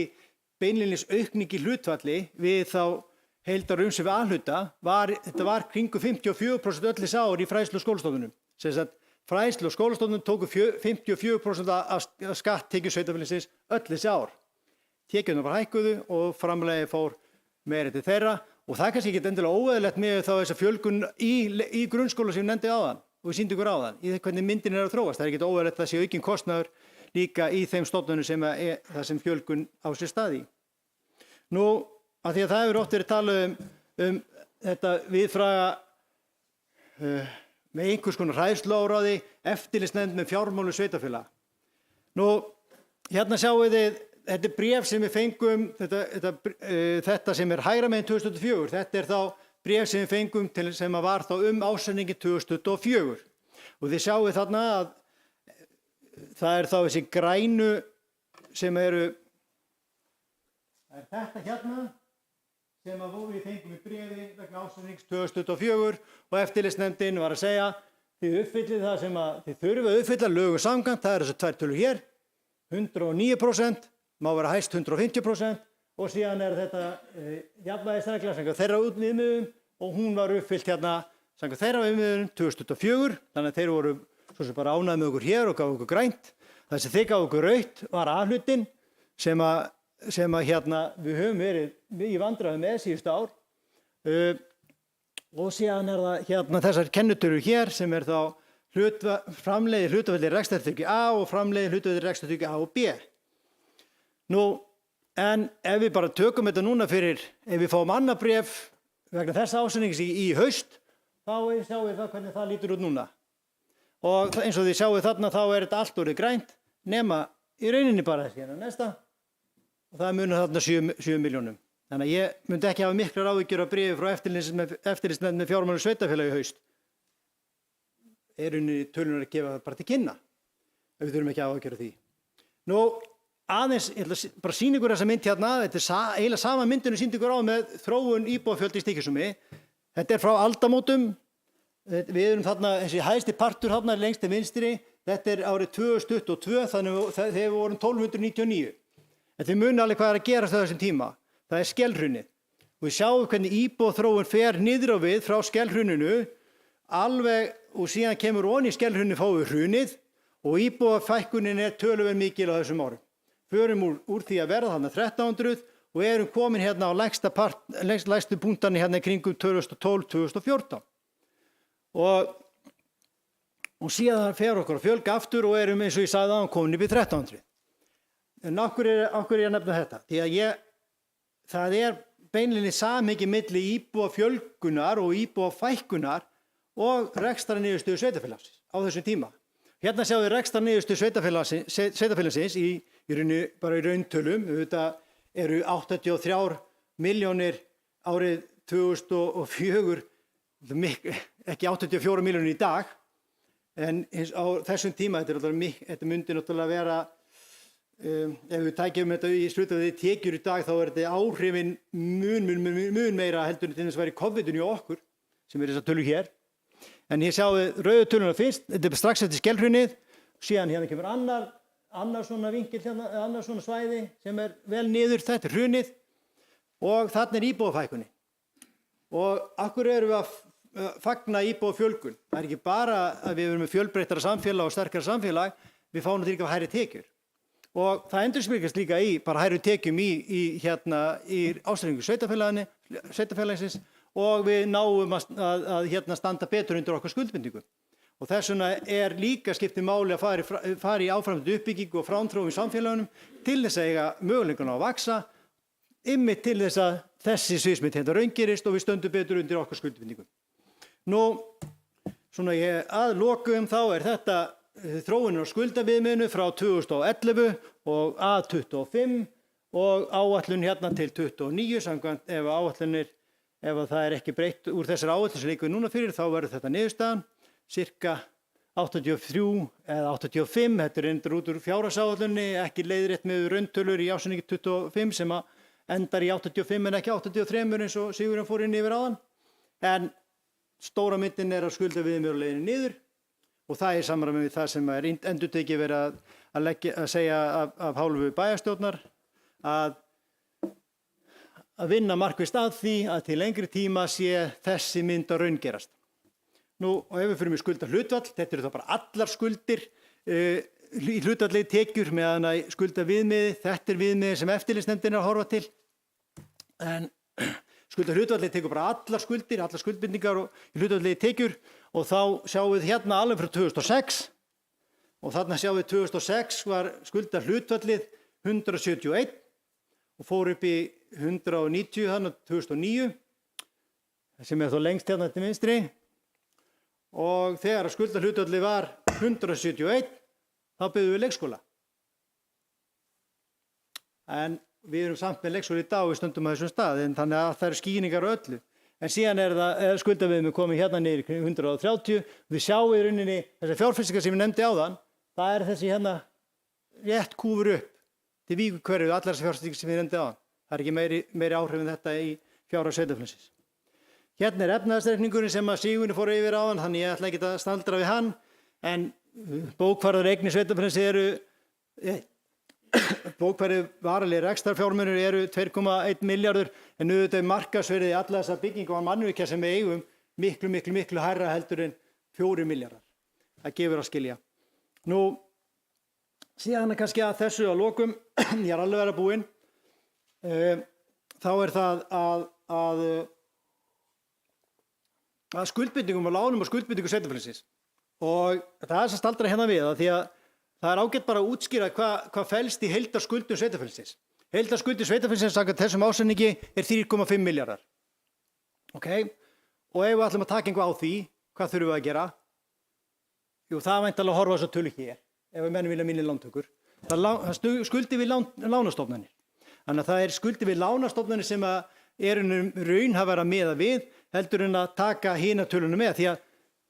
C: beinlínis aukning í hlutfalli við þá heildarumsvif A-hluta, þetta var kringu 54% öll þessi ár í fræðslu- og skólastofunum. Sem sagt, fræðslu- og skólastofunum tóku 54% af skatttekjum sveitarfélagsins öll þessi ár. Tekjurnar var hækkuðu og framlagi fór meira til þeirra, og það er kannski ekki endilega óeðlilegt með þá þessa fjölgun í grunnskóla sem ég nefndi áðan og við sýndum ykkur áðan, í hvernig myndin er að þróast. Það er ekki óeðlilegt að það sé aukinn kostnaður líka í þeim stofnunum sem það sem fjölgun á sér stað í. Nú, að því að það hefur oft verið talað um þetta viðfræga með einhvers konar hræðsluáráði, eftirlitsnefnd með fjármálum sveitarfélaga. Nú, hérna sjáum þið, þetta er bréf sem við fengum, þetta sem er hægra megin 2004, þetta er þá bréf sem við fengum sem var þá ársreikninginn 2024. Og þið sjáum þarna að það er þá þessi grænu sem eru, það er þetta hérna sem við fengum í bréfi vegna ársreiknings 2024 og eftirlitsnefndin var að segja þið uppfyllið það sem þið þurfið að uppfylla lögum samkvæmt, það er þessu tvær tölur hér, 109%, má vera hæst 150% og síðan er þetta jafnvægisregla samkvæmt þeirra viðmiðum og hún var uppfyllt hérna samkvæmt þeirra viðmiðum 2024, þannig að þeir voru svo sem bara ánægði með okkur hér og gaf okkur grænt. Það sem þeir gaf okkur rautt var A-hlutin sem hérna við höfum verið í vandræðum með síðustu ár og síðan er það hérna þessar kennitölur hér sem er þá framleiðir hlutafalli rekstrartekju A og framleiðir hlutafalli rekstrartekju A og B. Nú, en ef við bara tökum þetta núna ef við fáum annað bréf vegna þessa ársreiknings í haust, þá sjáum við það hvernig það lítur út núna. Og eins og þið sjáum þarna þá er þetta allt orðið grænt, nema í rauninni bara þessi hérna næsta. Og það munar þarna 7 milljónum. Þannig að ég myndi ekki hafa miklar áhyggjur af bréfi frá eftirlitsnefnd með fjármálum sveitarfélagi í haust. Rauninni tölunar að gefa það bara til kynna. Við þurfum ekki að áhyggjur af því. Nú, aðeins, ég ætla bara að sýna ykkur þessa mynd hérna. Þetta er eiginlega sama myndinu sýndi ykkur á með þróun íbúafjölda í Stykkishólmi. Þetta er frá aldamótum. Við erum þarna, þessi hæsti partur þarna lengst til vinstri. Þetta er árið 2022, þannig þegar við vorum 1299. En þið muni alveg hvað er að gerast á þessum tíma. Það er skelhrunið. Og við sjáum hvernig íbúaþróun fer niður á við frá skelhruninu alveg og síðan kemur ofan í skelhruninu fáum við hrunið og íbúafækkunin er töluvert mikil á þessum árum. Förum úr því að verða þarna 1300 og erum komin hérna á lægstu punktarnir hérna í kringum 2012-2014. Og síðan fer okkur að fjölga aftur og erum eins og ég sagði áðan komin upp í 1300. En af hverju er ég að nefna þetta? Því að það er beinlínis samhengi milli íbúafjölgunar og íbúafækkunar og rekstrarniðurstöðu sveitarfélagsins á þessum tíma. Hérna sjáum við rekstrarniðurstöðu sveitarfélagsins í rauntölum. Þetta eru 83 milljónir árið 2004, ekki 84 milljónir í dag, en á þessum tíma þetta myndi náttúrulega vera, ef við tækjum þetta í slutað við tekjur í dag, þá er þetta áhrifin mun meira heldur en til þess að vera í COVID-19 og okkur, sem er þessar tölur hér. En ég sjáu rauðu töluna fyrst, þetta er strax eftir skelhrunið, síðan hérna kemur annar svona vinkil, annar svona svæði sem er vel niður, þetta er hrunið og þarna er íbúafækkunin. Og akkur erum við að fagna íbúafjölgun. Það er ekki bara að við erum með fjölbreyttara samfélag og sterkara samfélag, við fáum þetta líka hærri tekjur. Og það endurspeglast líka í bara hærri tekjum í ástæðingu sveitarfélagsins og við náum að standa betur undir okkar skuldbindingu. Og þess vegna er líka skiptið máli að fara í áframhaldandi uppbyggingu og framþróun í samfélagunum til þess að eiga möguleikana að vaxa, einmitt til þess að þessi sviðsmynd hérna raungerist og við stöndum betur undir okkar skuldbindingu. Nú, svona að lokum þá er þetta þróunin á skuldaviðmiðinu frá 2011 og að 25 og áætlun hérna til 29 samkvæmt ef það er ekki breytt úr þessari áætlun sem liggur núna fyrir, þá verður þetta niðurstaðan cirka 83 eða 85, þetta er endur út úr fjárhagsáætlunni, ekki leiðrétt með rauntölur í ársreikningi 25 sem endar í 85 en ekki 83 eins og Sigurjón fór inn yfir áðan. En stóra myndin er að skuldaviðmið á leiðinni niður og það er samræmi við það sem er endurtekið verið að segja af hálfu bæjarstjórnar að vinna markvisst að því að til lengri tíma sé þessi mynd að raungerast. Nú, og ef við fyrir með skuldahlutfall, þetta eru þá bara allar skuldir í hlutfallegi tekjur meðan að skuldaviðmiði, þetta er viðmiði sem eftirlitsnefndin er að horfa til. En skuldahlutfallið tekur bara allar skuldir, allar skuldbindingar og hlutfallegi tekjur og þá sjáum við hérna alveg frá 2006 og þarna sjáum við 2006 var skuldahlutfallið 171 og fór upp í 190 þannig 2009 sem er þó lengst hérna til vinstri og þegar skuldahlutfallið var 171 þá byggðum við leikskóla. En við erum samt með leikskóla í dag og við stöndum á þessum stað en þannig að það eru skýringar á öllu. En síðan er skuldaviðmið komið hérna niður í 130. Við sjáum í rauninni þessar fjárfestingar sem ég nefndi áðan, það er þessi hérna rétt kúfur upp til Víkurhverfi allar þessar fjárfestingar sem ég nefndi áðan. Það er ekki meiri áhrif en þetta í fjárhag sveitarfélagsins. Hérna er efnahagsreikningurinn sem að Sigurinn fór yfir áðan, þannig ég ætla ekki að staldra við hann, en bókfærðar eignir sveitarfélagsins eru bókfærðir varanlegir rekstrarfjármunir eru 2,1 milljarður en auðvitað markaðsvirði alla þessa bygginga og mannvirkja sem við eigum miklu hærra heldur en 4 milljarðar. Það gefur að skilja. Nú, síðan kannski að þessu að lokum, ég er alveg að vera búinn, þá er það að skuldbindingum og lánum og skuldbindingum sveitarfélagsins. Og það er sem staldra hérna við því að það er ágætt bara að útskýra hvað felst í heildarskuldum sveitarfélagsins. Heildarskuldum sveitarfélagsins samkvæmt þessum ásetningi er 3,5 milljarðar. Ok? Og ef við ætlum að taka einhvað á því, hvað þurfum við að gera? Jú, það er væntanlega að horfa á þessa tölu hér, ef við mennum vilja minni lántökur. Það skuldi við lánastofnanir. Þannig að það er skuldi við lánastofnanir sem er raun að vera meða við, heldur en að taka hina tölunum með, því að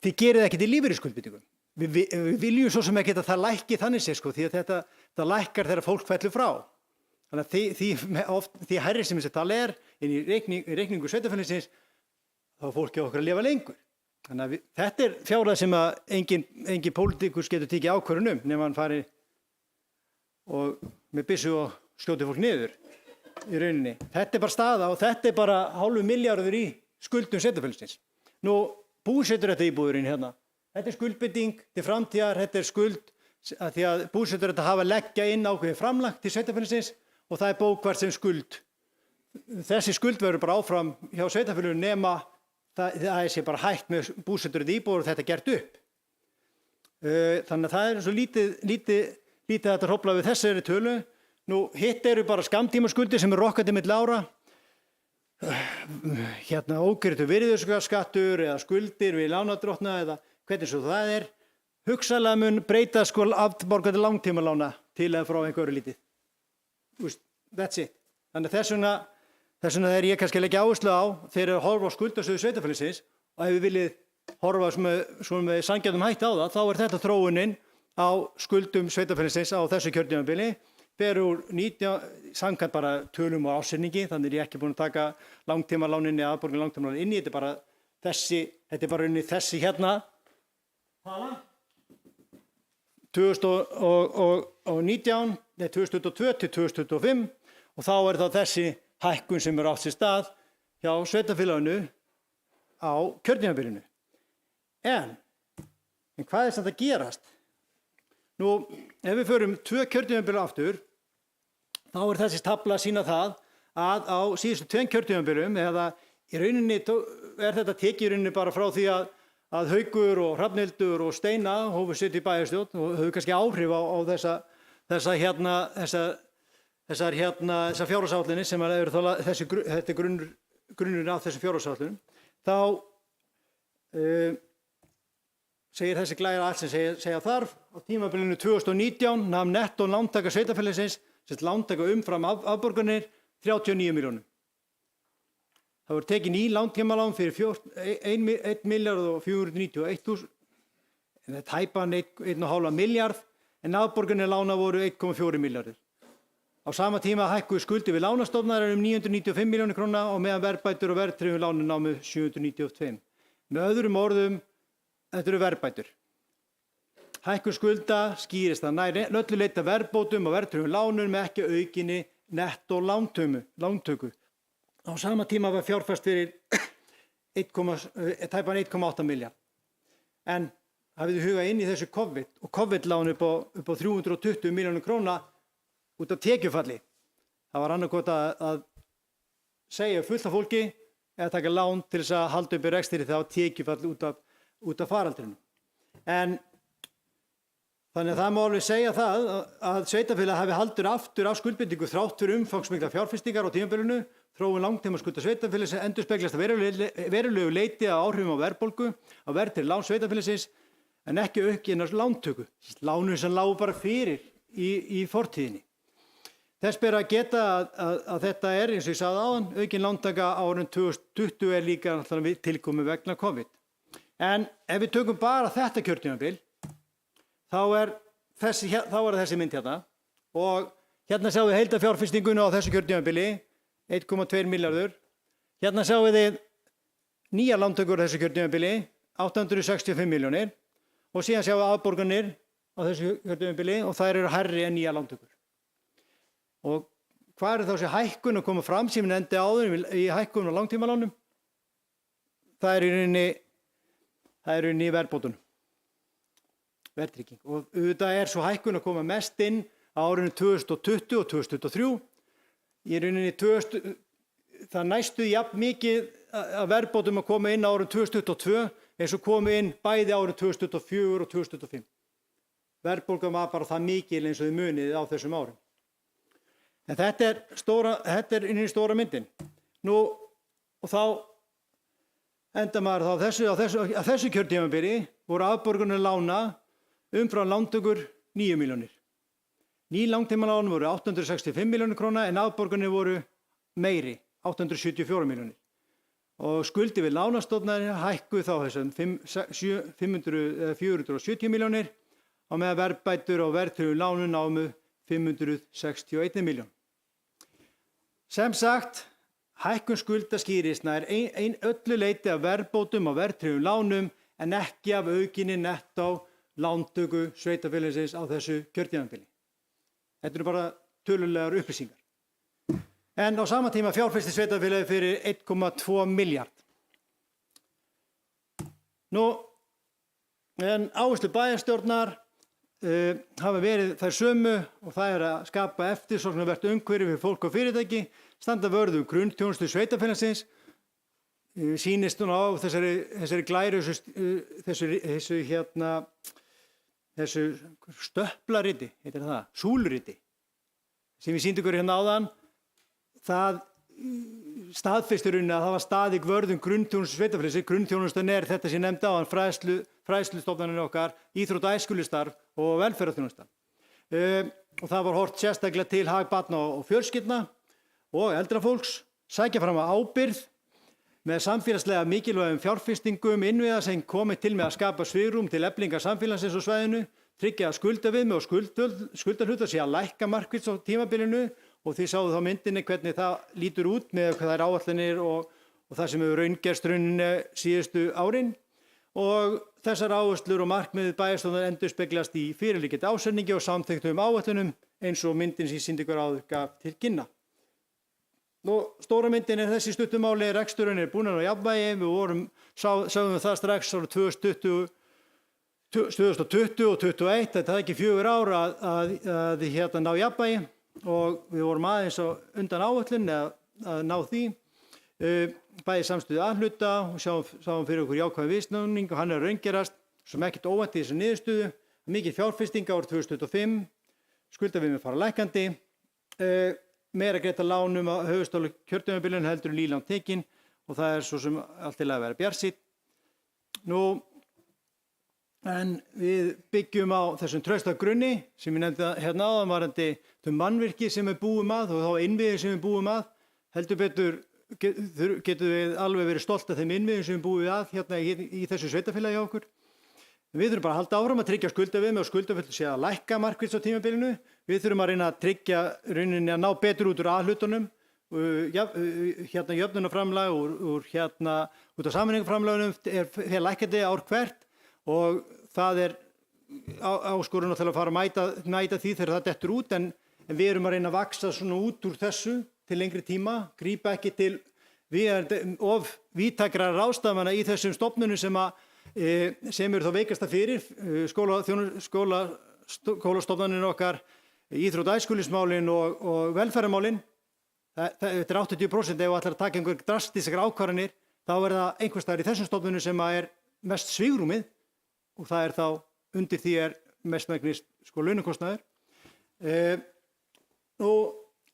C: þið gerið ekkert í lífeyrisskuldbindingum. Við viljum svo sem ekki að það lækki þannig sér, því að þetta lækkar þegar fólk fellur frá. Þannig að því hærri sem þessi tala er inn í reikningu sveitarfélagsins, þá er fólki okkar að lifa lengur. Þannig að þetta er fjárhæð sem að engin pólitíkus getur tekið ákvörðun nema hann fari og með byssu og skjóti fólk niður í rauninni. Þetta er bara staða og þetta er bara hálfu milljarður í skuldum sveitarfélagsins. Nú, búsetur þetta íbúðurinn hérna. Þetta er skuldbinding til framtíðar, þetta er skuld að því að búsetur þetta hafa leggja inn ákveðið framlag til sveitarfélagsins og það er bókfært sem skuld. Þessi skuld verður bara áfram hjá sveitarfélaginu nema það sé bara hægt með búsetur þetta íbúður og þetta gert upp. Þannig að það er svo lítið að hrófla við þessari tölu. Nú, hitt eru bara skammtímaskuldir sem eru rokkandi milli ára. Hérna ógreiddur virðisaukaskattur eða skuldir við lánardrottna eða hvernig svo það er. Hugsanlega mun breyta afborgandi langtímalána til eða frá einhverju lítið. That's it. Þannig að þess vegna er ég kannski að leggja áherslu á þegar að horfa á skuldastöðu sveitarfélagsins og ef við viljið horfa svona með sanngjarnum hætti á það, þá er þetta þróunin á skuldum sveitarfélagsins á þessu kjörtímabili. Fer úr 19, samkvæmt bara tölum og ásetningi, þannig er ég ekki búin að taka langtímalánin eða afborgandi langtímalánin inn í, þetta er bara inn í þessi hérna tala. 2019, 2022 til 2025 og þá er það þessi hækkun sem átt sér stað hjá sveitarfélaginu á kjörtímabilinu. En hvað er samt að gerast? Nú, ef við förum 2 kjörtímabil aftur, þá er þessi tafla að sýna það að á síðustu 2 kjörtímabilum eða í rauninni er þetta tekið í rauninni bara frá því að Haukur og Hrafnhildur og Steina hófu sitt í bæjarstjórn og höfðu kannski áhrif á þessar fjárhagsáætlanir sem eru þetta er grunnurinn af þessum fjárhagsáætlunum. Þá segir þessi glæra allt sem segja þarf. Á tímabilinu 2019 nam nettó lántaka sveitarfélagsins, sem lántaka umfram afborganir, 39 milljónum. Það voru tekin í langtímalán fyrir 1 milljarð og 491.000, en það tæpan 1,5 milljarð, en afborganir lána voru 1,4 milljarðir. Á sama tíma hækkuðu skuldir við lánastofnanir 995 milljónir króna og meðan verðbætur og verðtryggðu lánin námu 792. Með öðrum orðum, þetta eru verðbætur. Hækkun skulda skýrist það nær öllu leyti verðbótum og verðtryggðum lánum með ekki aukinni nettó lántöku. Á sama tíma var fjárfest fyrir tæpan 1,8 milljarð. En hafið huga inn í þessu COVID og COVID-lán upp á 320 milljónir króna út af tekjufalli. Það var annarkot að segja fullt af fólki eða taka lán til þess að halda upp í rekstri þá tekjufalli út af faraldrinum. En þannig að það má alveg segja það að sveitarfélag hafi haldur aftur af skuldbindingu þrátt fyrir umfangsmiklar fjárfestingar á tímabilinu, þróun langtímaskulda sveitarfélags sem endurspeglast að verulegu leyti á áhrifum á verðbólgu, á verðtryggð lán sveitarfélagsins en ekki aukinnar lántöku, lánum sem lágu bara fyrir í fortíðinni. Þess ber að geta að þetta eins og ég sagði áðan, aukin lántaka árið 2020 líka tilkomin vegna COVID. En ef við tökum bara þetta kjörtímabil, þá er þessi mynd hérna og hérna sjáum við heildarfjárfestinguna á þessu kjörtímabili 1,2 milljarður. Hérna sjáum við nýjar lántökur á þessu kjörtímabili 865 milljónir og síðan sjáum við afborganir á þessu kjörtímabili og þær eru hærri en nýjar lántökur. Og hvað er þá þessi hækkun að koma fram sem endi áður í hækkun á langtímalánum? Það er í rauninni verðbótunum. Verðtrygging. Og auðvitað er svo hækkun að koma mest inn á árinu 2020 og 2023. Í rauninni það næstu jafn mikið að verðbótum að koma inn á árinu 2022 eins og komi inn bæði árið 2024 og 2025. Verðbólgan var bara það mikil eins og þið munið á þessum árum. En þetta er inn í stóra myndin. Nú, og þá enda maður á þessu kjörtímabili voru afborganir lána umfram lántökur 9 milljónir. Ný langtímalán voru 865 milljónir króna en afborganir voru meiri, 874 milljónir. Og skuldi við lánastofnanir hækkuðu þá þessum 470 milljónir og með verðbætur og verðtryggðum lánum námu 561 milljón. Sem sagt, hækkun skulda skýrist nær öllu leyti af verðbótum og verðtryggðum lánum en ekki af aukinni nettó lántöku sveitarfélagsins á þessu kjörtímabili. Þetta eru bara tölulegar upplýsingar. En á sama tíma fjárfesti sveitarfélagi fyrir 1,2 milljarð. Nú, en áherslur bæjarstjórnar hafa verið þær sömu og það er að skapa eftirsóknarvert umhverfi fyrir fólk og fyrirtæki, standa vörð grunnþjónustu sveitarfélagsins, sýnist hún á þessari glæru, þessu stöplariti, heitir það, súluriti, sem við sýndum ykkur hérna áðan, það staðfesturinn að það var staðið vörðum grunnþjónustu sveitarfélagsins. Grunnþjónustan er þetta sem nefndi áðan, fræðslustofnanir okkar, íþrótta- og æskulýðsstarf og velferðarþjónusta. Og það var horft sérstaklega til hag barna og fjölskyldna og eldra fólks, sækja fram að ábyrgð með samfélagslega mikilvægum fjárfestingum innviða sem komið til með að skapa svigrúm til eflingar samfélagsins og svæðinu, tryggja að skuldaviðmið og skuldarhlutar sé að lækka markviss á tímabilinu og þið sáðu þá myndinni hvernig það lítur út með hvað það er áætlanir og það sem hefur raungerst rauninni síðustu árin. Og þessar áherslur og markmiðið bæjarstjórnar endurspeglast í fyrirliggjandi ásetningi og samþykktum áætlunum eins og myndin sem sýndi ykkur áður gaf til kynna. Nú, stóra myndin er þessi stuttumáli, reksturinn er búinn á jafnvægi, við sáum það strax árið 2020 og 2021, þetta er ekki 4 ár að ná jafnvægi og við vorum aðeins á undan áætlun að ná því. Bæði samstöðu A-hluta og sáum fyrir okkur jákvæðan viðsnúning og hann er að raungerast sem ekkert óvænt í þessu niðurstöðu. Mikið fjárfestinga árið 2025, skuldaviðmið fara lækkandi, meira greidda lánum á höfuðstóli kjörtímabilinu heldur en nýlán tekin og það er svo sem allt til að vera bjartsýnn. Nú, en við byggjum á þessum trausta grunni sem ég nefndi hérna áðan varðandi þau mannvirki sem við búum að og þá innviðir sem við búum að. Heldur betur getum við alveg verið stolt af þeim innviðum sem við búum að hérna í þessu sveitarfélagi hjá okkur. Við þurfum bara að halda áfram að tryggja skuldaviðmið og skuldafull sé að lækka markviss á tímabilinu. Við þurfum að reyna að tryggja rauninni að ná betur út úr A-hlutunum, jöfnunarframlag út af sameiningarframlagunum fer lækkandi ár hvert og það áskorun að fara að mæta því þegar það dettur út en við erum að reyna að vaxa svona út úr þessu til lengri tíma, grípa ekki til of víðtækra ráðstafana í þessum stofnunum sem eru þá veikasta fyrir, skólastofnanir okkar, íþrótt- og æskulýðsmálin og velferðarmálin. Þetta er 80% ef við ætlar að taka einhver drastískar ákvarðanir, þá það einhvers staðar í þessum stofnunum sem er mest svigrúmið og það þá undir því mestmegnis launakostnaður.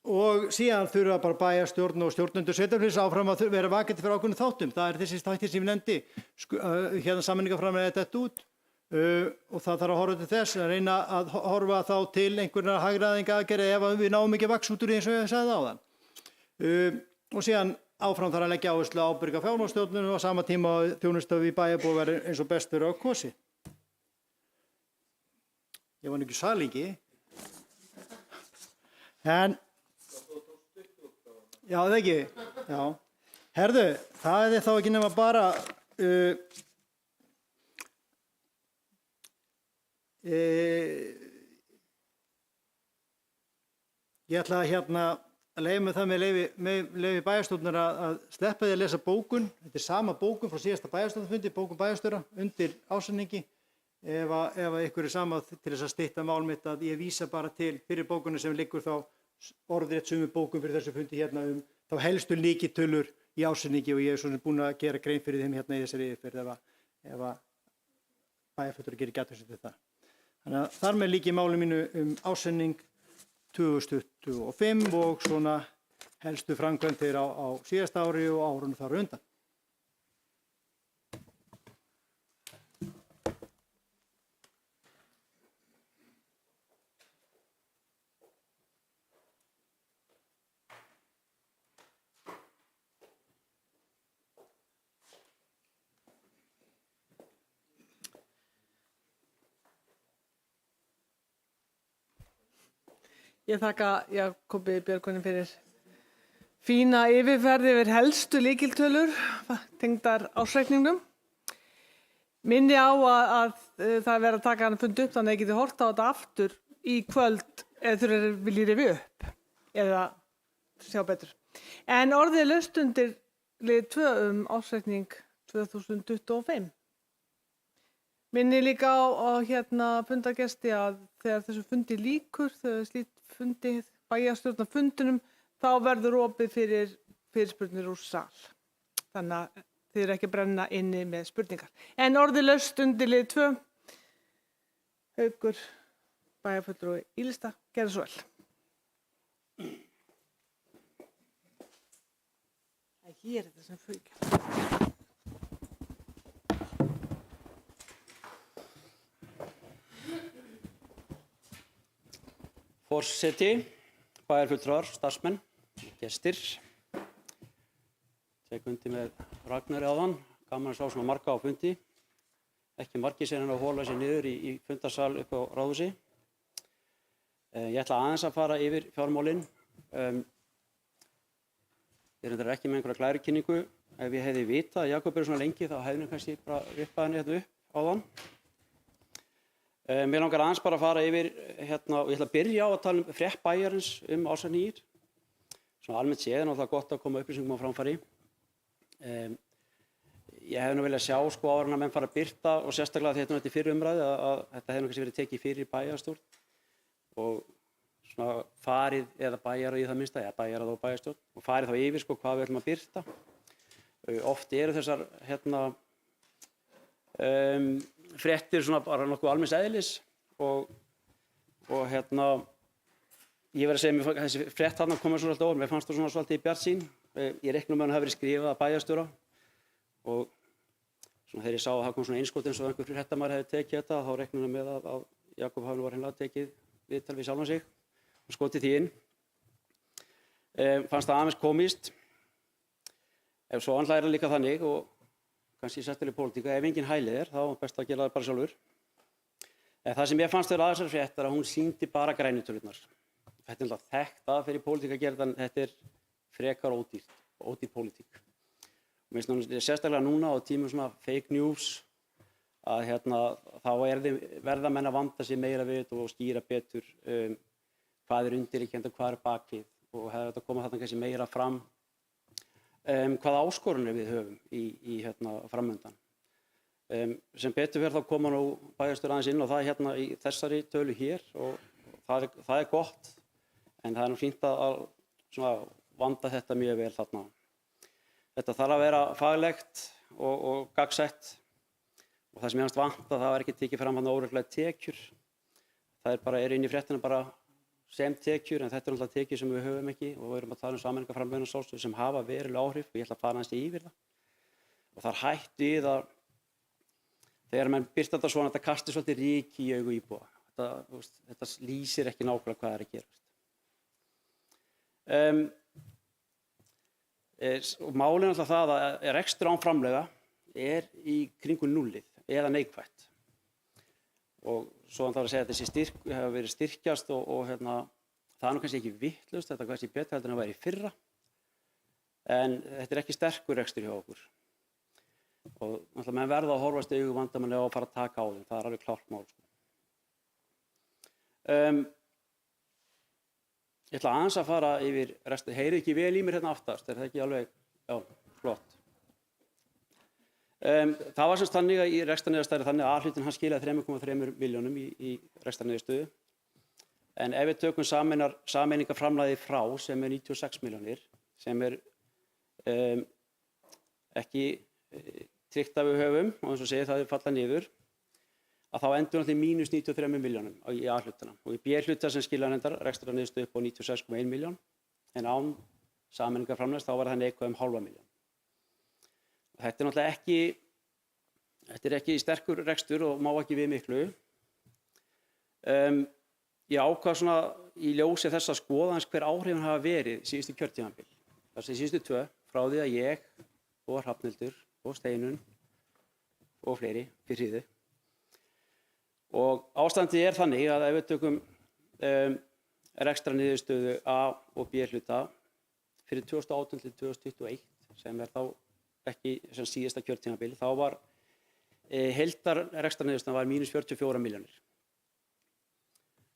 C: Og síðan þurfa bara bæjarstjórn og stjórnendur sveitarfélags áfram að vera vakandi fyrir ákveðnum þáttum. Það þessi þættir sem ég nefndi, sameiningarframlagið þetta út og það þarf að horfa til þess að reyna að horfa þá til einhverjar hagræðingaraðgerða ef við náum ekki vaks út úr því eins og ég sagði áðan. Og síðan áfram þarf að leggja áherslu á ábyrga fjármálastjórnun og á sama tíma þjónusta við bæjarbúa verður eins og best verður á kosið. Ég var nú ekki salingi. En já, það ekki. Já. Herðu, það þá ekki nema bara ég ætla að leyfa mig það með leyfi bæjarstjórnar að sleppa því að lesa bókun. Þetta sama bókun frá síðasta bæjarstjórnarfundi, bókun bæjarstjóra undir ásetningi. Ef ykkur sama til þess að stytta mál mitt að ég vísa bara til fyrir bókunum sem liggur þá orðrétt sömu bókum fyrir þessu fundi þá helstu lykiltölur í ásetningi og ég svona búin að gera grein fyrir þeim í þessari yfirferð ef bæjarfulltrúi gerir athugasemd við það. Þannig að þar með lýk ég máli mínu ásetning 2025 og svona helstu framkvæmdir á síðasta ári og árunum þar á undan.
A: Ég þakka Jakobi Björgvini fyrir fína yfirferð yfir helstu lykiltölur tengdar ársreikningnum. Minni á að það verið að taka hann fund upp þannig að ég geti horft á þetta aftur í kvöld eða þurfa viljið rifja upp eða sjá betur. En orðið er laust undir lið 2 ársreikning 2025. Minni líka á fundargesti að þegar þessu fundi lýkur, þegar slíkt fundi bæjarstjórnarfundinum, þá verður opið fyrir fyrirspurnir úr sal. Þannig að þið eru ekki að brenna inni með spurningar. En orðið laust undir lið 2, Haukur, bæjarfulltrúi Ýlista, gerðu svo vel. Hér er þetta sem fauk.
E: Forseti, bæjarfulltrúar, starfsmenn, gestir. Tek undir með Ragnari áðan, gaman að sjá svona marga á fundi. Ekki margir sem að hóla sér niður í fundarsal upp á Ráðhúsi. Ég ætla aðeins að fara yfir fjármálin. Ég er ekki með einhverja glærukynningu. Ef ég hefði vitað að Jakob er svona lengi, þá hefði hann kannski bara rippað henni hérna upp áðan. Mér langar aðeins bara að fara yfir og ég ætla að byrja á að tala um frétt bæjarins ársreikninginn. Svona almennt séð er náttúrulega gott að koma upplýsingum á framfæri. Ég hefði nú viljað sjá áður en að menn fara að birta og sérstaklega þetta er fyrir umræðu að þetta hefði kannski verið tekið fyrir bæjarstjórn og svona farið eða bæjar í það minnsta, eða bæjar og bæjarstjórn og farið þá yfir hvað við ætlum að birta. Oft eru þessar fréttir svona bara nokkuð almenns eðlis og ég verð að segja mér þessi frétt þarna komið svona alltaf mér fannst það svona svolítið í bjartsýn. Ég reikna með að hún hafi verið skrifað að bæjarstjóra og svona þegar ég sá að það kom svona innskot eins og einhver fréttamaður hefði tekið þetta þá reikna ég með að Jakob hafi nú hreinlega tekið viðtal við sjálfan sig og skotið því inn. Fannst það aðeins komískt. Ef svo annað er það líka þannig og kannski í sérstaklega pólitík ef enginn hælir þá er best að gera það bara sjálfur. En það sem ég fannst vera að þessari frétt er að hún sýndi bara grænu tölurnar. Þetta er alltaf þekkt að fyrir pólitík að gera þetta er frekar ódýr pólitík. Mér finnst sérstaklega núna á tímum svona fake news að þá verða menn að vanda sig meira við þetta og skýra betur hvað er undirliggjandi og hvað er bakvið og hefði þetta koma þarna kannski meira fram hvaða áskorunir við höfum í framöndan. Sem betur fyrir þá koma nú bæjarstjóri aðeins inn og það er í þessari tölu hér og það er gott en það er nú fínt að svona vanda þetta mjög vel þarna. Þetta þarf að vera faglegt og gagnsætt og það sem ég vanta það var ekki tekið fram þarna óreglulegar tekjur. Það er inn í fréttina bara sem tekjur en þetta er náttúrulega tekjur sem við höfum ekki og við erum að tala sameiningarframleiðslu sem hafa veruleg áhrif og ég ætla að fara aðeins yfir það. Og það er hætt við að þegar menn birta þetta svona þetta kasti svolítið ryki í augu íbúa. Þetta lýsir ekki nákvæmlega hvað er að gerast. Og málið er alltaf það að rekstur án framleiða er í kringum núllið eða neikvætt. Og svo þarf að segja að þessi styrk hefur verið styrkjast og það er nú kannski ekki vitlaust, þetta er kannski betra heldur en að væri í fyrra. En þetta er ekki sterkur rekstur hjá okkur. Og náttúrulega menn verða að horfast í augu vandamálið og fara að taka á þeim, það er alveg klárt mál. Ég ætla aðeins að fara yfir restur. Heyrið ekki vel í mér hérna aftast, er það ekki alveg, já, flott. Það var semst þannig að í rekstrarniðurstaðan þannig að A-hlutinn hann skilaði 3,3 milljónum í rekstrarniðurstöðu. En ef við tökum sameiningaframlagið frá sem er 96 milljónir, sem er ekki tryggt að við höfum, og eins og segið það er fallað niður, að þá endur hann til mínus 93 milljónum í A-hlutana. Og í B-hluta sem skilaði reyndar rekstrarniðurstöðu upp á 96,1 milljón, en án sameiningaframlags þá var það neikvæð 0,5 milljón. Þetta er náttúrulega ekki sterkur rekstur og má ekki við miklu. Ég ákvað svona í ljósi þess að skoða eins hver áhrifin hafa verið síðustu kjörtímabil. Þessi síðustu 2 frá því að ég og Hrafnhildur og Steinunn og fleiri fyrir hríðu. Og ástandið er þannig að ef við tökum rekstrarniðurstöðu A og B hluta fyrir 2018 til 2021 sem er þá ekki sem síðasta kjörtímabil, þá var heildarrekstrarniðurstaðan var mínus 44 milljónir.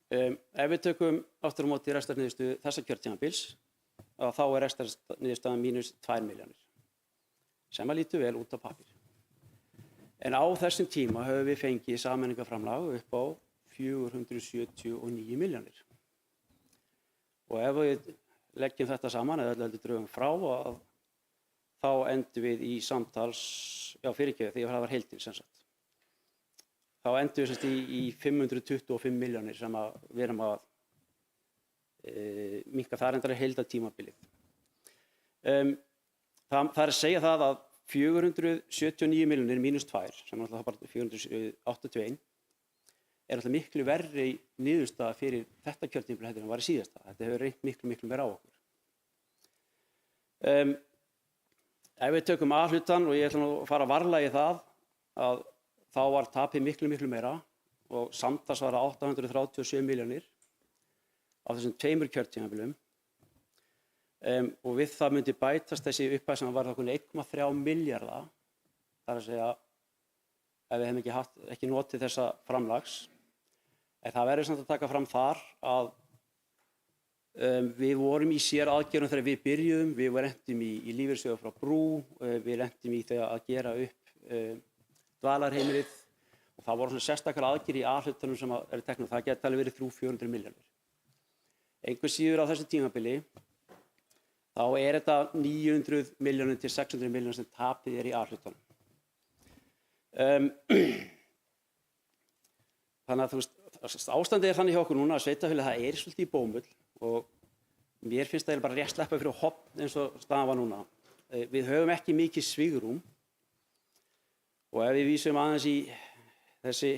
E: Ef við tökum aftur á móti rekstrarniðurstöðu þessa kjörtímabils, þá er rekstrarniðurstaðan mínus 2 milljónir, sem að lítur vel út á pappír. En á þessum tíma höfum við fengið sameiningaframlag upp á 479 milljónir. Og ef við leggjum þetta saman, eða öllu drögum frá, þá endum við í samtals, fyrirgefið, því að það var heildin sem sagt. Þá endum við í 525 milljónir sem við erum að minnka þar endara heildartímabilið. Það er að segja það að 479 milljónir mínus 2, sem er alltaf bara 481, er alltaf miklu verri niðurstaða fyrir þetta kjörtímabil heldur en var í síðasta. Þetta hefur reynt miklu meira á okkur. Ef við tökum A-hlutann og ég ætla nú að fara varlega í það að þá var tapið miklu meira og samtals var það 837 milljónir á þessum 2 kjörtímabilum. Og við það myndi bætast þessi upphæð sem var okkur 1,3 milljarða. Það er að segja ef við hefum ekki notið þessa framlags. En það verður samt að taka fram þar að við vorum í sér aðgerðum þegar við byrjuðum, við lentum í lífeyrissjóði frá Brú, við lentum í þegar að gera upp dvalarheimilið og það voru svona sérstakar aðgerð í A-hlutunum sem eru teknum, það geti alveg verið 300-400 milljónir. Einhver síður á þessu tímabili, þá er þetta 900 milljónir til 600 milljónir sem tapið er í A-hlutunum. Þannig að þú veist, ástandið er þannig hjá okkur núna að sveitarfélagið það er svolítið í bómull og mér finnst það bara rétt sleppa fyrir hopn eins og staðan var núna. Við höfum ekki mikið svigrúm og ef við vísum aðeins í þessi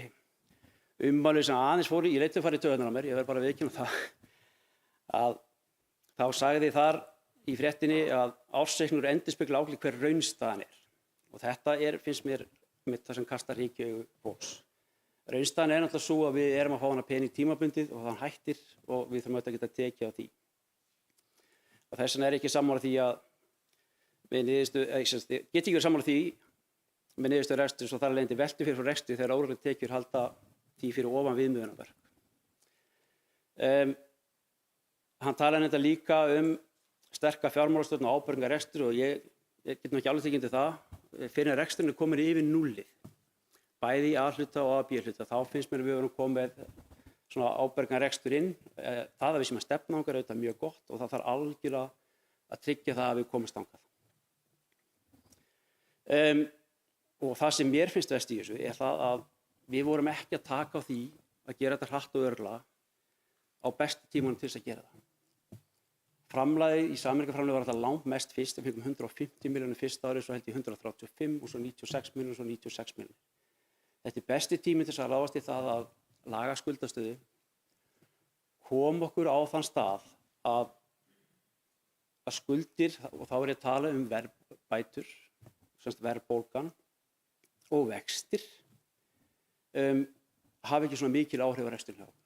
E: ummæli sem aðeins fóru, ég leiti að fara í taugarnar á mér, ég verð bara að viðurkenna það, að þá sagði þar í fréttinni að ársreikningur endurspeglar ákveðið hver raunstaðan er. Og þetta finnst mér það sem kastar ryki í augu fólks. Raunstaðan er náttúrulega svo að við erum að fá hana pening tímabundið og þann hættir og við þurfum auðvitað að geta tekið á því. Og þess vegna er ekki sammála því að get ekki verið sammála því með niðurstöðu reksturs og þar af leiðandi veltu fyrir rekstri þegar óreglulegar tekjur halda því fyrir ofan viðmiðunarmörk. Hann talaði þetta líka sterka fjármálastjórn og ábyrgan rekstur og ég get nú ekki alveg tekið undir það fyrir en reksturinn er komin yfir núllið. Bæði í A-hluta og B-hluta, þá finnst mér við erum komið með svona ábyrgan rekstur inn. Það að við sem að stefna okkar auðvitað mjög gott og það þarf algjörlega að tryggja það að við komumst þangað. Og það sem mér finnst verst í þessu er það að við vorum ekki að taka á því að gera þetta hratt og örugglega á bestu tímanum til þess að gera það. Framlagið í sameiningaframlagið var alltaf langt mest fyrst, við fengum 150 milljónir fyrsta árið, svo held ég 135 og svo 96 milljónir og svo 96 milljónir. Þetta er besti tími til þess að ráðast í það að laga skuldastöðu, kom okkur á þann stað að skuldir, og þá er ég að tala verðbætur, verðbólgan og vextir, hafi ekki svona mikil áhrif á reksturinn hjá okkur.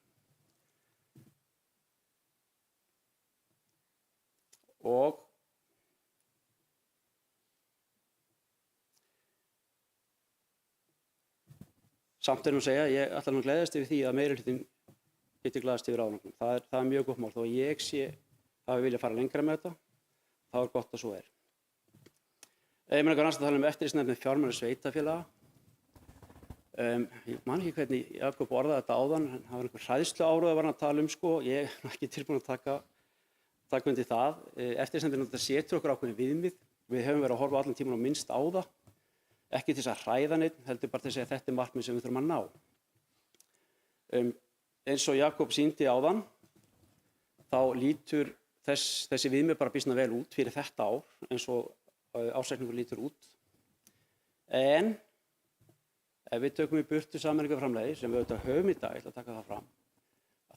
E: Og samt er nú að segja, ég ætla nú að gleðjast yfir því að meirihlutinn geti glaðst yfir árangrinum. Það er mjög gott mál, þó að ég sé að við vilja fara lengra með þetta, þá er gott að svo er. Ég meina kannski að tala eftirlitsnefnd fjármálra sveitarfélaga. Ég man ekki hvernig Jakob orðaði þetta áðan, það var einhver hræðsluáróða var hann að tala sko, ég er ekki tilbúin að taka undir það. Eftirlitsnefndin setur okkur ákveðin viðmið. Við höfum verið að horfa allan tímann á minnst á það. Ekki til þess að hræða neitt, heldur bara til þess að þetta er markmið sem við þurfum að ná. Eins og Jakob sýndi áðan, þá lítur þessi viðmið bara býsna vel út fyrir þetta ár, eins og ársreikningur lítur út. En ef við tökum í burtu sameiningaframlagið, sem við auðvitað höfum í dag, ég ætla að taka það fram,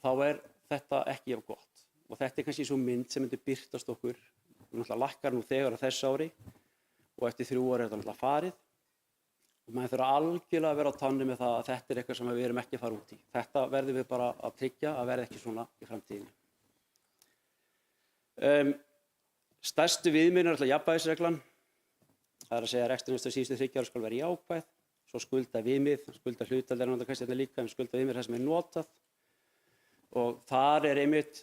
E: þá er þetta ekki jafn gott. Og þetta er kannski svo mynd sem myndi birtast okkur. Við náttúrulega lækkar nú þegar á þessu ári og eftir 3 ári er þetta náttúrulega farið. Og maður þurfa algjörlega að vera á tánni með það að þetta er eitthvað sem við erum ekki að fara út í. Þetta verðum við bara að tryggja að verði ekki svona í framtíðinni. Stærstu viðmiðin er alltaf jafnvægisreglan. Það er að segja að rekstrarniðurstaða síðustu 3 ára skal vera jákvæð. Svo skulda viðmið, skulda hlutdeild er náttúrulega kannski þetta líka, en skulda viðmið er það sem er notað. Og þar er einmitt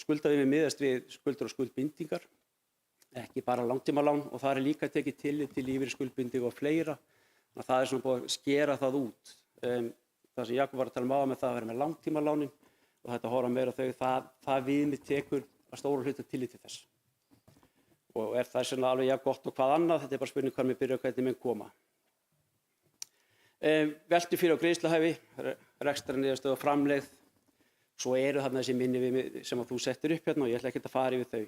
E: skuldaviðmið miðast við skuldir og skuldbindingar, ekki bara langtímalán, og það er líka tekið tillit til lífeyrisskuldbindinga og fleira. Þannig að það er svona búið að skera það út. Það sem Jakob var að tala um áðan með það að vera með langtímalánin og þetta horfa meira á þau, það viðmið tekur að stóra hluta tillit til þess. Og er það svona alveg jafn gott og hvað annað, þetta er bara spurning hvar mér byrja og hvernig menn koma. Veltu fyrir á greiðsluhæfi, rekstrarniðurstöðu og framlegð. Svo eru þarna þessi minni viðmið sem að þú settir upp hérna og ég ætla ekkert að fara yfir þau.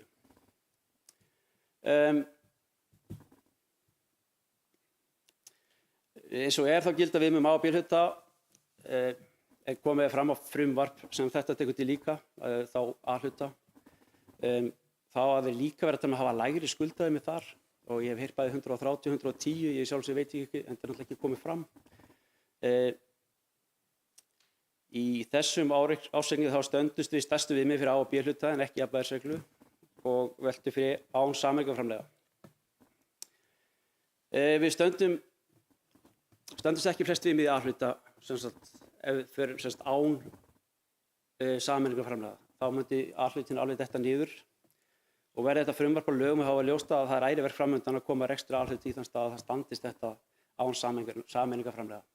E: Eins og þá gilda viðmið á B-hluta, er komið fram á frumvarp sem þetta tekur til líka, þá A-hluta. Þá að við líka verið að hafa lægri skuldaviðmið þar og ég hef heyrt bæði 130, 110, ég sjálfsög veit ekki, en það er náttúrulega ekki komið fram. Í þessum ársreikningi þá stöndust við stærstu viðmið fyrir A- og B-hluta en ekki jafnvægisreglu og veltu fyrir án sameiningaframlaga. Við stöndumst ekki flest viðmið í A-hluta ef við förum án sameiningaframlaga. Þá myndi A-hlutin alveg detta niður og verði þetta frumvarp á lögum hafa ljóst að það er æriverk framundan að koma rekstur A-hluti í þann stað að það standist þetta án sameiningaframlaga.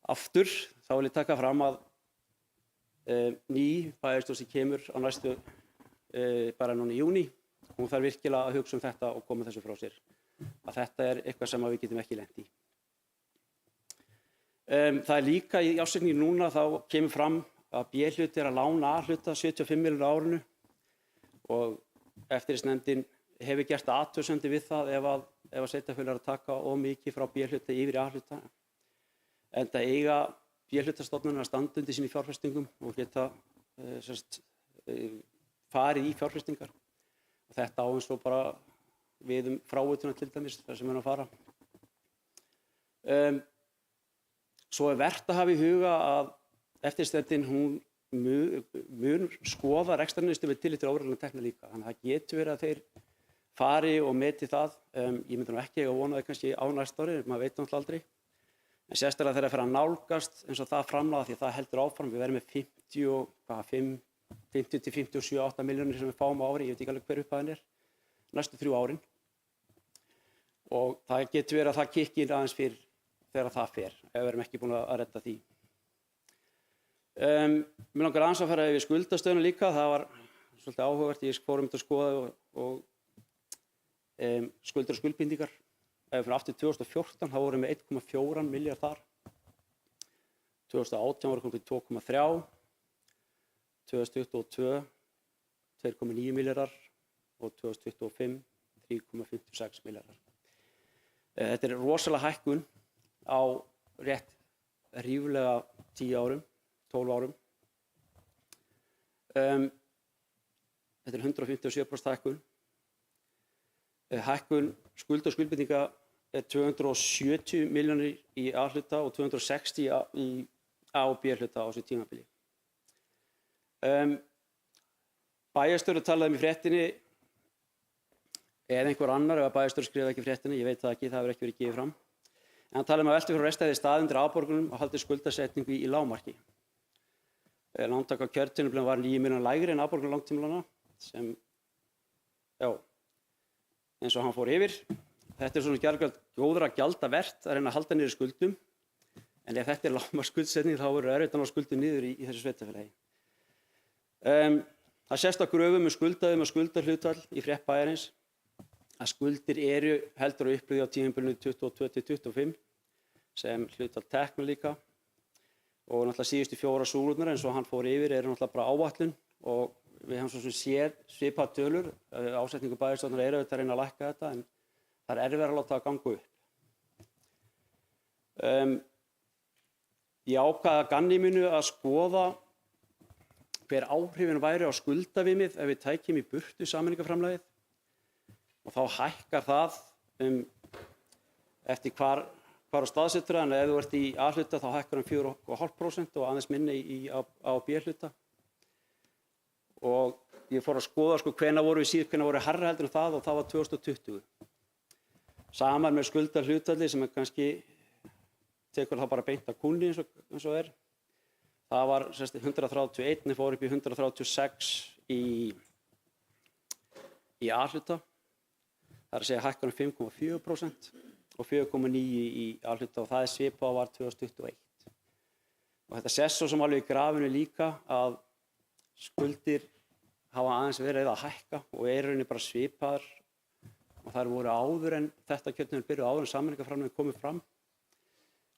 E: Aftur þá vil ég taka fram að ný bæjarstjórn sem kemur á næstu bara núna í júní, hún þarf virkilega að hugsa þetta og koma þessu frá sér. Að þetta er eitthvað sem við getum ekki lent í. Það er líka í ársreikningi núna þá kemur fram að B-hluti er að lána A-hluta 75 milljónir á árinu og eftirlitsnefndin hefur gert athugasemdir við það ef að sveitarfélög eru að taka of mikið frá B-hluta yfir í A-hluta. Enda eiga B-hlutastofnanir að standa undir sinni fjárfestingum og geta farið í fjárfestingar. Og þetta á eins og bara við frávituna til dæmis þar sem við erum að fara. Svo er vert að hafa í huga að eftirstendin hún mun skoða rekstrarniðurstöðu með tilliti til óreglulegra tekna líka. Þannig að það getur verið að þeir fari og meti það. Ég myndi nú ekki að vona það kannski á næsta ári, maður veit náttúrulega aldrei. En sérstaklega þegar það fer að nálgast eins og það framlag því að það heldur áfram. Við verðum með 50 til 57-8 milljónir sem við fáum á ári, ég veit ekki alveg hver upphæðin er, næstu 3 árin. Og það getur verið að það kikki inn aðeins fyrir þegar það fer, ef við erum ekki búin að redda því. Mér langar aðeins að fara yfir skuldastöðuna líka, það var svolítið áhugavert, ég fór að skoða og skuldir og skuldbindingar. Ef við fyrir aftur 2014 þá vorum við 1,4 milljarð þar. 2018 voru komið 2,3, 2022 2,9 milljarðar og 2025 3,56 milljarðar. Þetta er rosalega hækkun á rétt ríflega 10 árum, 12 árum. Þetta er 157% hækkun. Hækkun skulda og skuldbindinga er 270 milljónir í A-hluta og 260 í A- og B-hluta á þessu tímabili. Bæjarstjóri talaði í fréttinni, eða einhver annar ef bæjarstjóri skrifaði ekki fréttinni, ég veit það ekki, það hefur ekki verið gefið fram. En hann talaði að veltu fyrir restaði stað undir afborgunum og haldi skuldasetningu í lágmarki. Lántaka á kjörtímabilinu var 9 milljónir lægri en afborgun langtímalánanna sem, eins og hann fór yfir. Þetta er svona góðra gjalda vert að reyna að halda niður skuldum, en ef þetta er lágmark skuldsetning þá verður erfitt að ná skuldum niður í þessu sveitarfélagi. Það sést á gröfum skuldaðum og skuldahlutfall í frétt bæjarins að skuldir eru heldur á upplöði á tímabilinu 22-25 sem hlutfall tekna líka og náttúrulega síðustu 4 súlurnar eins og hann fór yfir eru náttúrulega bara áætlun og við höfum svo sem séð svipað tölur, ásetningu bæjarstjórnar eru auðvitað að reyna að lækka þetta en það er erfiðara að láta það ganga upp. Ég ákvað að gamni mínu að skoða hver áhrifin væri á skuldaviðmið ef við tækjum í burtu sameiningaframlagið og þá hækkar það eftir hvar á staðsettur en ef þú ert í A-hluta þá hækkar 4,5% og aðeins minni í A- og B-hluta. Og ég fór að skoða hvenær voru hærra heldur en það og það var 2020. Saman með skuldahlutfalli sem kannski tekur það bara beint að kúnni eins og er. Það var 131, fór upp í 136 í A-hluta. Það er að segja hækkar 5,4% og 4,9% í A-hluta og það er svipað var 2021. Og þetta sést svo sem alveg í grafinu líka að skuldir hafa aðeins verið að hækka og eru rauninni bara svipaðar og þær voru áður en þetta kjörtímabil byrjuð áður en sameiningaframlagið komið fram.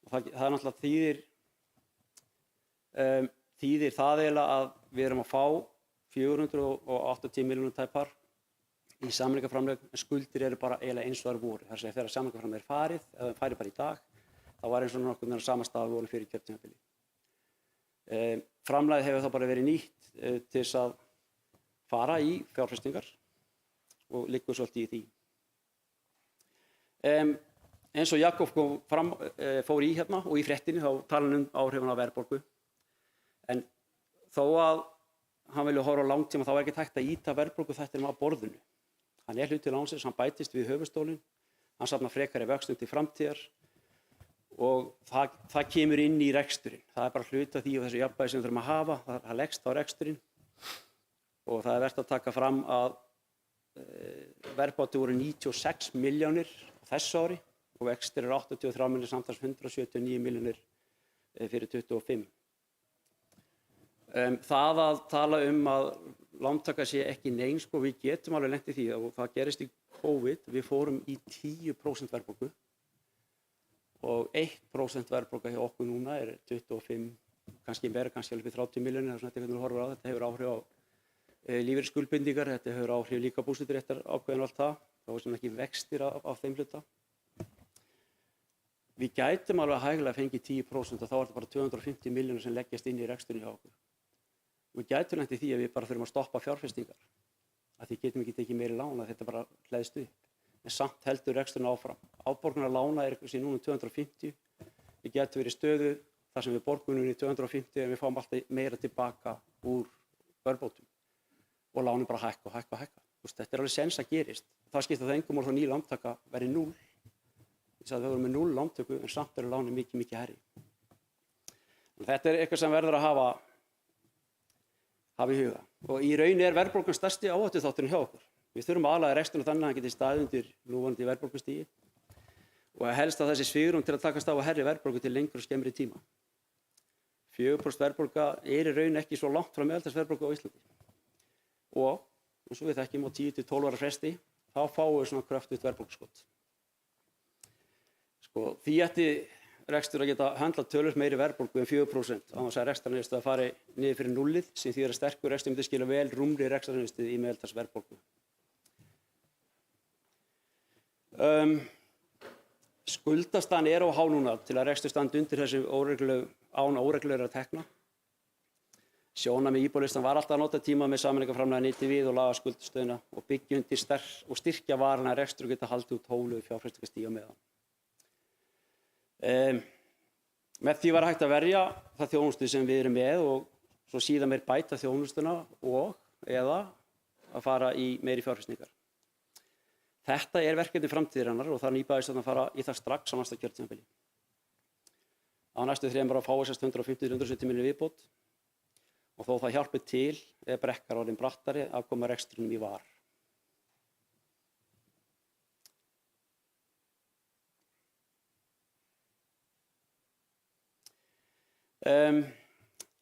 E: Og það er náttúrulega þýðir það eiginlega að við erum að fá 480 milljónir tæpar í sameiningaframlag en skuldir eru bara eiginlega eins og þær voru. Það er að segja þegar sameiningaframlagið er farið, ef það færi bara í dag, þá var eins og nokkuð með sama stað við vorum fyrir kjörtímabili. Framlagið hefur þá bara verið nýtt til þess að fara í fjárfestingar og liggur svolítið í því. Eins og Jakob fór í hérna og í fréttinni þá talar hann áhrifin af verðbólgu. En þó að hann vilja horfa á langtíma þá er ekki hægt að ýta verðbólgu þættinum af borðinu. Hann er hluti lánsins, hann bætist við höfuðstólinn, hann safnar frekari vöxtum til framtíðar og það kemur inn í reksturinn. Það er bara hluti af því og þessu jafnvægi sem við þurfum að hafa, það leggst á reksturinn og það er vert að taka fram að verðbátu voru 96 milljónir þessu ári og vextir eru 83 milljónir samtals 179 milljónir fyrir 2025. Það að tala að lántaka sé ekki nein, við getum alveg lent í því og það gerist í COVID, við fórum í 10% verðbólgu og 1% verðbólga hjá okkur núna er 25, kannski meira, kannski alveg 30 milljónir, það er svona hvernig við horfum á þetta, hefur áhrif á lífeyrisskuldbindingar, þetta hefur áhrif líka búseturéttar ákveðin og allt það, þá er svona ekki vextir af þeim hluta. Við gætum alveg hæglega að fengi 10% og þá er þetta bara 250 milljónir sem leggjast inn í reksturinn hjá okkur. Við gætum lent í því að við bara þurfum að stoppa fjárfestingar, að því getum ekki tekið meiri lána, þetta bara hleðst upp. En samt heldur reksturinn áfram. Afborgunar lána er eitthvað sem núna 250, við getum verið stöðu þar sem við borgum núna í 250 en við fáum alltaf meira tilbaka úr verðbótum og lánin bara hækka og hækka og hækka. Þetta er alveg sens að gerist. Það skiptir það engum þá ný lántaka verði 0. Þess að við vorum með 0 lántöku en samt eru lánin mikið hærri. Þetta er eitthvað sem verður að hafa í huga. Og í raun er verðbólgan stærsti áhættuþátturinn hjá okkur. Við þurfum að aðlaga rekstrinn þannig að hann geti staðið undir núverandi verðbólgustigi og helst að þessi svigrúm til að takast á hærri verðbólgu til lengri og skemmri tíma. 4% verðbólga er í raun ekki svo langt frá meðaltalsverðbólgu á Íslandi. Og eins og við þekkjum á 10 til 12 ára fresti, þá fáum við svona kröftugt verðbólguskot. Því ætti rekstur að geta höndlað töluvert meiri verðbólgu en 4% án þess að rekstrarniðurstaða fari niður fyrir 0 sem þýðir að sterkur rekstur myndi skila vel rúmri rekstrarniðurstöðu í meðaltalsverðbólgu. Skuldastaðan er of há núna til að rekstur standi undir þessu án óreglulegra tekna. Sjónarmið íbúðalistan var alltaf að nota tíma með sameiningaframlagið nýti við og laga skuldastöðuna og byggja undir og styrkja varanlega rekstur og geta haldið út hóflegu fjárfestingarstigi á meðan. Með því var hægt að verja það þjónustu sem við erum með og svo síðan meir bæta þjónustuna og eða að fara í meiri fjárfestingar. Þetta er verkefni framtíðarinnar og það er nýbæðist að fara í það strax á næsta kjörtímabili. Á næstu 3 ára fáist 150–170 milljónir viðbót og þó það hjálpi til ef brekkar orðin brattari að koma rekstrinum í var.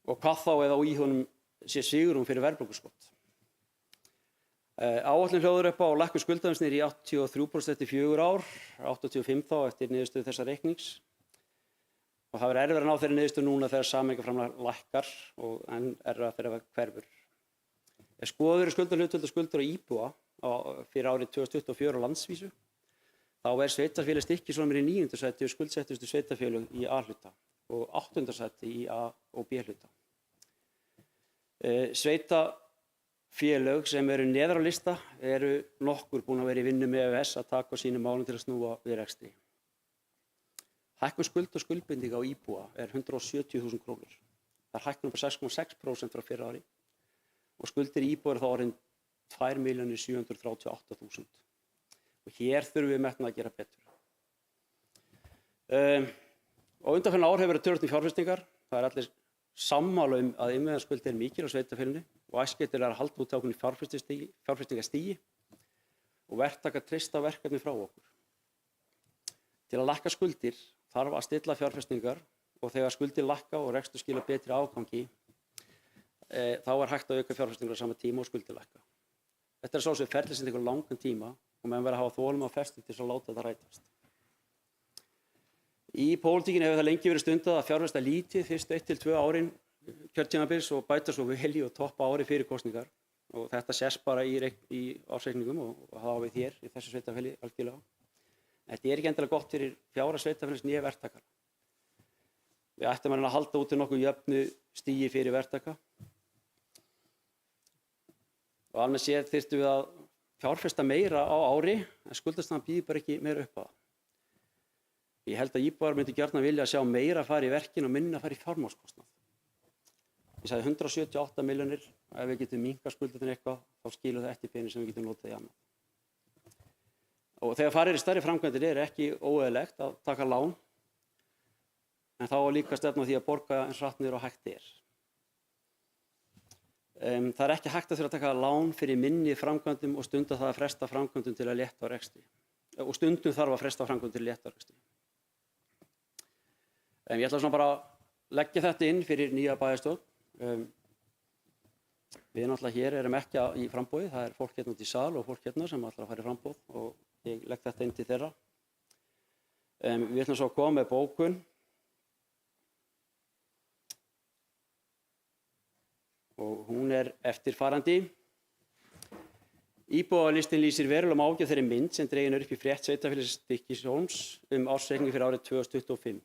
E: Og hvað þá eða í honum sé svigrúm fyrir verðbólguskot. Áætlun hljóðar upp á lækkun skuldaumsins niður í 83% eftir 4 ár, 85% þá eftir niðurstöðu þessa reiknings. Og það verður erfiðara að ná þeirri niðurstöðu núna þegar sameiningaframlag lækkar og enn erfiðara þegar það hverfur. Ef skoðað eru skuldahlutföll og skuldir á íbúa fyrir árið 2024 á landsvísu, þá er sveitarfélagið Stykkishólmur í 9. sæti og skuldsettustu sveitarfélög í A-hluta og 8. sæti í A- og B-hluta. Sveitarfélög sem eru neðar á lista eru nokkur búin að vera í vinnu með EFS að taka á sínum málum til að snúa við rekstri. Hækkun skuld og skuldbindinga á íbúa er 170.000 krónur. Það er hækkun upp á 6,6% frá fyrra ári og skuldir íbúa eru þá orðin 2.738.000. Og hér þurfum við metna að gera betur. Og undanfarna ár hefur verið töluvert um fjárfestingar. Það er allir sammála að innviðaskuld er mikil á sveitarfélaginu og æskilegt er að halda út ákveðnu fjárfestingarstigi og verktaka treysta verkefni frá okkur. Til að lækka skuldir þarf að stilla fjárfestingar og þegar skuldir lækka og rekstur skila betri afgangi þá er hægt að auka fjárfestingar á sama tíma og skuldir lækka. Þetta er svo sem ferli sem tekur langan tíma og menn verða að hafa þolum á festu til að láta þetta rætast. Í pólitíkinni hefur það lengi verið stundað að fjárfesta lítið fyrst 1 til 2 árin kjörtímabils og bæta svo vel í og toppa ári fyrir kosningar og þetta sést bara í ársreikningum og það á við hér í þessu sveitarfélagi algjörlega. Þetta er ekki endilega gott fyrir fjárhags sveitarfélags né verktakar. Við ættum að halda út til nokkuð jöfnu stigi fyrir verktaka og almennt séð þyrftum við að fjárfesta meira á ári en skuldastaðan býður bara ekki meira upp á það. Ég held að íbúar myndi gjarnan vilja að sjá meira fara í verkin og minna fara í fjármagnskostnað. Ég sagði 178 milljónir, ef við getum minnkað skuldirnar eitthvað, þá skilur það eftir pening sem við getum notað í annað. Og þegar farið í stærri framkvæmdir er ekki óeðlilegt að taka lán, en þá er líka stefna á því að borga eins hratt niður og hægt er. Það er ekki hægt að þurfa að taka lán fyrir minni framkvæmdum og stundum það að fresta framkvæmdum til að létta á rekstri. Og stundum þarf að fresta framkvæmdum til að létta á rekstri. Ég ætla svona bara að leggja þetta inn fyrir nýja bæjarstjórn. Við náttúrulega hér erum ekki í framboði, það er fólk hérna út í sal og fólk hérna sem ætlar að fara í framboð og ég legg þetta inn til þeirra. Við ætlum svo að koma með bókun. Og hún er eftirfarandi. Íbúalistin lýsir verulegum áhuga þeirri mynd sem dregin er upp í frétt sveitarfélags Stykkishólms ársreikning fyrir árið 2025.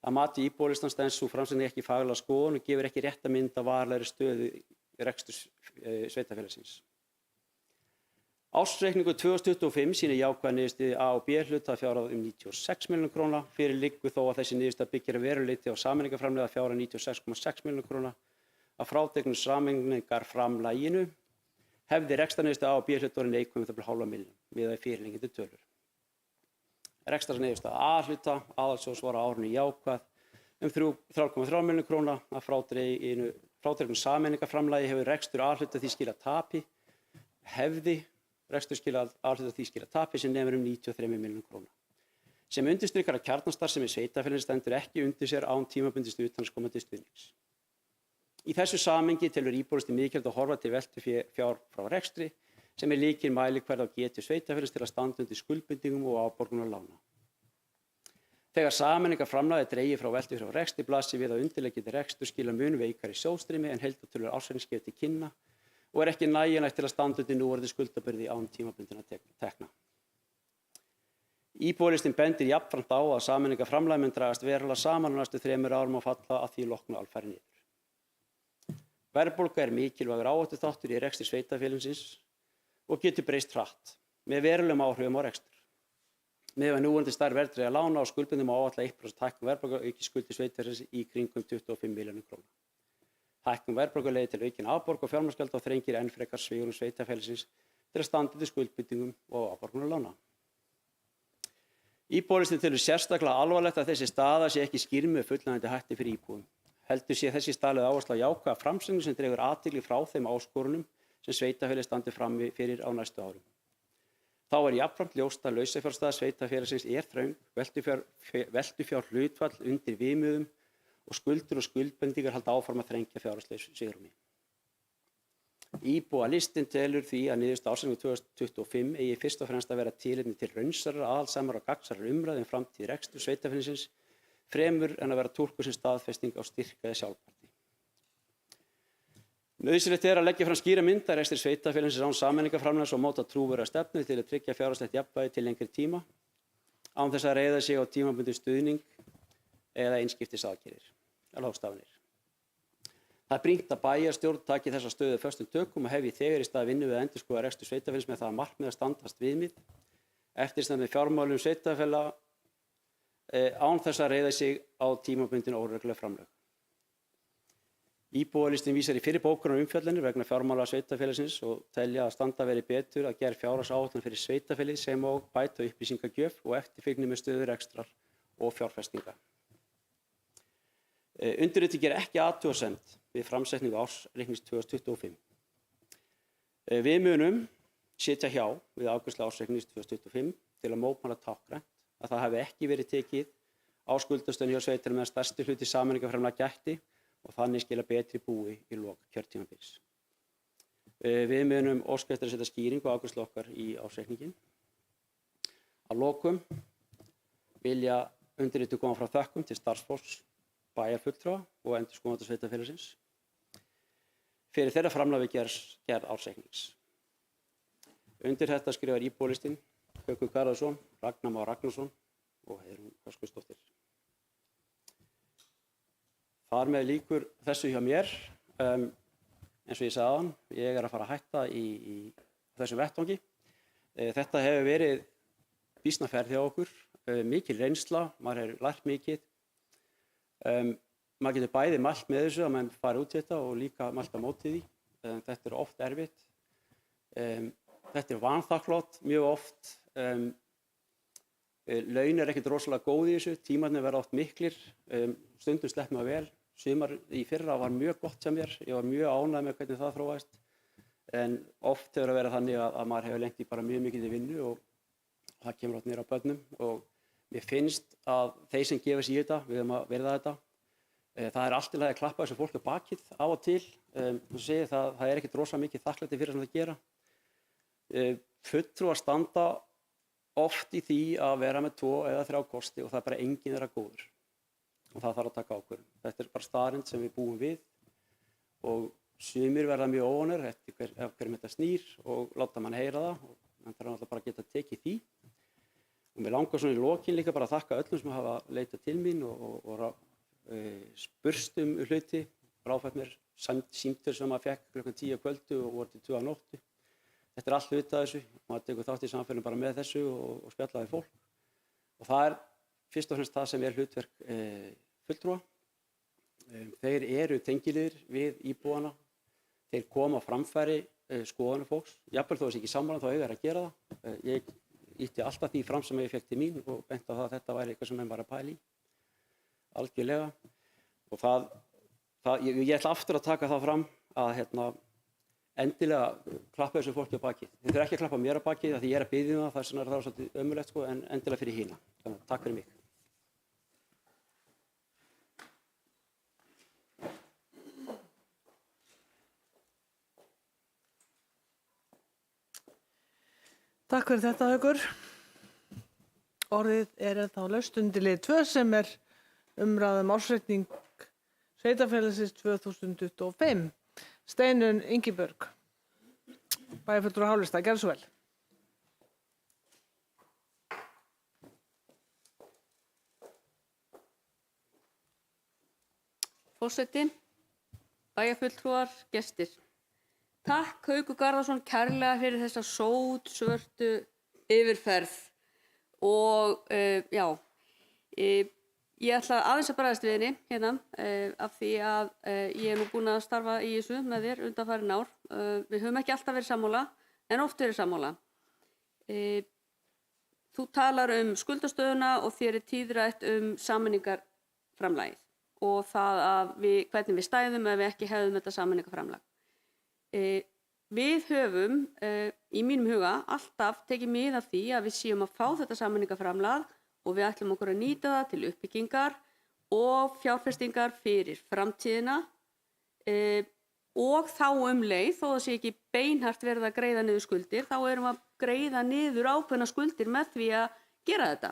E: Að mati íbúalistan stenst sú framsetning ekki faglega skoðun og gefur ekki rétta mynd af varanlegri stöðu reksturs sveitarfélagsins. Ársreikningur 2025 sýnir jákvæða niðurstöðu A og B hluta að fjárhæð 96 milljónir króna. Fyrir liggur þó að þessi niðurstaða byggir að verulegu leyti á sameiningaframlagi að fjárhæð 96,6 milljónir króna. Að frádregnu sameiningarframlaginu hefði rekstrarniðurstaða A og B hluta orðið neikvæð um það bil hálfa milljón miðað við fyrirliggjandi tölur. Rekstrarniðurstaða A hluta aðalsjóðs var á árinu jákvæð 3,3 milljónir króna. Að frádregnu sameiningarframlagi hefur rekstur A hluta því skilað tapi. Hefði rekstur skilað A hluta því skilað tapi sem nemur 93 milljónir króna. Sem undirstrikar að kjarnastarfsemi sveitarfélagsins stendur ekki undir sér án tímabundins utanaðkomandi stuðnings. Í þessu samhengi telur íbúðarlisti mikilvægt að horfa til veltufjár frá rekstri sem lykilmælikvarði á getu sveitarfélags til að standa undir skuldbindingum og afborgunar lána. Þegar sameiningarframlagið er dregið frá veltufjár frá rekstri blasir við að undirliggjandi rekstur skilar mun veikari sjóðstreymi en heildartölur ársreiknings gefa til kynna og er ekki nægjanlegt til að standa undir núverandi skuldabyrði án tímabundinna tekna. Íbúðarlistinn bendir jafnframt á að sameiningarframlagið mun dragast verulega saman á næstu 3 árum og falla að því loknu alfarið niður. Verðbólga er mikilvægur áhættuþáttur í rekstri sveitarfélagsins og getur breyst hratt með verulegum áhrifum á rekstur. Miðað við núverandi stærð verðtryggðra lána og skuldbindingum má áætla 1% hækkun verðbólgu auki skuldir sveitarfélagsins í kringum 25 milljónir króna. Hækkun verðbólgu leiðir til aukinna afborga og fjármagnsgjalda og þrengir enn frekar svigrúm sveitarfélagsins til að standa undir skuldbindingum og afborgunar lána. Íbúðarlistinn telur sérstaklega alvarlegt að þessi staða sé ekki skýrð með fullnægjandi hætti fyrir íbúum. Heldur sé þessi staða lögð áhersla á jákvæða framsetningu sem dregur athygli frá þeim áskorunum sem sveitarfélagið standi frammi fyrir á næstu árum. Þá er jafnframt ljóst að lausafjárstaða sveitarfélagsins er þröng, veltufjár hlutfall undir viðmiðum og skuldir og skuldbindingar halda áfram að þrengja fjárhagslegu svigrúmi. Íbúalistinn telur því að niðurstaða ársreiknings 2025 eigi fyrst og fremst að vera tilefni til raunsarar, aðhaldssamar og gagnsarar umræðu um framtíð reksturs sveitarfélagsins fremur en að vera túlkuð sem staðfesting á styrk eða sjálfbærni. Nauðsynlegt er að leggja fram skýra mynd af rekstri sveitarfélagsins án sameiningarframlags og móta trúverðuga stefnu til að tryggja fjárhagslegt jafnvægi til lengri tíma án þess að reiða sig á tímabundinn stuðning eða einskiptisaðgerðir eða ráðstafanir. Það er brýnt að bæjarstjórn taki þessa stöðu föstum tökum og hefji þegar í stað vinnu við að endurskoða rekstur sveitarfélags með það að markmið að standast viðmið eftirstandandi fjármálum sveitarfélaga án þess að reiða sig á tímabundin óregluleg framlög. Íbúalistinn vísar í fyrri bókunar umfjallanir vegna fjármála sveitarfélagsins og telja að standa veri betur að gera fjárhagsáætlun fyrir sveitarfélagið sem og bæta upplýsingagjöf og eftirfylgni með stöðu rekstrar og fjárfestinga. Undirritið gerir ekki athugasemd við framsetningu ársreiknings 2025. Við munum sitja hjá við afgreiðslu ársreiknings 2025 til að mótmæla táknrænt að það hafi ekki verið tekið á skuldastöðunni hjá sveitarfélögum meðan stærsti hluti sameiningarframlaga gætti og þannig skila betri búi í lok kjörtímabils. Við munum óska eftir að setja skýringu á afgreiðslu okkar í ársreikninginn. Að lokum vilja undirritið koma frá þökkum til starfsfólks, bæjarfulltrúa og endurskoðenda sveitarfélagsins fyrir þeirra framlag við gerð ársreiknings. Undir þetta skrifar íbúalistinn Haukur Garðarsson, Ragnar Már Ragnarsson og Heiðrún Höskuldsdóttir. Þar með lýkur þessu hjá mér. Eins og ég sagði áðan, ég er að fara að hætta í þessum vettvangi. Þetta hefur verið býsna ferð hjá okkur, mikil reynsla, maður hefur lært mikið. Maður getur bæði mælt með þessu að maður fari út í þetta og líka mælt á móti því. Þetta er oft erfitt. Þetta er vanþakklátt mjög oft. Laun er ekkert rosalega góð í þessu, tímarnir verða oft miklir, stundum slepp maður vel. Sumar í fyrra var mjög gott hjá mér, ég var mjög ánægð með hvernig það þróaðist. En oft hefur það verið þannig að maður hefur lent í bara mjög mikilli vinnu og það kemur átt niður á börnum. Og mér finnst að þeir sem gefa sig í þetta, við höfum að virða þetta. Það er allt í lagi að klappa þessu fólk á bakið á og til. Það er ekkert rosa mikið þakklæti fyrir sem það gera. Fulltrúar standa oft í því að vera með 2 eða 3 kosti og það er bara enginn þeirra góður. Og það þarf að taka ákvörðun. Þetta er bara staðreynd sem við búum við og sumir verða mjög óánir eftir hverjum þetta snýr og láta mann heyra það og það þarf náttúrulega bara að geta tekið því. Og mér langar svona í lokin líka bara að þakka öllum sem hafa leitað til mín og spurst hluti, ráðfætt mér símtöl sem maður fekk klukkan 10 á kvöldu og voru til 2 á nóttu. þetta er allt hluti af þessu, maður tekur þátt í samfélaginu bara með þessu og spjalla við fólk. Og það er fyrst og fremst það sem er hlutverk fulltrúa. Þeir eru tengiliðir við íbúana, þeir koma á framfæri skoðanir fólks, jafnvel þó þessi ekki sammála þá eiga þeir að gera það. Ég ýtti alltaf því fram sem ég fékk til mín og benti á það að þetta væri eitthvað sem menn var að pæla í, algjörlega. Og ég ætla aftur að taka það fram að endilega klappa þessu fólki á baki. Þið þurfa ekki að klappa mér á baki því ég er að biðja það, það er svolítið ömurlegt sko, en endilega fyrir hina. Þannig að takk fyrir mig.
A: Takk fyrir þetta, Haukur. Orðið er þá laust undir lið 2 sem er umræða ársreikning sveitarfélagsins 2025. Steinunn Ingibjörg, bæjarfulltrúi Háleista, gerðu svo vel.
F: Forseti, bæjarfulltrúar, gestir. Takk Haukur Garðarsson kærlega fyrir þessa sótsvörtu yfirferð og ég ætla aðeins að bregðast við henni hérna af því að ég er nú búin að starfa í þessu með þér undanfarin ár. Við höfum ekki alltaf verið sammála en oft verið sammála. Þú talar skuldastöðuna og þér er tíðrætt sameiningarframlagið og það að hvernig við stæðum ef við ekki hefðum þetta sameiningarframlag. Við höfum í mínum huga alltaf tekið mið af því að við séum að fá þetta sameiningarframlag og við ætlum okkur að nýta það til uppbyggingar og fjárfestingar fyrir framtíðina og þá leið, þó það sé ekki beinhart verið að greiða niður skuldir, þá erum við að greiða niður ákveðna skuldir með því að gera þetta.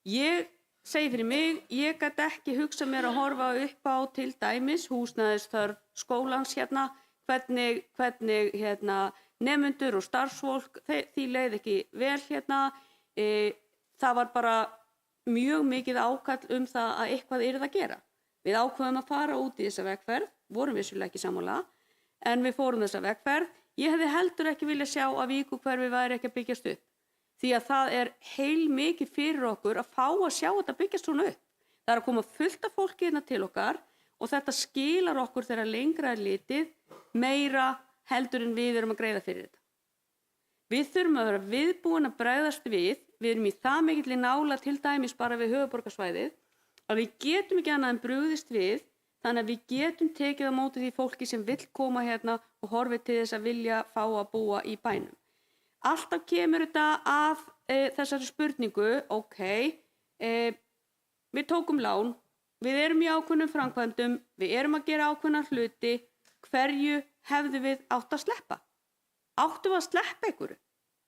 F: Ég segi fyrir mig, ég gat ekki hugsað mér að horfa upp á til dæmis húsnæðisþörf skólans hérna, hvernig nemendur og starfsfólk, því leið ekki vel hérna. Það var bara mjög mikið ákall það að eitthvað yrði að gera. Við ákveðum að fara út í þessa vegferð, vorum vissulega ekki sammála, en við fórum þessa vegferð. Ég hefði heldur ekki viljað sjá að Víkurhverfi væri ekki að byggjast upp. Því að það er heilmikið fyrir okkur að fá að sjá þetta byggjast svona upp. Það er að koma fullt af fólki hérna til okkar og þetta skilar okkur þegar lengra er litið meira heldur en við erum að greiða fyrir þetta. Við þurfum að vera viðbúin að bregðast við erum í það mikilli nála til dæmis bara við höfuðborgarsvæðið að við getum ekki annað en brugðist við þannig að við getum tekið á móti því fólki sem vill koma hérna og horfið til þess að vilja fá að búa í bænum. Alltaf kemur þetta að þessari spurningu, við tókum lán, við erum í ákveðnum framkvæmdum, við erum að gera ákveðna hluti, hverju hefðum við átt að sleppa? Áttum við að sleppa einhverju?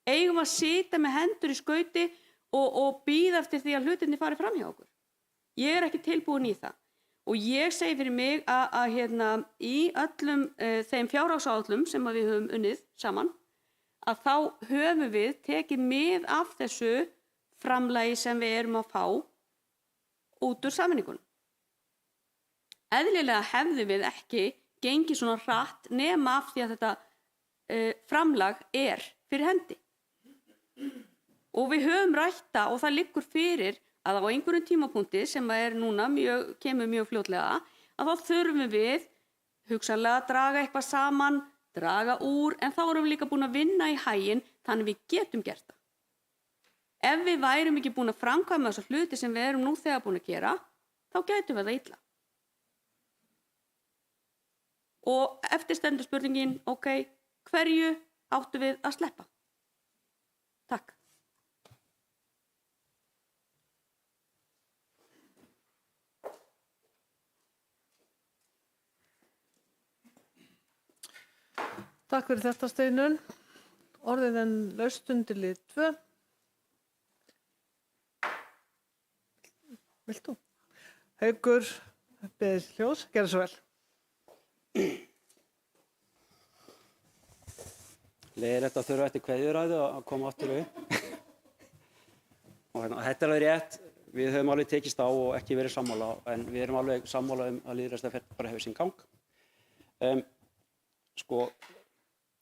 F: Eigum að sitja með hendur í skauti og bíða eftir því að hlutinni fari fram hjá okkur? Ég er ekki tilbúin í það. Og ég segi fyrir mig að í öllum þeim fjárhagsáætlunum sem við höfum unnið saman, að þá höfum við tekið mið af þessu framlagi sem við erum að fá út úr sameiningunum. Eðlilega hefðum við ekki gengið svona hratt nema af því að þetta framlag er fyrir hendi. Og við höfum rætta og það liggur fyrir að á einhverjum tímapunkti sem er núna kemur mjög fljótlega að þá þurfum við hugsanlega að draga eitthvað saman, draga úr, en þá erum við líka búin að vinna í haginn þannig við getum gert það. Ef við værum ekki búin að framkvæma þessa hluti sem við erum nú þegar búin að gera, þá gætum við það illa. Og eftir stendur spurningin, hverju áttu við að sleppa? Takk.
A: Takk fyrir þetta, Steinunn. Orðið en laust undir lið 2. Vilt þú? Haukur, beðið hljós, gerðu svo vel.
E: Leiðilegt að þurfa eftir kveðjuræðu að koma aftur upp. Og þetta er alveg rétt. Við höfum alveg tekist á og ekki verið sammála, en við erum alveg sammála að lýðræðislega bara hefur sinn gang.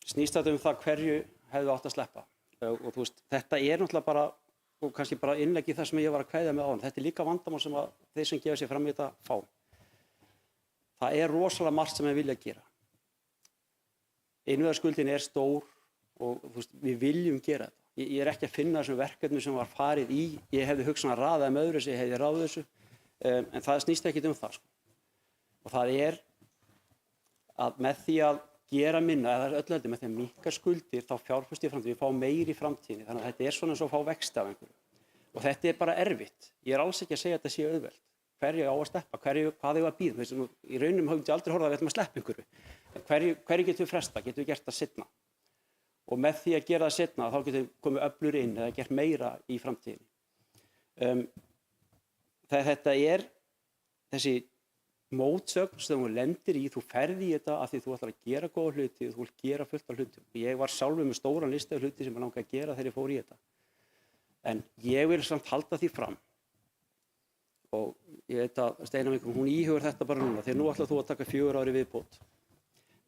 E: Snýst þetta það hverju hefðu átt að sleppa. Og þú veist, þetta náttúrulega bara, og kannski bara innlegg í það sem ég var að kveðja með áðan. Þetta líka vandamál sem að þeir sem gefa sér fram í þetta fá. Það rosalega margt sem við vilja gera. Innviðaskuldin stór og þú veist, við viljum gera þetta. Ég ekki að finna þessum verkefnum sem var farið í. Ég hefði hugsað að raða með öðru sem ég hefði ráðið þessu. En það snýst ekkit það, sko. Og það að með því að gera minna, eða öllu heldur með því að minnka skuldir, þá fjárfesti í framtíðinni, við fáum meiri í framtíðinni. Þannig að þetta svona eins og að fá vexti af einhverju. Og þetta bara erfitt. Ég alls ekki að segja að þetta sé auðvelt. Hverju á að sleppa, hvað eigum að bíða. Í raunum höfum við aldrei horfað að við ætlum að sleppa einhverju. Hverju getum við fresta, getum við gert það seinna. Og með því að gera það seinna, þá getum við komið öflur inn eða gert meira í framtíðinni. Þetta þessi mótsögn sem þú lendir í, þú ferði í þetta af því þú ætlar að gera góða hluti og þú vilt gera fullt af hlutum. Ég var sjálfur með stóran lista af hluti sem ég langaði að gera þegar ég fór í þetta. En ég vil samt halda því fram. Og ég veit að Steinunn, hún íhugar þetta bara núna, þegar nú ætlar þú að taka 4 ár í viðbót.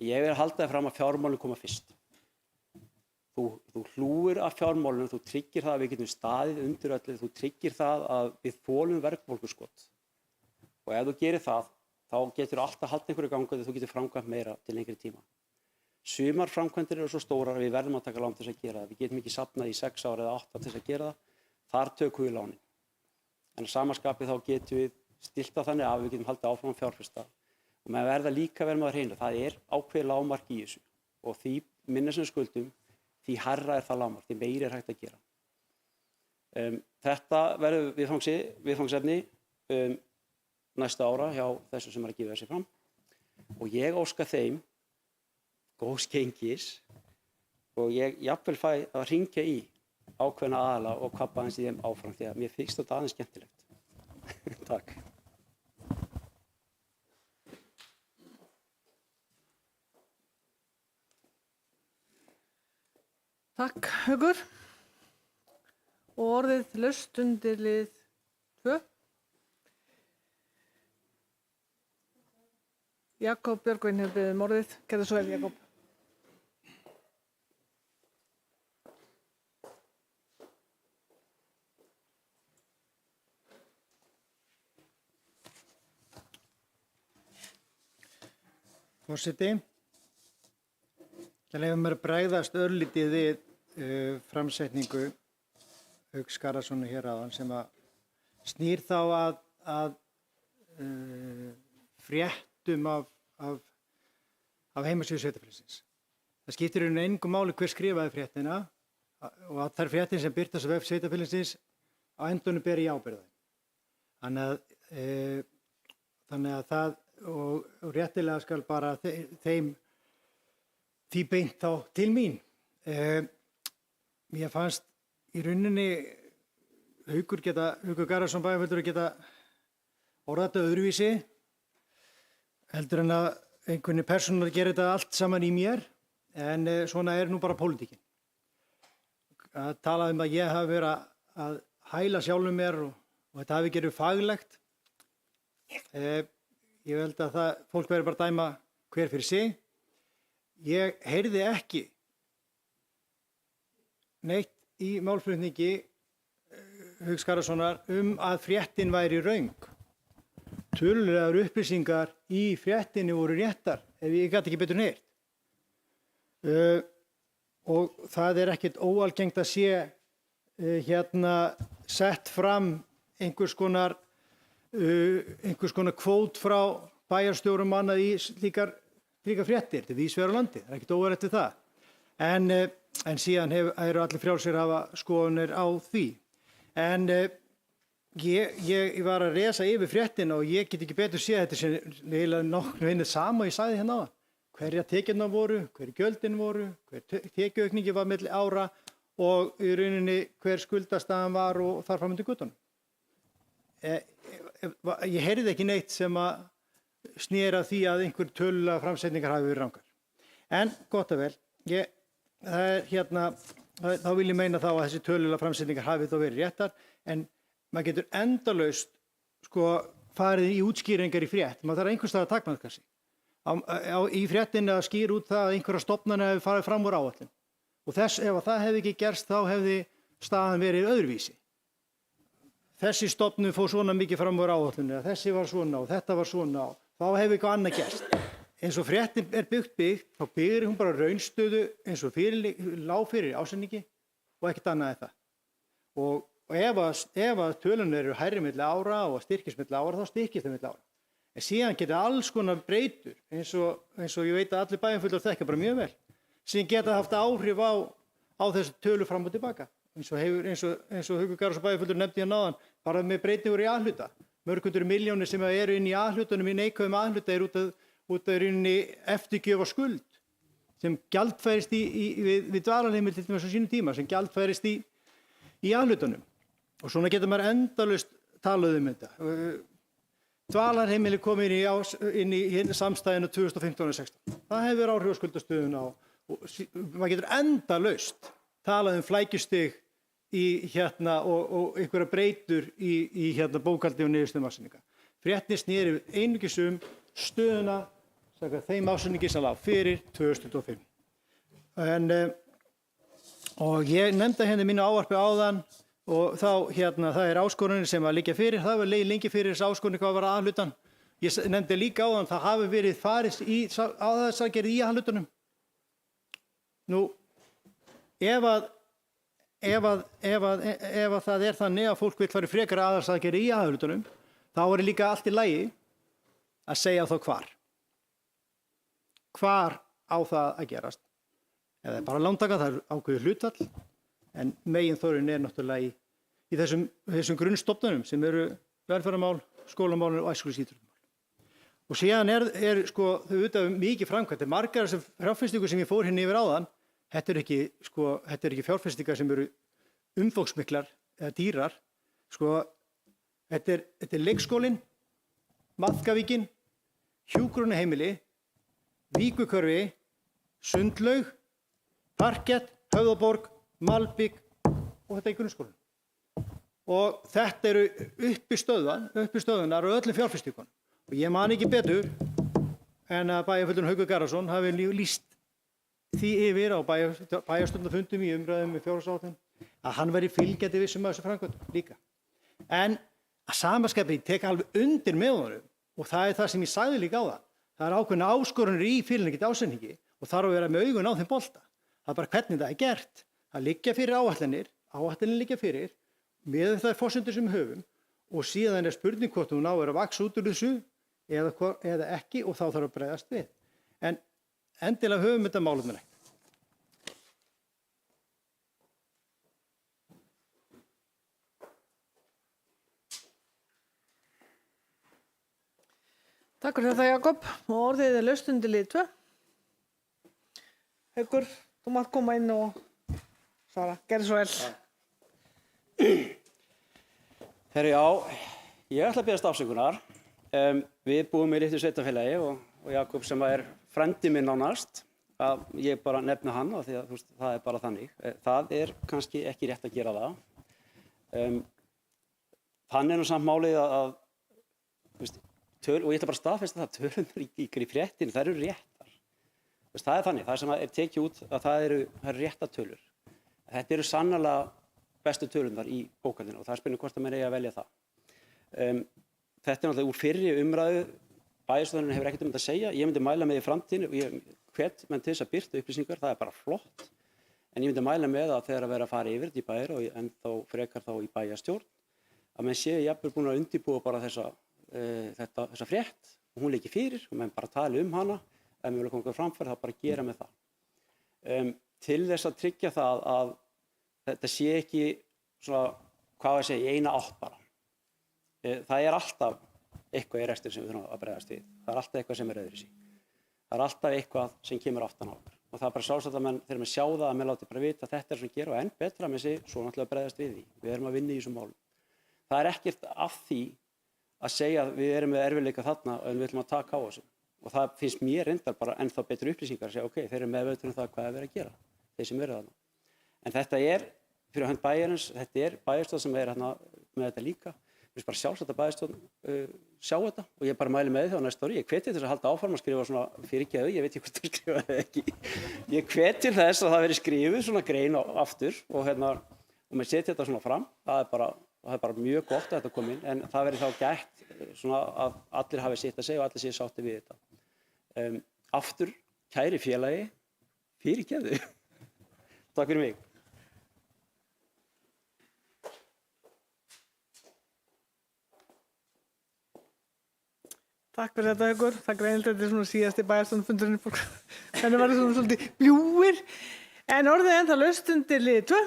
E: Ég vil halda því fram að fjármálin koma fyrst. Þú hlúir að fjármálunum, þú tryggir það að við getum staðið undir öllu, þú tryggir það að við þolum verðbólguskot. Og ef þú gerir það, þá getur alltaf haldið einhverju ganga þegar þú getur framkvæmt meira til lengri tíma. Sumar framkvæmdir svo stórar að við verðum að taka lán til þess að gera það. Við getum ekki safnað í 6 ár eða 8 til þess að gera það. Þar tökum við lánin. En að sama skapi þá getum við stillt það þannig að við getum haldið áfram að fjárfesta. Og maður verða líka að vera með að hreina. Það ákveðið lágmark í þessu. Og því minna sem skuldum, því hærra það lágmark, því meiri hægt að gera. Þetta verður viðfangsefni næsta ára hjá þessu sem að gefa þessi fram. Og ég óska þeim góðs gengis og ég jafnvel fæ að hringja í ákveðna aðala og kappa aðeins í þeim áfram því að mér finnst þetta aðeins skemmtilegt. Takk.
A: Takk, Haukur. Og orðið laust undir lið 2. Jakob Björgvin hefur beðið orðið. Gerðu svo vel, Jakob.
C: Forseti, það leyfir mér að bregðast örlítið við framsetningu Hauks Garðarssonar hér áðan sem að snýr þá að fréttum af heimasíðu sveitarfélagsins. Það skiptir í raun engu máli hver skrifaði fréttina og að þær fréttin sem birtast á vef sveitarfélagsins á endunum beri ábyrgð. Þannig að það og réttilega skal bara því beint þá til mín. Mér fannst í rauninni Haukur Garðarsson bæjarfulltrúi geta orðað þetta öðruvísi heldur en að einhvernig persónulega gera þetta allt saman í mér, en svona nú bara pólitíkin. Að tala að ég hafi verið að hæla sjálfum mér og þetta hafi gerið faglegt. Ég held að fólk verður bara að dæma hver fyrir sig. Ég heyrði ekki neitt í málflutningi Hauks Garðarssonar að fréttin væri röng. Tölulegar upplýsingar í fréttinni voru réttar ef ég gat ekki betur heyrt. Og það ekkert óalgengt að sé sett fram einhvers konar kvót frá bæjarstjórum annað í slíkar fréttir. Þetta víðs vegar á landi, það ekkert óæðilegt við það. En síðan eru allir frjálsir að hafa skoðanir á því. En ég var að resa yfir fréttina og ég get ekki betur séð þetta sem eiginlega nokkuð vinnið sama og ég sagði hérna áðan. Hverja tekjurnar voru, hver gjöldin voru, hver tekjuaukningi var milli ára og í rauninni hver skuldastaðan var og þar fram undir götunum. Ég heyrði ekki neitt sem að snera því að einhver tölulega framsetningar hafi verið rangar. En gott og vel, þá vil ég meina þá að þessi tölulega framsetningar hafi þá verið réttar, en maður getur endalaust farið í útskýringar í frétt. Maður þarf einhvers staðar að takmarka sig. Í fréttinni að skýra út það að einhverja stofnanir hefur farið fram úr áætlun. og ef það hefði ekki gerst þá hefði staðan verið öðruvísi. Þessi stofnun fór svona mikið fram úr áætlunni, þessi var svona og þetta var svona og þá hefði eitthvað annað gerst. Eins og fréttin er byggt, þá byggir hún bara raunstöðu eins og lá fyrir ásetningi og ekkert annað en það. Og ef að tölunum eru hærri milli ára og styrkist milli ára, þá styrkist það milli ára. En síðan geta alls konar breytur, eins og ég veit að allir bæjarfulltrúar þekkja bara mjög vel, sem geta haft áhrif á þessu tölu fram og tilbaka. Eins og Haukur Garðarsson bæjarfulltrúar nefndi hérna áðan, bara með breytingur í A-hluta. Mörg hundruð milljónir sem eru inn í A-hlutunum, í neikvæðum A-hluta, er út af rauninni eftirgjöf og skuld sem gjaldfærist við dvalarheimili til dæmis á sínum tíma, sem gjaldfærist í A-hlutunum. Og svona getur maður endalaust talað þetta. Dvalarheimili kom inn í samstæðinu 2015 og 16. Það hefur áhrif á skuldastöðuna og maður getur endalaust talað flækjustig og einhverja breytur í bókhaldi og niðurstöðum ársreikninga. Fréttin sneri einungis stöðuna þeim ársreikningi sem lá fyrir 2025. Og ég nefndi hérna mínu ávarpi áðan og þá það er áskoranir sem að liggja fyrir. Það var lengi fyrir þessi áskoranir hvað var A-hlutann. Ég nefndi líka áðan það hafi verið farið í aðhaldsaðgerðir í A-hlutunum. Nú, ef það er þannig að fólk vill fara frekar aðhaldsaðgerðir í A-hlutunum, þá er líka allt í lagi að segja þá hvar. Hvar á það að gerast? Eða bara lántaka, það er ákveðið hlutfall, en meginþörfin er náttúrulega í þessum grunnstofnunum sem eru velferðarmál, skólamál og æskulýðsíþróttamál. Og síðan er þau auðvitað mikið framkvæmt. Margar þessar fjárfestingar sem ég fór hérna yfir áðan, þetta er ekki fjárfestingar sem eru umfangsmiklar eða dýrar. Þetta er leikskólinn, Maðkavíkin, hjúkrunarheimili, Víkurkörfi, Sundlaug, Parkett, Höfðaborg, Malbik og þetta er grunnskólinn. Og þetta eru uppistöðunar og öllum fjárfestingunum. Og ég man ekki betur en að bæjarfulltrúinn Haukur Garðarsson hafi lýst því yfir á bæjarstjórnarfundum í umræðum með fjárhagsáætlun að hann væri fylgjandi vissum af þessu framkvæmdum líka. En að sama skapi tek alveg undir með honum og það er það sem ég sagði líka á það. Það er ákveðna áskorunir í fyrirliggjandi ásetningi og þarf að vera með augun á þeim bolta. Það er bara hvernig það er gert. Það liggja fyrir áætlanir liggja fyrir með þær forsendur sem við höfum og síðan er spurning hvort hún á að vaxa út úr þessu eða ekki og þá þarf að bregðast við. En endilega höfum þetta málefnilegt.
A: Takk fyrir þetta, Jakob. Og orðið er laust undir lið 2. Haukur, þú mátt koma inn og svara. Gerðu svo vel.
E: Herri, já, ég ætla að biðjast afsökunar. Við búum í litlu sveitarfélagi og Jakob sem er frændi minn nánast, að ég bara nefna hann og því að það er bara þannig. Það er kannski ekki rétt að gera það. Þannig er nú samt málið að og ég ætla bara að staðfesta það, tölurnar í fréttinni, þær eru réttar. Það er þannig, það sem er tekið út að það eru réttar tölur. Þetta eru sannarlega bestu tölurnar í bókhaldinu og það er spurning hvort að menn eigi að velja það. Þetta er náttúrulega úr fyrri umræðu, bæjarstjórnin hefur ekkert þetta að segja, ég myndi mæla með í framtíðinni og ég hvet menn til þess að birta upplýsingar, það er bara flott. En ég myndi mæla með að þegar að vera að fara yfir þetta í bæjar og en þá frekar þá í bæjarstjórn, að menn séu jafnvel búin að undirbúa bara þessa frétt og hún liggi fyrir og menn bara tali hana, ef við viljum koma framfæri þá bara gera með það. Til þess að tryggja það að þetta sé ekki svona, hvað að segja, í eina átt bara. Það er alltaf eitthvað í restin sem við þurfum að bregðast við. Það er alltaf eitthvað sem er öðruvísi. Það er alltaf eitthvað sem kemur aftan á okkur. Og það er bara sjálfsagt að menn, þegar menn sjá það, að menn láti bara vita að þetta er svona að gera og enn betra með sig, svo náttúrulega bregðast við því. Við erum að vinna í þessum málum. Það er ekkert af því að segja að við erum með erfiðleika þarna en við ætlum að taka á þessu. Og það finnst mér reyndar bara ennþá betri upplýsingar að segja ok, þeir eru meðvitaðir um það hvað er verið að gera, þeir sem eru þarna. En þetta er fyrir hönd bæjarins, þetta er bæjarstjórn sem er hérna með þetta líka. finnst bara sjálfsagt að bæjarstjórn sjá þetta og ég bara mæli með því á næsta ári. Ég hvet til þess að halda áfram að skrifa svona fyrirgefðu, ég veit ekki hvort þú skrifaði eða ekki. Ég hvet til þess að það veri skrifuð svona grein aftur og maður setja þetta svona fram. Það er bara mjög gott að þetta kom inn, en það veri þá gætt svona að allir hafi sitt að segja og allir séu sátti við þetta. Aftur, kæri félagi, fyrirgefðu. Takk fyrir mig.
A: Takk fyrir þetta ykkur. Það er greinilegt að þetta er svona síðasti bæjarstjórnarfundurinn fólk. Þannig var það svona svolítið bljúgir. En orðið ennþá laust undir lið 2.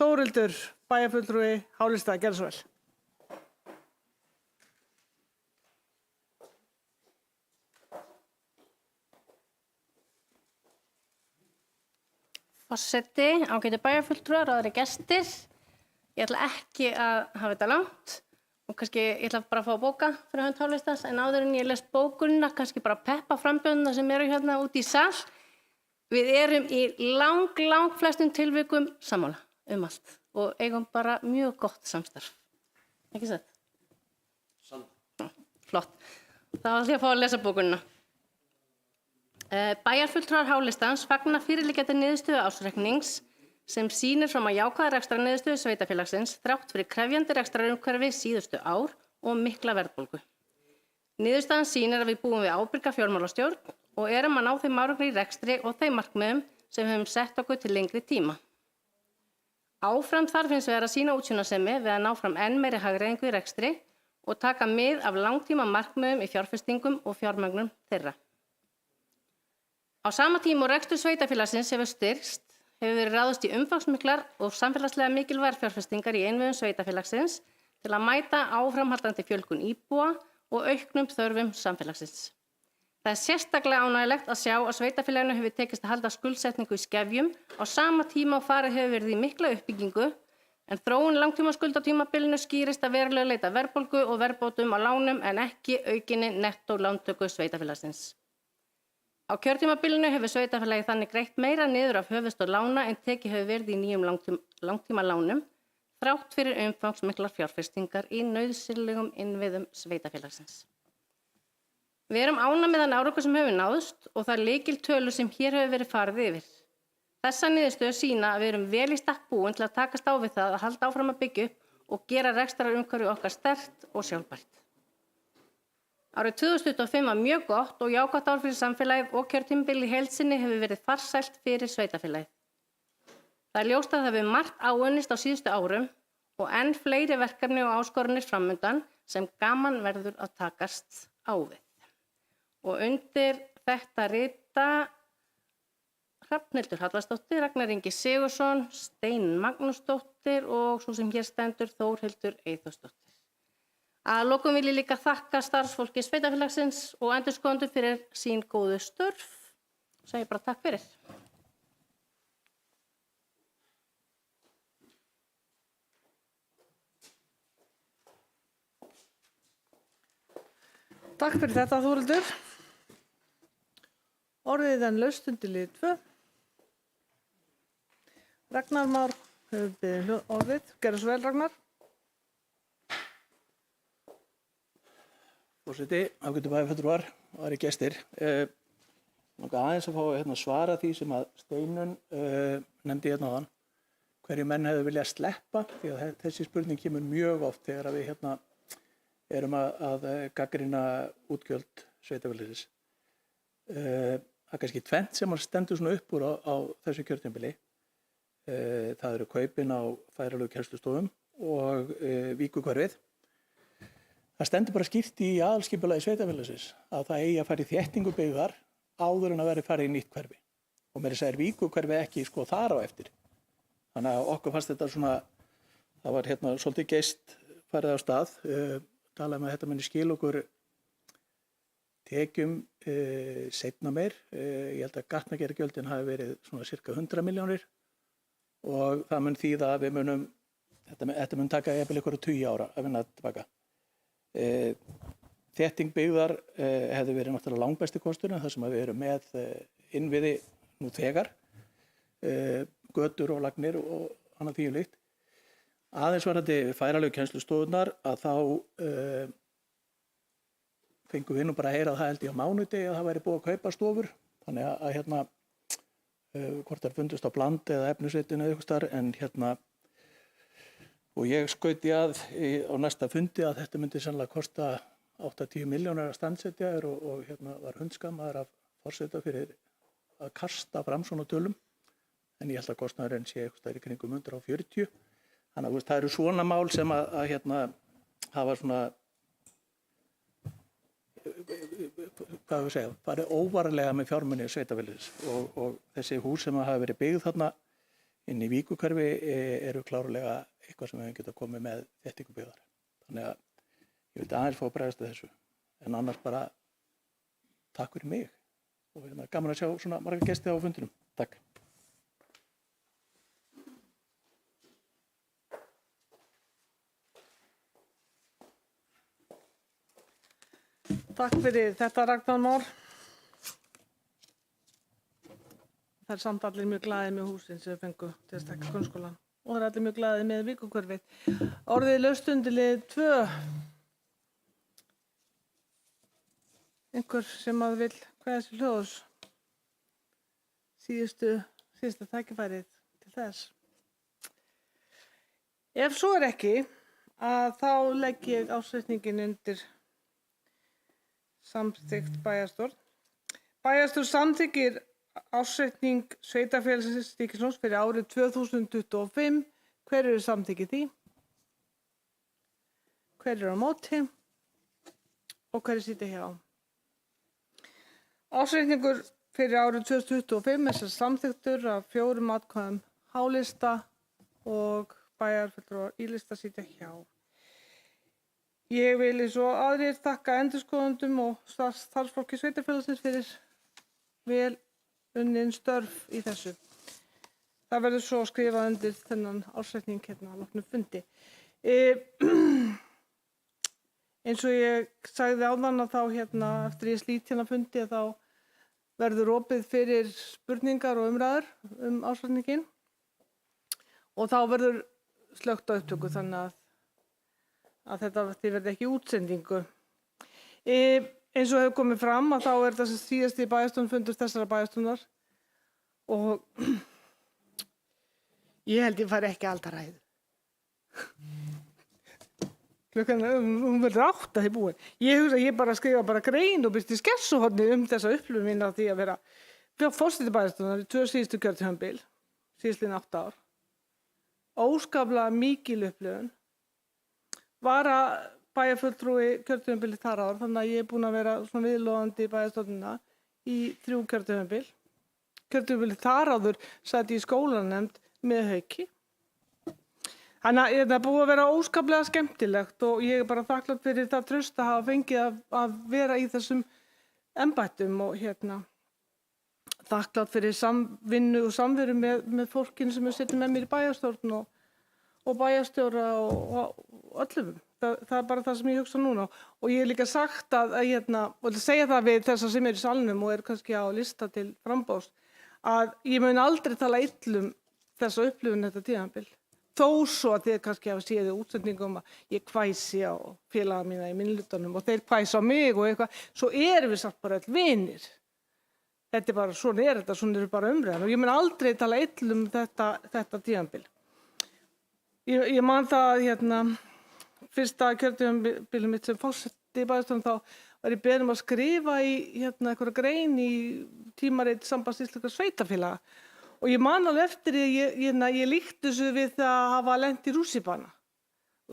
A: Þórhildur, bæjarfulltrúi Hálistað, gerðu svo vel.
G: Forseti, ágætu bæjarfulltrúar og aðrir gestir. Ég ætla ekki að hafa þetta langt og kannski ég ætla bara að fá að bóka fyrir hönd Hálistans, en áður en ég les bókunina kannski bara peppa frambjóðina sem eru hérna úti í sal. Við erum í lang flestum tilvikum sammála allt og eigum bara mjög gott samstarf. Ekki satt? Flott. Þá ætla ég að fá að lesa bókunina. Bæjarfulltrúar Hálistans fagna fyrirliggjandi niðurstöðu ársreiknings sem sýnir fram að jákvæða rekstrarniðurstöðu sveitarfélagsins þrátt fyrir krefjandi rekstrarumhverfi síðustu ár og mikla verðbólgu. Niðurstaðan sýnir að við búum við ábyrga fjármálastjórn og erum að ná þeim árangri í rekstri og þeim markmiðum sem við höfum sett okkur til lengri tíma. Áfram þarf hins vegar að sýna útsjónarsemi við að ná fram enn meiri hagræðingu í rekstri og taka mið af langtíma markmiðum í fjárfestingum og fjármögnun þeirra. Á sama tíma og rekstur sveitarfélagsins hefur styrkst, hefur verið ráðist í umfangsmiklar og samfélagslega mikilvægar fjárfestingar í innviðum sveitarfélagsins til að mæta áframhaldandi fjölgun íbúa og auknum þörfum samfélagsins. Það er sérstaklega ánægjulegt að sjá að sveitarfélaginu hefur tekist að halda skuldsetningu í skefjum á sama tíma og farið hefur verið í mikla uppbyggingu, en þróun langtímaskuldatímabilinu skýrist að verulega leita verðbólgu og verðbótum á lánum en ekki aukinni nettó lántöku sveitarfélagsins. Á kjörtímabilinu hefur sveitarfélagið þannig greitt meira niður af höfuðstól lána en tekið hefur verið í nýjum langtíma lánum, þrátt fyrir umfangsmiklar fjárfestingar í nauðsynlegum innviðum sveitarfélagsins. Við erum ánægð með þann árangur sem hefur náðst og þær lykiltölur sem hér hefur verið farið yfir. Þessar niðurstöður sýna að við erum vel í stakk búin til að takast á við það að halda áfram að byggja upp og gera rekstrarumhverfi okkar sterkt og sjálfbært. Árið 2025 var mjög gott og jákvætt ár fyrir samfélagið og kjörtímabil í heild sinni hefur verið farsælt fyrir sveitarfélagið. Það er ljóst að það hefur margt áunnist á síðustu árum og enn fleiri verkefni og áskoranir framundan sem gaman verður að takast á við. Og undir þetta rita Hrafnhildur Hallvarðsdóttir, Ragnar Ingi Sigurðsson, Steinunn Magnúsdóttir og svo sem hér stendur Þórhildur Eyþórsdóttir. Að lokum vil ég líka þakka starfsfólki sveitarfélagsins og endurskoðendur fyrir sín góðu störf. Svo ég bara takk fyrir.
A: Takk fyrir þetta, Þórhildur. Orðið en laust undir lið 2. Ragnar Már hefur beðið orðið. Gerðu svo vel, Ragnar.
H: Forseti, ágætu bæjarfulltrúar og aðrir gestir. Langar aðeins að fá að svara því sem að Steinunn nefndi hérna áðan, hverju menn hefðu viljað sleppa, því að þessi spurning kemur mjög oft þegar við erum að gagnrýna útgjöld sveitarfélagsins. Það er kannski tvennt sem stendur svona upp úr á þessu kjörtímabili. Það eru kaupin á færanlegu kennslustofum og Víkurhverfið. Það stendur bara skýrt í aðalskipulagi sveitarfélagsins að það eigi að fara í þéttingu byggðar áður en að vera farið í nýtt hverfi. Og meira að segja Víkurhverfi ekki þar á eftir. Þannig að okkur fannst þetta svona, það var svolítið geist farið á stað, talaði að þetta muni skil okkur tekjum seinna meir. Ég held að gatnagerðargjöldin hafi verið svona cirka 100 milljónir og það mun þýða að við munum, þetta mun taka jafnvel ykkur 20 ára að vinna tilbaka. Þétting byggðar hefði verið náttúrulega langbesti kosturinn þar sem við erum með innviði nú þegar, götur og lagnir og annað því um líkt. Aðeins varðandi færanlegu kennslustofunar að þá fengum við nú bara að heyra að það held ég á mánudegi að það væri búið að kaupa stofur. Þannig að hvort það fundust á Blandi eða Efnisveitinu eða eitthvað staðar en og ég skaut á næsta fundi að þetta myndi sannlega kosta 8-10 milljónir að standsetja og var hundskammaður af forseta fyrir að kasta fram svona tölum. En ég held að kostnaðurinn sé eitthvað staðar í kringum 140. Þannig að það eru svona mál sem að hafa svona, hvað við segja, farið óvarlega með fjármuni sveitarfélagsins og þessi hús sem hafa verið byggð þarna inn í Víkurhverfi eru klárlega eitthvað sem við getum komið með þéttingu byggðar. Þannig að ég vil aðeins fá að bregðast þessu en annars bara takk fyrir mig og gaman að sjá svona marga gesti á fundinum. Takk.
A: Takk fyrir þetta, Ragnar Már. Það samt allir mjög glaðir með húsin sem við fengu til að stækka grunnskólann og það allir mjög glaðir með Víkurhverfið. Orðið laust undir lið 2. Einhver sem að vil kveðja sér hljóðs. Síðasta tækifærið til þess. Ef svo ekki, þá legg ég ásetningin undir samþykkt bæjarstjórn. Bæjarstjórn samþykkir ásetning sveitarfélagsins Stykkishólms fyrir árið 2025. Hver eru samþykkið því? Hver eru á móti? Og hver er sitja hjá? Ásetningur fyrir árið 2025 er samþykktur af 4 atkvæðum H-lista og bæjarfulltrúar í-lista sitja hjá. Ég vil eins og aðrir þakka endurskoðendum og starfsfólki sveitarfélagsins fyrir vel unnin störf í þessu. Það verður svo skrifað undir þennan ásetning að loknum fundi. Eins og ég sagði áðan að þá eftir ég slít fundi þá verður opið fyrir spurningar og umræður ásetninginn og þá verður slökkt á upptöku þannig að þetta verði ekki útsendingu. Eins og hefur komið fram að þá er þetta síðasti bæjarstjórnarfundur þessara bæjarstjórnar og ég held ég fari ekki aldaræðu. Klukkan, hún verður 8 því búin. Ég hugsa að ég bara skrifa grein og byrsti skessuhorni þessa upplifun mín af því að vera forseti bæjarstjórnar í 2 síðustu kjörtímabil, síðastliðin 8 ár. Óskaplega mikil upplifun. Bæjarfulltrúi kjörtímabili þar ár, þannig að ég er búin að vera svona viðloðandi bæjarstjórnina í 3 kjörtímabil. Kjörtímabili þar áður sat ég í skólanefnd með Hauki. Þannig að það er búið að vera óskaplega skemmtilegt og ég er bara þakklát fyrir það traust að hafa fengið að vera í þessum embættum og þakklát fyrir samvinnu og samveru með fólkinu sem er setið með mér í bæjarstjórn og bæjarstjóra og öllum. Það er bara það sem ég hugsa núna og ég hef líka sagt og segja það við þessa sem er í salnum og er kannski á lista til framboðs að ég mun aldrei tala illum þessa upplifun þetta tímabil. Þó svo að þið kannski hafa séð í útsendingum að ég hvæsi á félaga mína í minnihlutanum og þeir hvæsa á mig og eitthvað, svo erum við samt bara öll vinir. Þetta er bara, svona eru bara umræðan og ég mun aldrei tala illum þetta tímabil. Ég man það fyrsta kjörtímabilið mitt sem forseti bæjarstjórnar þá var ég beðin að skrifa í einhverja grein í tímarit Sambands íslenskra sveitarfélaga og ég man alveg eftir því ég líkti þessu við það að hafa lent í rússíbana.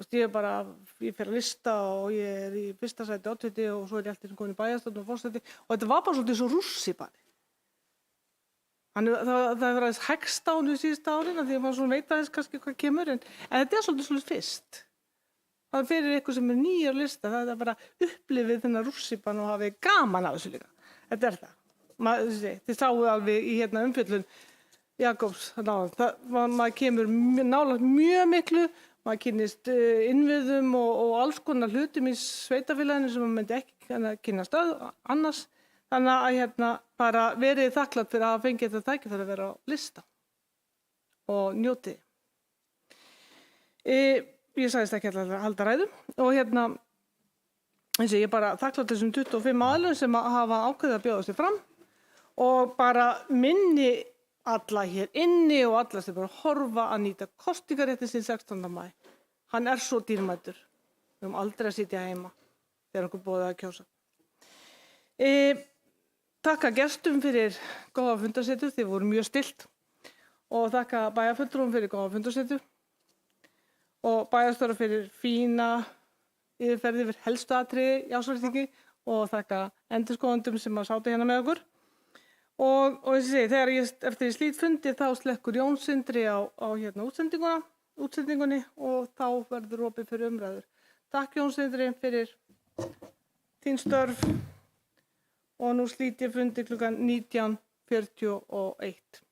A: Ég fer að lista og ég er í fyrsta sæti oddviti og svo er ég alltaf komin í bæjarstjórn og forseti og þetta var bara svolítið svo rússíbani. Það hefur aðeins hægst á nú síðustu árin af því að maður svona veit aðeins kannski hvað kemur en þetta er svolítið fyrst. Það er fyrir ykkur sem er nýjar lista, það er bara upplifið þennan rússíban og hafið gaman af þessu líka. Þetta er það. Þið sáu alveg í umfjöllun Jakobs, maður kemur nálægt mjög miklu, maður kynnist innviðum og alls konar hlutum í sveitarfélaginu sem maður myndi ekki kynnast annars. Þannig að bara verið þakklátt fyrir að fengið þetta tækifæri að vera á lista og njótið. Ég sagðist ekki að halda ræðu og eins og ég bara þakklátt þessum 25 aðilum sem hafa ákveðið að bjóða sig fram og bara minni alla hér inni og alla sem bara horfa að nýta kosningaréttinn sinn 16. maí. Hann er svo dýrmætur. Við höfum aldrei að sitja heima þegar okkur boðið að kjósa. Þakka gestum fyrir góða fundarsetu, þið voru mjög stillt og þakka bæjarfulltrúum fyrir góða fundarsetu og bæjarstjóra fyrir fína yfirferði yfir helstu atriði í ársreikningi og þakka endurskoðendum sem sátu hérna með okkur. Og eins og ég segi, eftir ég slít fundi þá slekkur Jón Sindri á útsendingunni og þá verður opið fyrir umræður. Takk Jón Sindri fyrir þín störf og nú slít ég fundi klukkan 19:41.